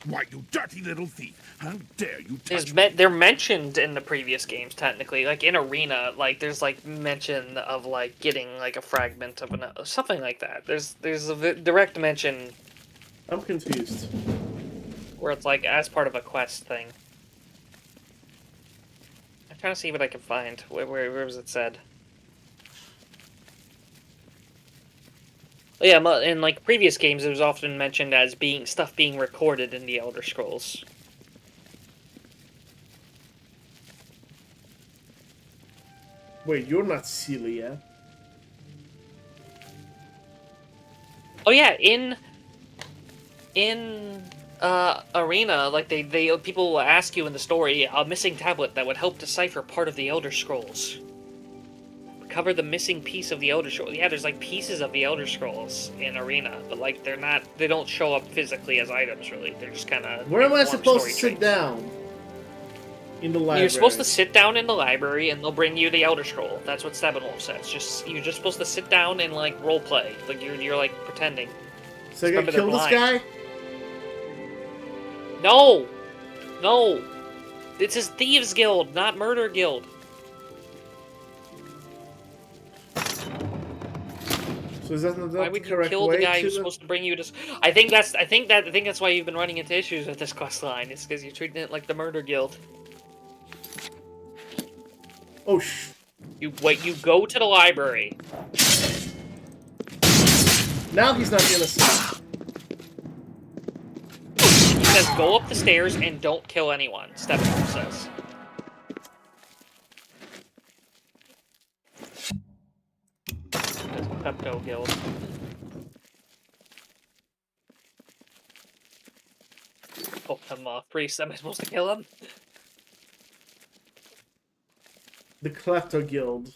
Why, you dirty little thief! How dare you touch They're mentioned in the previous games, technically. Like, in Arena, like, there's, like, mention of, like, getting, like, a fragment of something like that. There's a direct mention I'm confused. where it's, like, as part of a quest thing. I'm trying to see what I can find. Where was it said? Oh, yeah, in, like, previous games, it was often mentioned as stuff being recorded in the Elder Scrolls. Wait, you're not Celia. Oh yeah, in Arena, like people will ask you in the story a missing tablet that would help decipher part of the Elder Scrolls. Cover the missing piece of the Elder Scrolls. Yeah, there's like pieces of the Elder Scrolls in Arena, but like they don't show up physically as items really. They're just kind of. Where am I supposed to sit down? In the library. You're supposed to sit down in the library, and they'll bring you the Elder Scroll. That's what Steppenwolf says. You're just supposed to sit down and like role play, like you're like pretending. So I gotta kill this guy? No, no. This is Thieves Guild, not Murder Guild. So is that not Why the would you correct kill way the guy to who's supposed to bring you to? I think that's why you've been running into issues with this quest line. It's because you're treating it like the Murder Guild. Oh You go to the library. Now he's not innocent. He says go up the stairs and don't kill anyone. Steppenwolf says. That's Pepto Guild. Oh, I'm off. Priest, am I supposed to kill him? The Klepto Guild.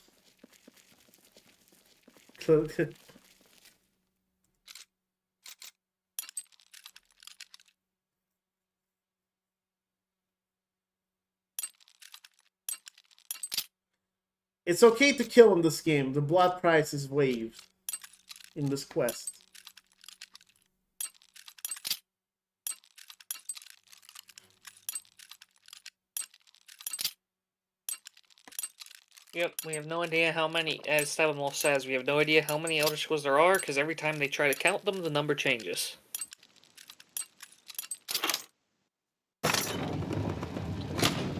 It's okay to kill in this game. The blood price is waived in this quest. Yep, we have no idea how many, as Steppenwolf says, we have no idea how many Elder Scrolls there are, because every time they try to count them, the number changes.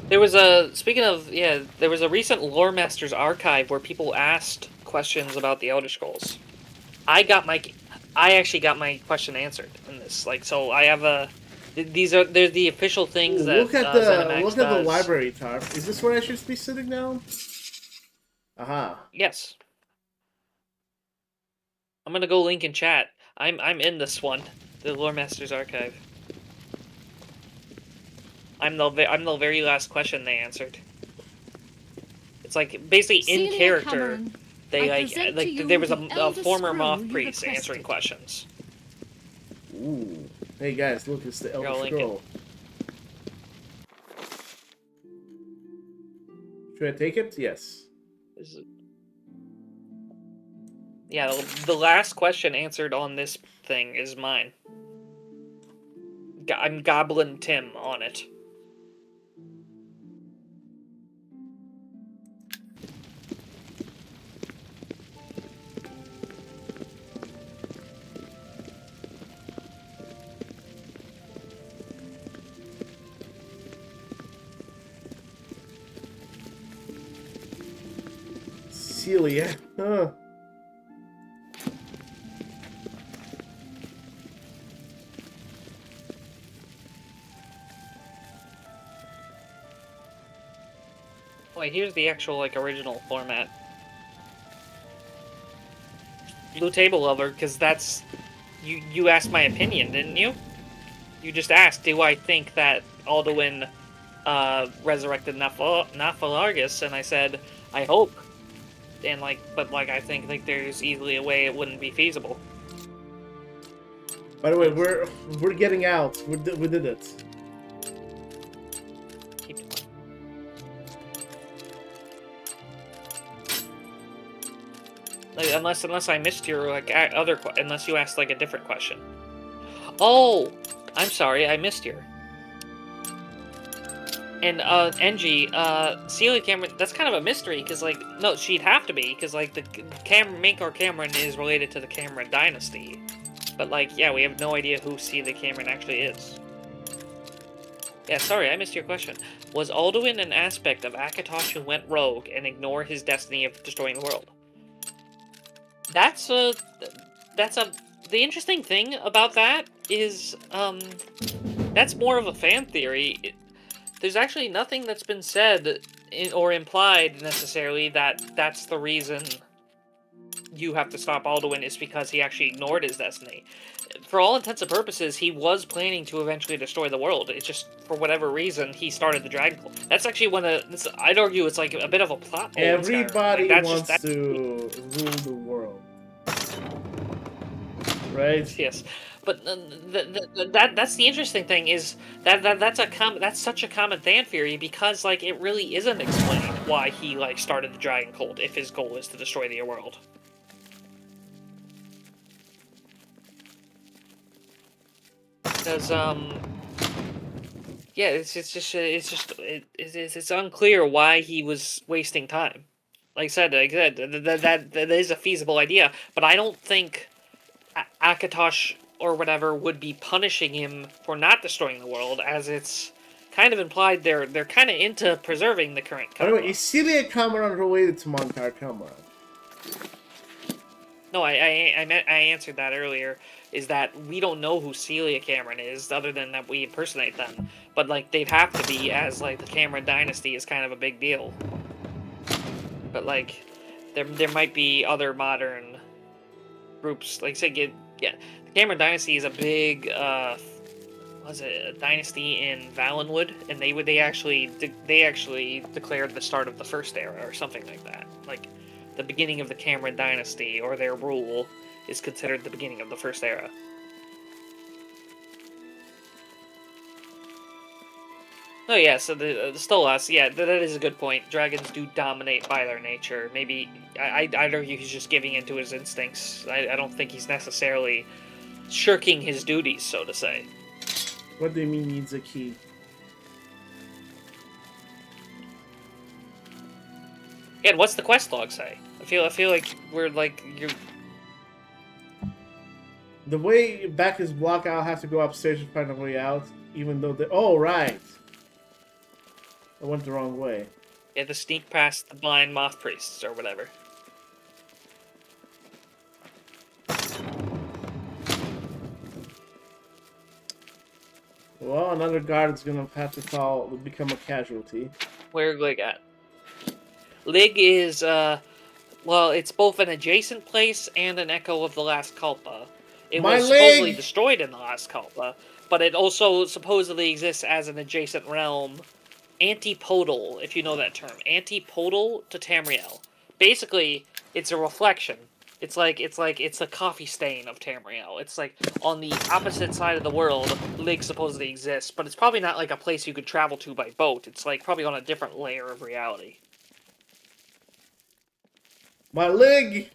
There was a, speaking of, yeah, there was a recent Lore Masters archive where people asked questions about the Elder Scrolls. I actually got my question answered in this, like, so I have a, they're the official things Ooh, that look at ZeniMax the does. library, Tarp. Is this where I should be sitting now? Aha. Yes. I'm gonna go link in chat. I'm in this one, the Lore Masters archive. I'm the very last question they answered. It's like basically in Celia character. Cameron, They I like present to you there was the a Elder former Scroll moth you priest requested. answering questions. Ooh. Hey guys, look, it's the Here, I'll Elder link it. Scroll. Should I take it? Yes. Is it... Yeah, the last question answered on this thing is mine. I'm Goblin Tim on it. Celia. Huh. Wait, here's the actual like original format. Blue Table Lover, because that's you asked my opinion, didn't you? You just asked, do I think that Alduin resurrected Nafalargus, and I said, I hope. And like, but like, I think like there's easily a way it wouldn't be feasible. By the way, we're getting out. We did it. Keep it going. Like, unless I missed your like unless you asked like a different question. Oh, I'm sorry, I missed your. And NG, Celia Cameron, that's kind of a mystery, because like, no, she'd have to be, because like the Maker Cameron is related to the Cameron dynasty. But like, yeah, we have no idea who Celia Cameron actually is. Yeah, sorry, I missed your question. Was Alduin an aspect of Akatosh who went rogue and ignored his destiny of destroying the world? The interesting thing about that is, that's more of a fan theory. There's actually nothing that's been said or implied necessarily that that's the reason you have to stop Alduin is because he actually ignored his destiny. For all intents and purposes, he was planning to eventually destroy the world. It's just, for whatever reason, he started the Dragon Cult. That's actually one of I'd argue it's like a bit of a plot hole. Everybody like, wants to rule the world. Right? Yes. But that's the interesting thing is that's such a common fan theory because like it really isn't explained why he like started the Dragon Cult if his goal is to destroy the world. Because yeah, it's unclear why he was wasting time. Like I said, that is a feasible idea, but I don't think Akatosh or whatever would be punishing him for not destroying the world, as it's kind of implied they're kind of into preserving the current By the way, is Celia Cameron related to Montar Cameron? No, I answered that earlier. Is that we don't know who Celia Cameron is, other than that we impersonate them. But like they'd have to be, as like the Cameron dynasty is kind of a big deal. But like, there might be other modern groups. Like say, yeah, the Cameron dynasty is a big, was it a dynasty in Valenwood, and they actually declared the start of the First Era or something like that. Like, the beginning of the Cameron dynasty or their rule is considered the beginning of the First Era. Oh yeah, so the Stolas, yeah, that is a good point. Dragons do dominate by their nature. Maybe, I'd argue he's just giving into his instincts. I don't think he's necessarily shirking his duties, so to say. What do you mean needs a key? Yeah, and what's the quest log say? I feel like we're like you're. The way back is blocked, I'll have to go upstairs to find a way out, even though the... Oh, right! I went the wrong way. You have to sneak past the blind moth priests or whatever. Well, another guard is gonna have to become a casualty. Where Lig at? Lig is, well, it's both an adjacent place and an echo of the Last Kalpa. It was supposedly destroyed in the Last Kalpa, but it also supposedly exists as an adjacent realm. Antipodal, if you know that term. Antipodal to Tamriel. Basically, it's a reflection. It's a coffee stain of Tamriel. It's like on the opposite side of the world, Lig supposedly exists, but it's probably not like a place you could travel to by boat. It's like probably on a different layer of reality. My leg!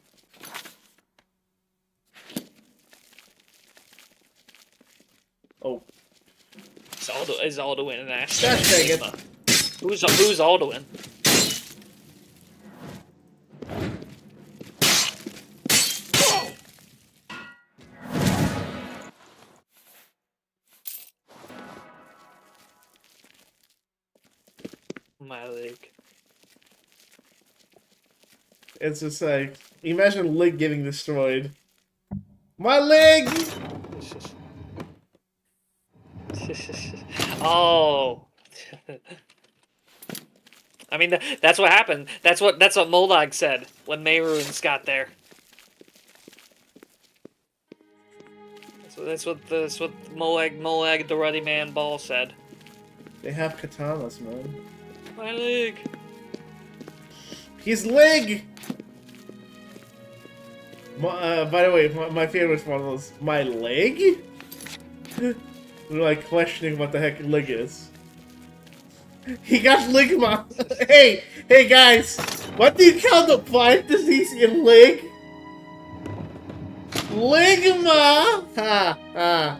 Oh. Is Alduin an ass? Gosh dang it. Who's Alduin? My leg. It's just like, imagine Lig getting destroyed. My leg! Oh. I mean, that's what happened. That's what Molag said when Mehrunes got there. That's what Molag the Ruddy Man Ball said. They have katanas, man. My leg. His leg! By the way, my favorite one was my leg? We're like questioning what the heck leg is. He got ligma! Hey guys! What do you call the plant disease in leg? Ligma! Ha ha.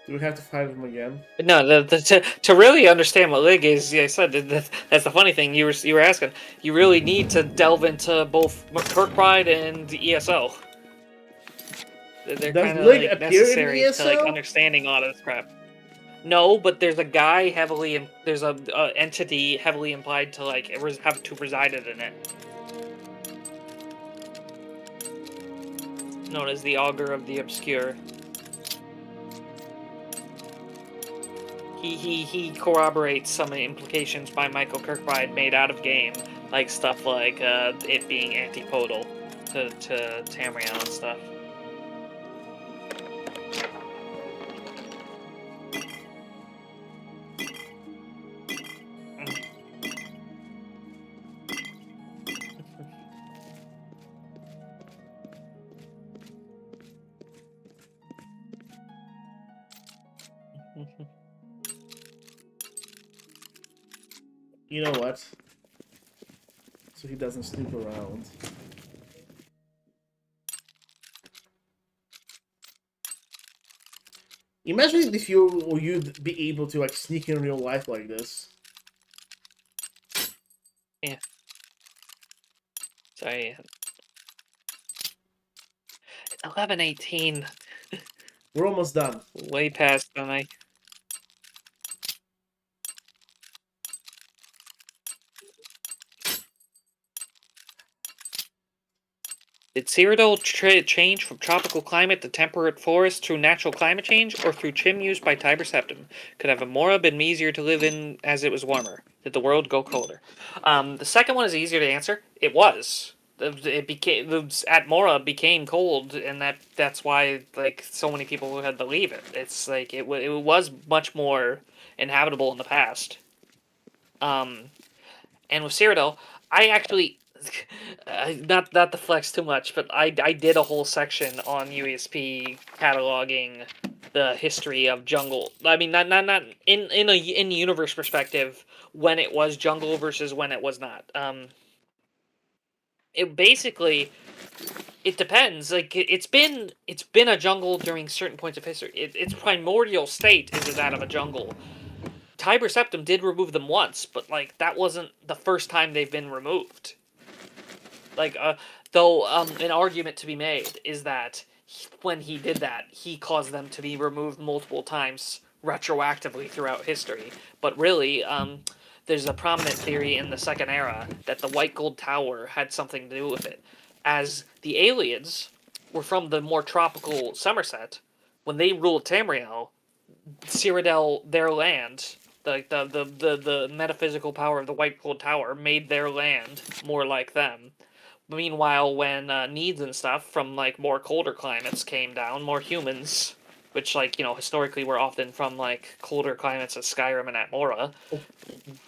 Do we have to fight him again? No, to really understand what Lig is, I said that's the funny thing you were asking. You really need to delve into both Kirkbride and ESO. They're kind of like necessary to like understanding all of this crap. No, but there's a guy there's a entity heavily implied to like have to resided in it, known as the Augur of the Obscure. He corroborates some of the implications by Michael Kirkbride made out of game, like stuff like it being antipodal to Tamriel and stuff. You know what? So he doesn't snoop around. Imagine if you'd be able to like sneak in real life like this. Yeah. Sorry. 11:18. We're almost done. Way past the night. Did Cyrodiil change from tropical climate to temperate forest through natural climate change, or through trim used by Tiber Septim? Could have Amora been easier to live in as it was warmer? Did the world go colder? The second one is easier to answer. It was. Atmora became cold, and that's why like so many people had to leave it. It's like it was much more inhabitable in the past. And with Cyrodiil, I actually. Not to flex too much, but I did a whole section on UESP cataloging the history of jungle. I mean, not in universe perspective when it was jungle versus when it was not. It basically it depends. Like it's been a jungle during certain points of history. Its primordial state is that of a jungle. Tiber Septim did remove them once, but like that wasn't the first time they've been removed. Like though an argument to be made is that when he did that, he caused them to be removed multiple times retroactively throughout history. But really, there's a prominent theory in the Second Era that the White Gold Tower had something to do with it. As the aliens were from the more tropical Somerset, when they ruled Tamriel, Cyrodiil, their land, the metaphysical power of the White Gold Tower, made their land more like them. Meanwhile, when needs and stuff from like more colder climates came down, more humans, which like historically were often from like colder climates of Skyrim and Atmora,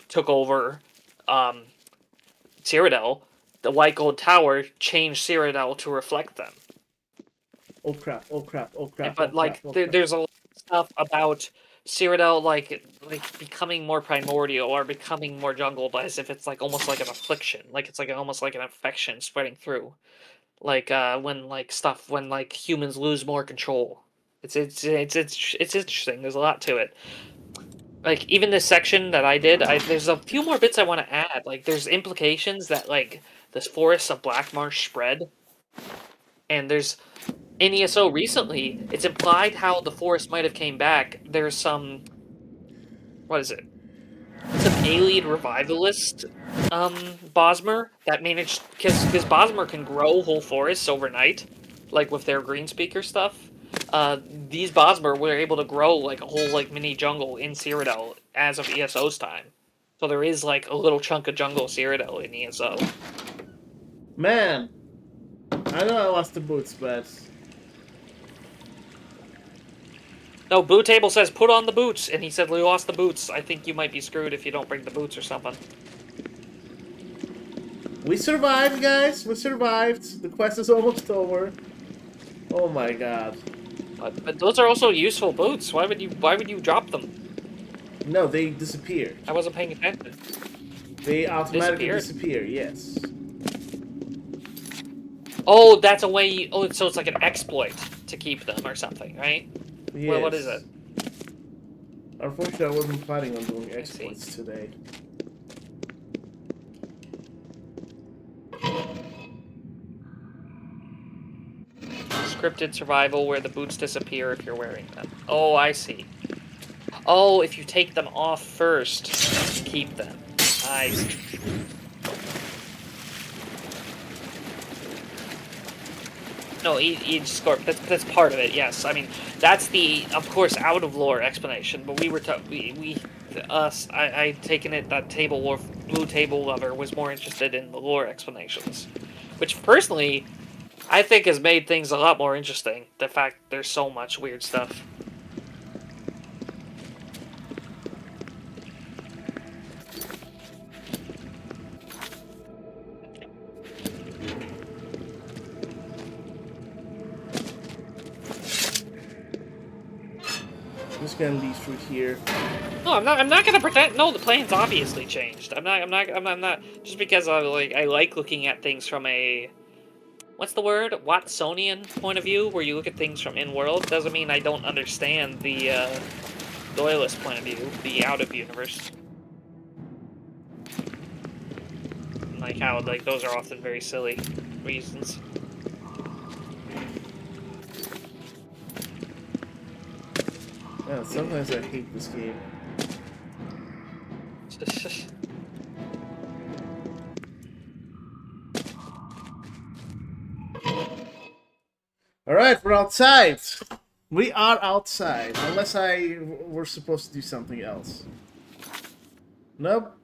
took over Cyrodiil. The White Gold Tower changed Cyrodiil to reflect them. Oh crap! Oh crap! Oh crap! But oh like, crap, oh crap. there's a lot of stuff about Cyrodiil like becoming more primordial or becoming more jungle, as if it's like almost like an affliction, like it's like almost like an infection spreading through, like when humans lose more control. It's interesting. There's a lot to it. Like even this section that I did, there's a few more bits I want to add. Like there's implications that like this forest of Black Marsh spread, and there's in ESO recently, it's implied how the forest might have came back. There's some, what is it? Some alien revivalist, Bosmer that managed, because Bosmer can grow whole forests overnight, like with their green speaker stuff. These Bosmer were able to grow like a whole like mini jungle in Cyrodiil as of ESO's time. So there is like a little chunk of jungle Cyrodiil in ESO. Man, I know I lost the boots, but No, Blue Table says put on the boots, and he said we lost the boots. I think you might be screwed if you don't bring the boots or something. we survived, guys. We survived. The quest is almost over. Oh my god. But those are also useful boots. Why would you drop them? No, they disappeared. I wasn't paying attention. They automatically disappear. Yes. Oh, that's a way. So it's like an exploit to keep them or something, right? Yes. Well, what is it? Unfortunately, I wasn't planning on doing exploits today. Scripted survival where the boots disappear if you're wearing them. Oh, I see. Oh, if you take them off first, keep them. I see. No, each Scorp. That's part of it. Yes, I mean that's the, of course, out of lore explanation. But we were I taken it that Blue Table Lover was more interested in the lore explanations, which personally I think has made things a lot more interesting. The fact there's so much weird stuff. I'm just gonna leave through here. No, I'm not gonna pretend. No, the plan's obviously changed. I'm not. Just because I like looking at things from a, what's the word? Watsonian point of view, where you look at things from in-world, doesn't mean I don't understand the Loyalist point of view, the out-of-universe. Like how those are often very silly reasons. Yeah, sometimes I hate this game. Alright, we're outside! We are outside, unless we're supposed to do something else. Nope.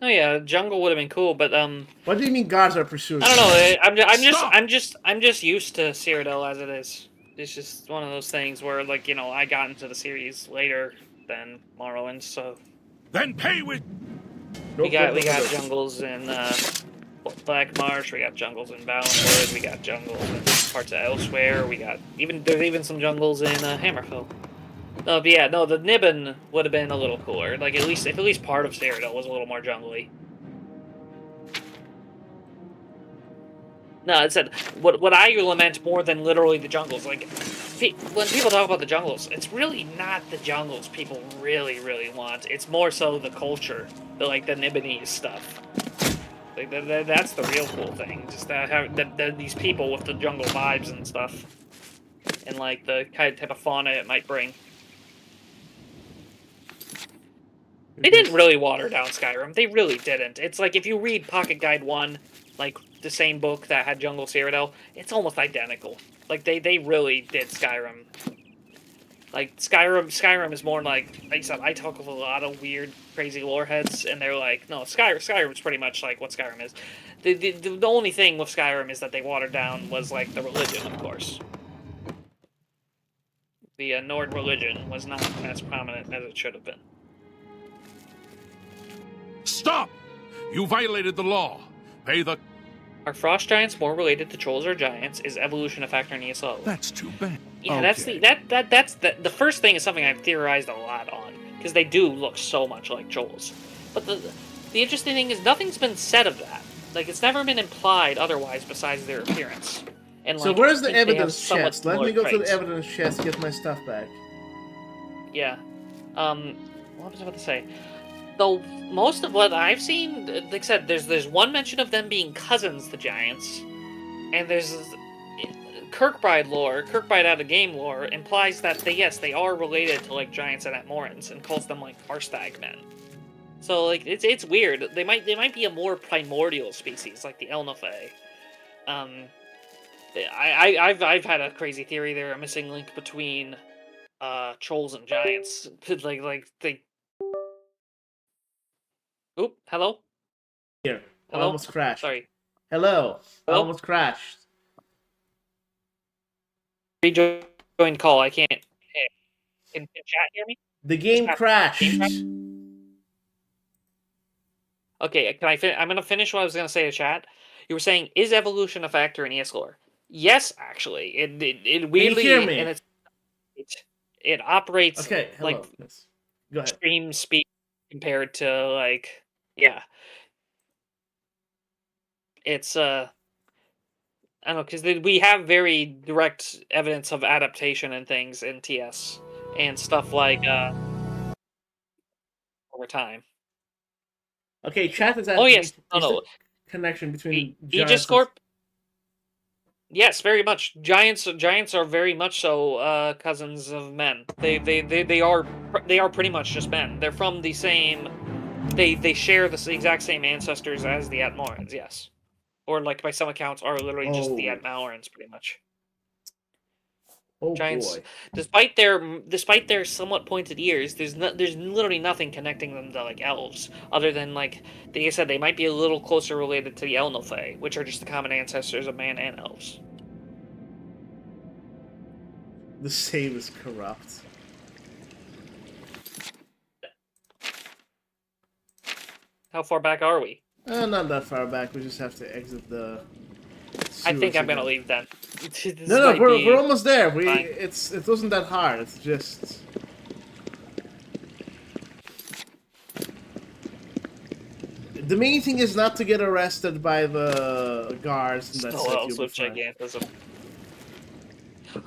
Oh yeah, jungle would have been cool, but What do you mean guards are pursuing? I don't know. I'm just used to Cyrodiil as it is. It's just one of those things where, like, I got into the series later than Morrowind, so Then pay with. we got jungles in Black Marsh, we got jungles in Valenwood, we got jungles in parts of elsewhere, there's even some jungles in Hammerfell. But yeah, no, the Nibbin would have been a little cooler. Like at least part of Cyrodiil was a little more jungly. No, it said what I lament more than literally the jungles. Like when people talk about the jungles, it's really not the jungles people really want. It's more so the culture, the Nibinese stuff. Like that's the real cool thing. Just that these people with the jungle vibes and stuff, and like the kind of type of fauna it might bring. They didn't really water down Skyrim. They really didn't. It's like if you read Pocket Guide 1, like the same book that had Jungle Cyrodiil, it's almost identical. Like they really did Skyrim. Like Skyrim is more like I said, I talk with a lot of weird, crazy lore heads, and they're like, no, Skyrim's pretty much like what Skyrim is. The only thing with Skyrim is that they watered down was like the religion, of course. The Nord religion was not as prominent as it should have been. Stop! You violated the law. Pay the... Are frost giants more related to trolls or giants? Is evolution a factor in ESO? That's too bad. Yeah, Okay. that's the first thing is something I've theorized a lot on, because they do look so much like trolls. But the interesting thing is nothing's been said of that. Like it's never been implied otherwise besides their appearance. And So like, where's I the think they have evidence somewhat chest? Let me similar go to the traits. evidence chest to get my stuff back. Yeah. What was I about to say? Though most of what I've seen, like I said, there's one mention of them being cousins to giants, and there's Kirkbride lore, Kirkbride out of game lore, implies that they are related to like giants and Atmorans, and calls them like Karstag men. So like it's weird. They might be a more primordial species like the Elnathay. I've had a crazy theory they're a missing link between trolls and giants. like they. Oop! Hello. Here, I Hello? almost crashed. Sorry. Hello. I Hello? almost crashed. Rejoin call. I can't. Can chat hear me? The game crashed. Okay, can I I'm gonna finish what I was gonna say to chat. You were saying, is evolution a factor in ES lore? Yes, actually. It weirdly hear me? and it operates Okay, hello. like Yes. Go ahead. extreme speed compared to like yeah. It's I don't know, because we have very direct evidence of adaptation and things in TS and stuff like over time. Okay, chat is Oh yes, is no, the connection between giants Aegis Corp. Yes, very much. Giants are very much so cousins of men. They are pretty much just men. They're from the same. They share the exact same ancestors as the Atmorans. Yes, or like by some accounts are literally just the Atmorans, pretty much. Oh Giants, boy. despite their somewhat pointed ears, there's literally nothing connecting them to like elves, other than like I said, they might be a little closer related to the Elnathay, which are just the common ancestors of man and elves. The save is corrupt. How far back are we? Not that far back. We just have to exit the. I think I'm again. gonna leave then. No, we're almost there. It wasn't that hard. It's just. The main thing is not to get arrested by the guards, and that's Snow elves with gigantism.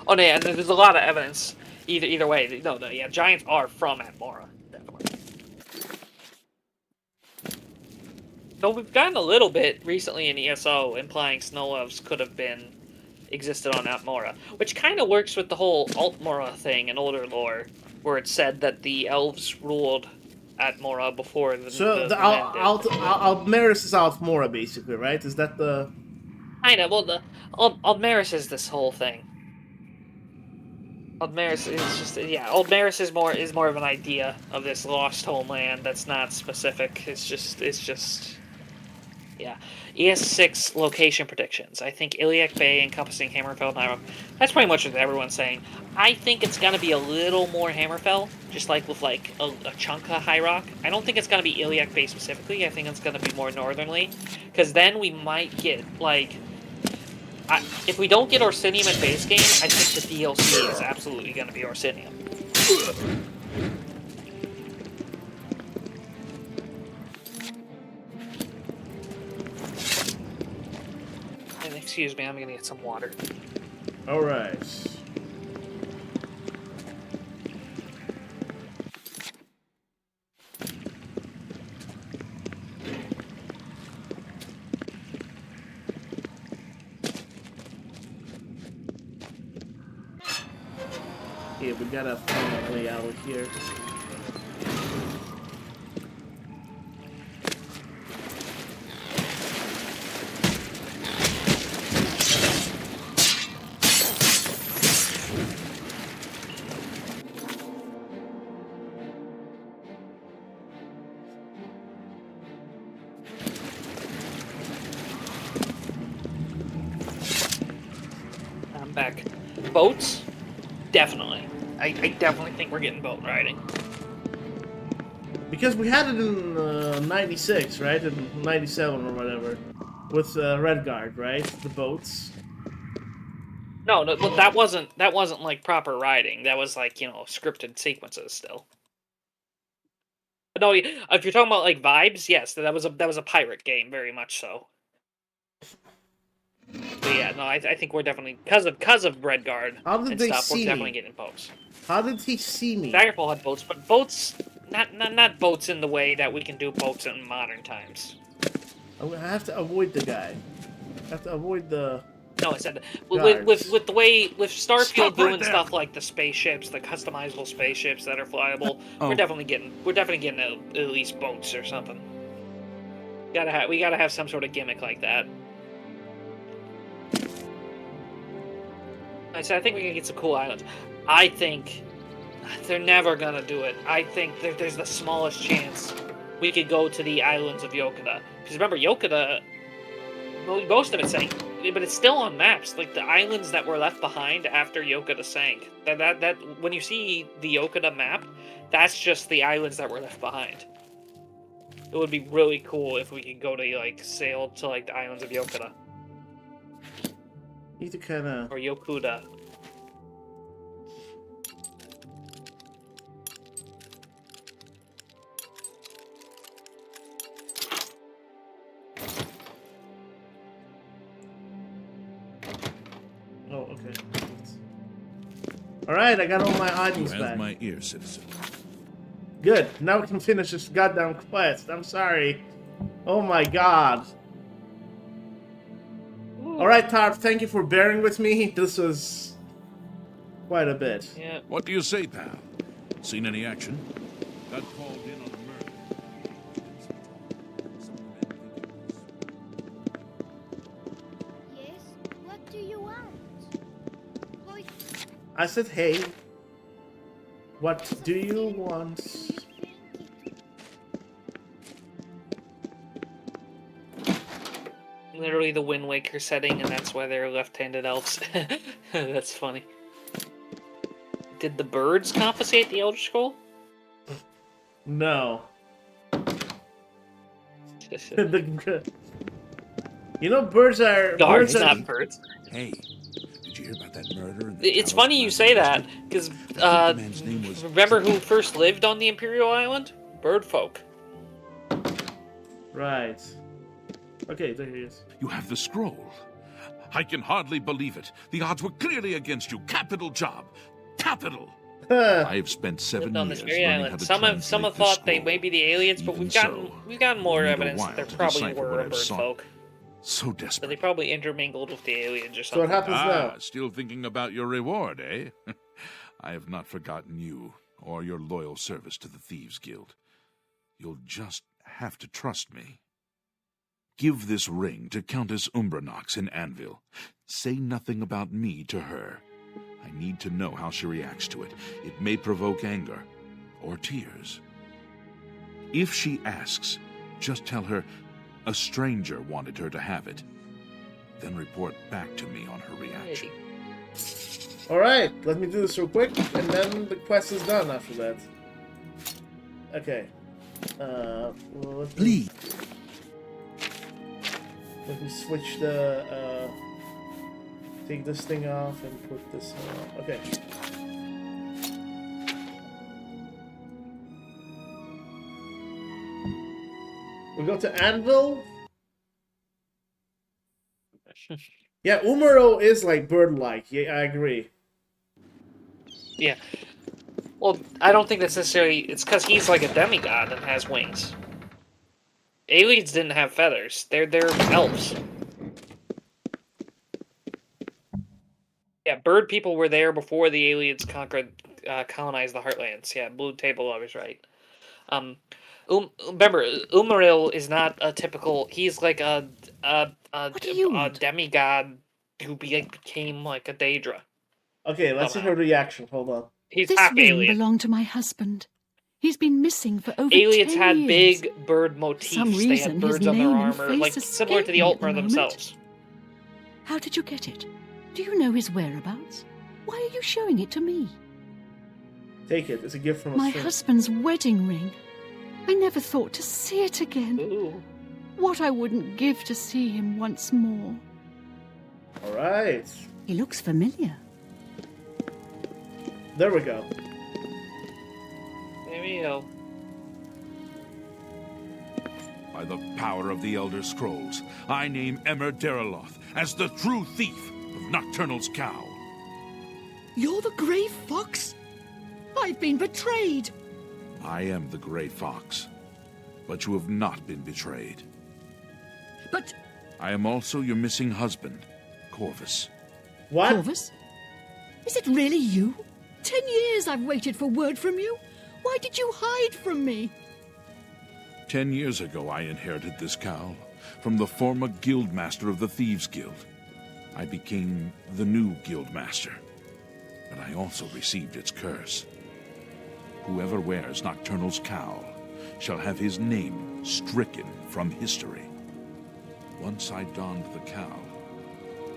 Oh no, yeah, there's a lot of evidence. Either way, no, yeah, giants are from Atmora, definitely. Though we've gotten a little bit recently in ESO implying snow elves could have existed on Atmora, which kind of works with the whole Altmora thing in older lore, where it said that the elves ruled Atmora before the So the men did. Altmaris is Altmora, basically, right? Is that the? Kind of. Well, the Aldmeris is this whole thing. Aldmeris is just Aldmeris is more of an idea of this lost homeland that's not specific. It's just Yeah. ES6 location predictions. I think Iliac Bay encompassing Hammerfell and Iroh. That's pretty much what everyone's saying. I think it's going to be a little more Hammerfell, just like with like a chunk of High Rock. I don't think it's going to be Iliac Bay specifically. I think it's going to be more northernly. Because then we might get, like... if we don't get Orsinium in base game, I think the DLC is absolutely going to be Orsinium. Excuse me, I'm gonna get some water. All right. Yeah, we gotta find a way out of here. Back. Boats? Definitely. I definitely think we're getting boat riding. Because we had it in 96, right? In 97 or whatever. With Redguard, right? The boats. No, that wasn't like proper riding. That was like, you know, scripted sequences still. But no, if you're talking about like vibes, yes, that was a pirate game, very much so. But yeah, no, I think we're definitely because of Redguard and stuff. We're definitely getting boats. How did he see me? Daggerfall had boats, but boats not boats in the way that we can do boats in modern times. I have to avoid the guy. I have to avoid the. No, I said with the way with Starfield doing stuff like the spaceships, the customizable spaceships that are flyable. We're definitely getting at least boats or something. We gotta have some sort of gimmick like that. I think we can get some cool islands. I think they're never gonna do it. I think there's the smallest chance we could go to the islands of Yokota. Because remember, Yokota, most of it sank, but it's still on maps. Like the islands that were left behind after Yokota sank. That when you see the Yokota map, that's just the islands that were left behind. It would be really cool if we could go to like sail to like the islands of Yokota. Need to kind of... Or Yokuda. Oh, okay. Alright, I got all my items You back. have my ear, citizen. Good. Now we can finish this goddamn quest. I'm sorry. Oh my god. Alright, Tarp, thank you for bearing with me. This was quite a bit. Yeah. What do you say, pal? Seen any action? Got called in on a murder. Yes? What do you want? I said, hey. What do you want? Literally the Wind Waker setting, and that's why they're left-handed elves. That's funny. Did the birds confiscate the Elder Scroll? No. You know, birds are... Guards, not birds. Hey, did you hear about that murder? It's funny you say that, because remember who first lived on the Imperial Island? Birdfolk. Right. Okay, there he is. You have the scroll. I can hardly believe it. The odds were clearly against you. Capital job. Capital. I have spent 7 on years this very learning island. how to Some have thought they may be the aliens, but we've gotten more evidence that there probably were birdfolk. So desperate. But they probably intermingled with the aliens or So something. what happens now? Still thinking about your reward, eh? I have not forgotten you or your loyal service to the Thieves Guild. You'll just have to trust me. Give this ring to Countess Umbranox in Anvil. Say nothing about me to her. I need to know how she reacts to it. It may provoke anger or tears. If she asks, just tell her, A stranger wanted her to have it. Then report back to me on her reaction. Alright, let me do this real quick, and then the quest is done after that. Okay. Please. Let me switch the, take this thing off and put this on. Okay. We go to Anvil. Yeah, Umaro is like bird-like. Yeah, I agree. Yeah. Well, I don't think that's necessarily... It's because he's like a demigod and has wings. Aliens didn't have feathers. They're elves. Yeah, bird people were there before the aliens colonized the Heartlands. Yeah, Blue Table Lover's right. Remember, Umaril is not a typical... He's like a demigod who became like a Daedra. Okay, let's see her reaction. Hold on. He's This half ring alien. belonged to my husband. He's been missing for over Aliens 10 had years. big bird motifs. Some They reason, had his birds on their name and armor, face like similar to the escape me at the Altmer moment. themselves. How did you get it? Do you know his whereabouts? Why are you showing it to me? Take it. It's a gift from a My stranger. husband's wedding ring. I never thought to see it again. Ooh. What I wouldn't give to see him once more. Alright. He looks familiar. There we go. There we go. By the power of the Elder Scrolls, I name Emmer Deriloth as the true thief of Nocturnal's cow. You're the Grey Fox? I've been betrayed. I am the Grey Fox, but you have not been betrayed. But I am also your missing husband, Corvus. What? Corvus? Is it really you? 10 years I've waited for word from you. Why did you hide from me? 10 years ago, I inherited this cowl from the former guildmaster of the Thieves Guild. I became the new guildmaster, but I also received its curse. Whoever wears Nocturnal's cowl shall have his name stricken from history. Once I donned the cowl,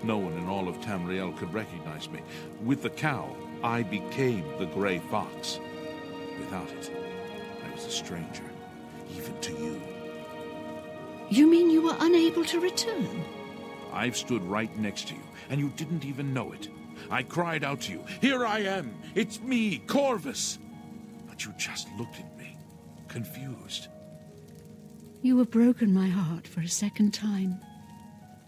no one in all of Tamriel could recognize me. With the cowl, I became the Grey Fox. Without it, I was a stranger, even to you. You mean you were unable to return? I've stood right next to you, and you didn't even know it. I cried out to you, "Here I am! It's me, Corvus!" But you just looked at me, confused. You have broken my heart for a second time.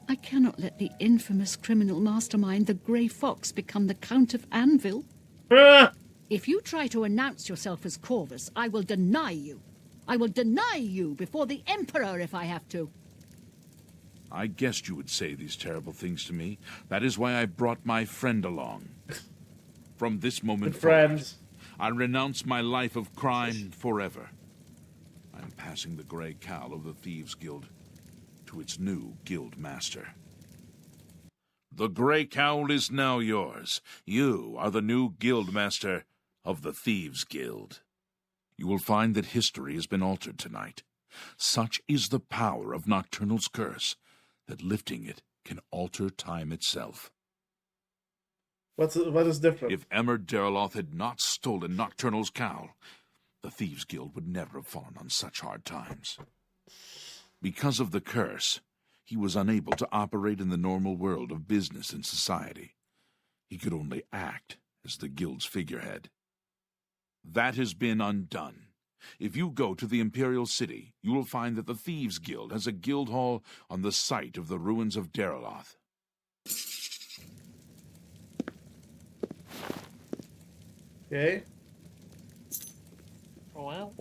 I cannot let the infamous criminal mastermind, the Grey Fox, become the Count of Anvil. if you try to announce yourself as Corvus, I will deny you. I will deny you before the Emperor if I have to. I guessed you would say these terrible things to me. That is why I brought my friend along. From this moment forward, I renounce my life of crime forever. I am passing the Grey Cowl of the Thieves Guild to its new guild master. The Grey Cowl is now yours. You are the new guild master of the Thieves Guild. You will find that history has been altered tonight. Such is the power of Nocturnal's curse that lifting it can alter time itself. What is different? If Emmer Deriloth had not stolen Nocturnal's cowl, the Thieves Guild would never have fallen on such hard times. Because of the curse, he was unable to operate in the normal world of business and society. He could only act as the guild's figurehead. That has been undone. If you go to the Imperial City, you will find that the Thieves Guild has a guild hall on the site of the ruins of Deriloth. Okay. Well,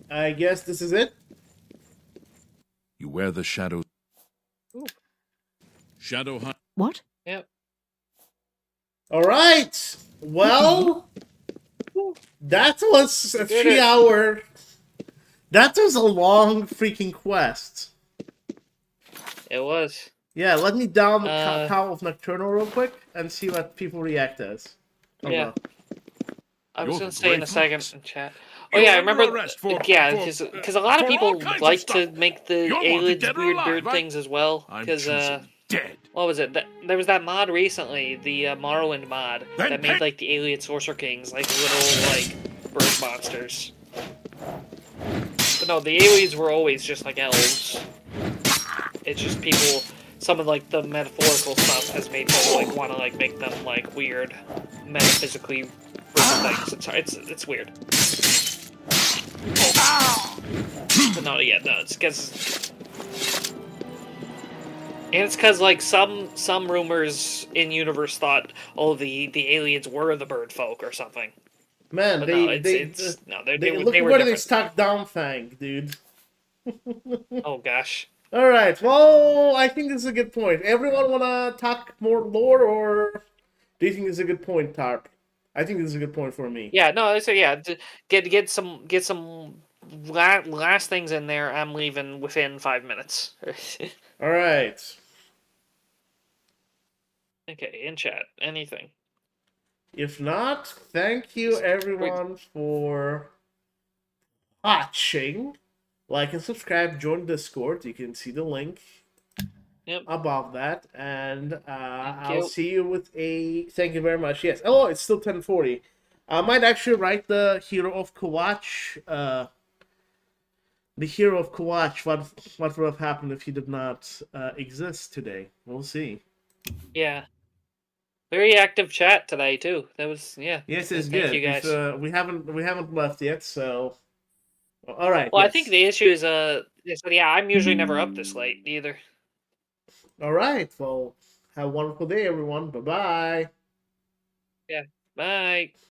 I guess this is it. You wear the shadow. Ooh. Shadow hunt. What? Yep. All right. Well, that was a 3-hour. That was a long freaking quest. It was. Yeah, let me down the Cowl of Nocturnal real quick and see what people react as. Hold Yeah. I was You're gonna the say in Grey a second Fox. in chat. Oh You're yeah, I under remember. arrest for- Yeah, for- because a lot of for all people kinds of like stuff. to make the You're wanted aliens dead or weird alive. bird things as well. I'm Because choosing dead. what was it? There was that mod recently, the Morrowind mod, Then that made like the alien sorcerer kings like little like bird monsters. But no, the aliens were always just like elves. It's just people. Some of like the metaphorical stuff has made people like want to like make them like weird, metaphysically things. It's weird. But no, yeah, no, it's because. And it's because, like, some rumors in universe thought, oh, the aliens were the bird folk or something. Man, But they no, they look were where they different. stuck down Fang, dude. Oh gosh. All right. Well, I think this is a good point. Everyone wanna talk more lore, or do you think this is a good point, Tarp? I think this is a good point for me. Yeah, no, so yeah, get some last things in there. I'm leaving within 5 minutes. All right. Okay, in chat, anything. If not, thank you everyone for watching. Like and subscribe, join Discord. You can see the link above that. And I'll see you with a... Thank you very much. Yes. Oh, it's still 10:40. I might actually write the Hero of Kawach. The Hero of Kawach. What would have happened if he did not exist today? We'll see. Yeah. Very active chat today too. That was Yes, it's Thank good. you guys. We haven't left yet, so all right. Well, yes. I think the issue is yeah, I'm usually never up this late either. All right. Well, have a wonderful day, everyone. Bye bye. Yeah. Bye.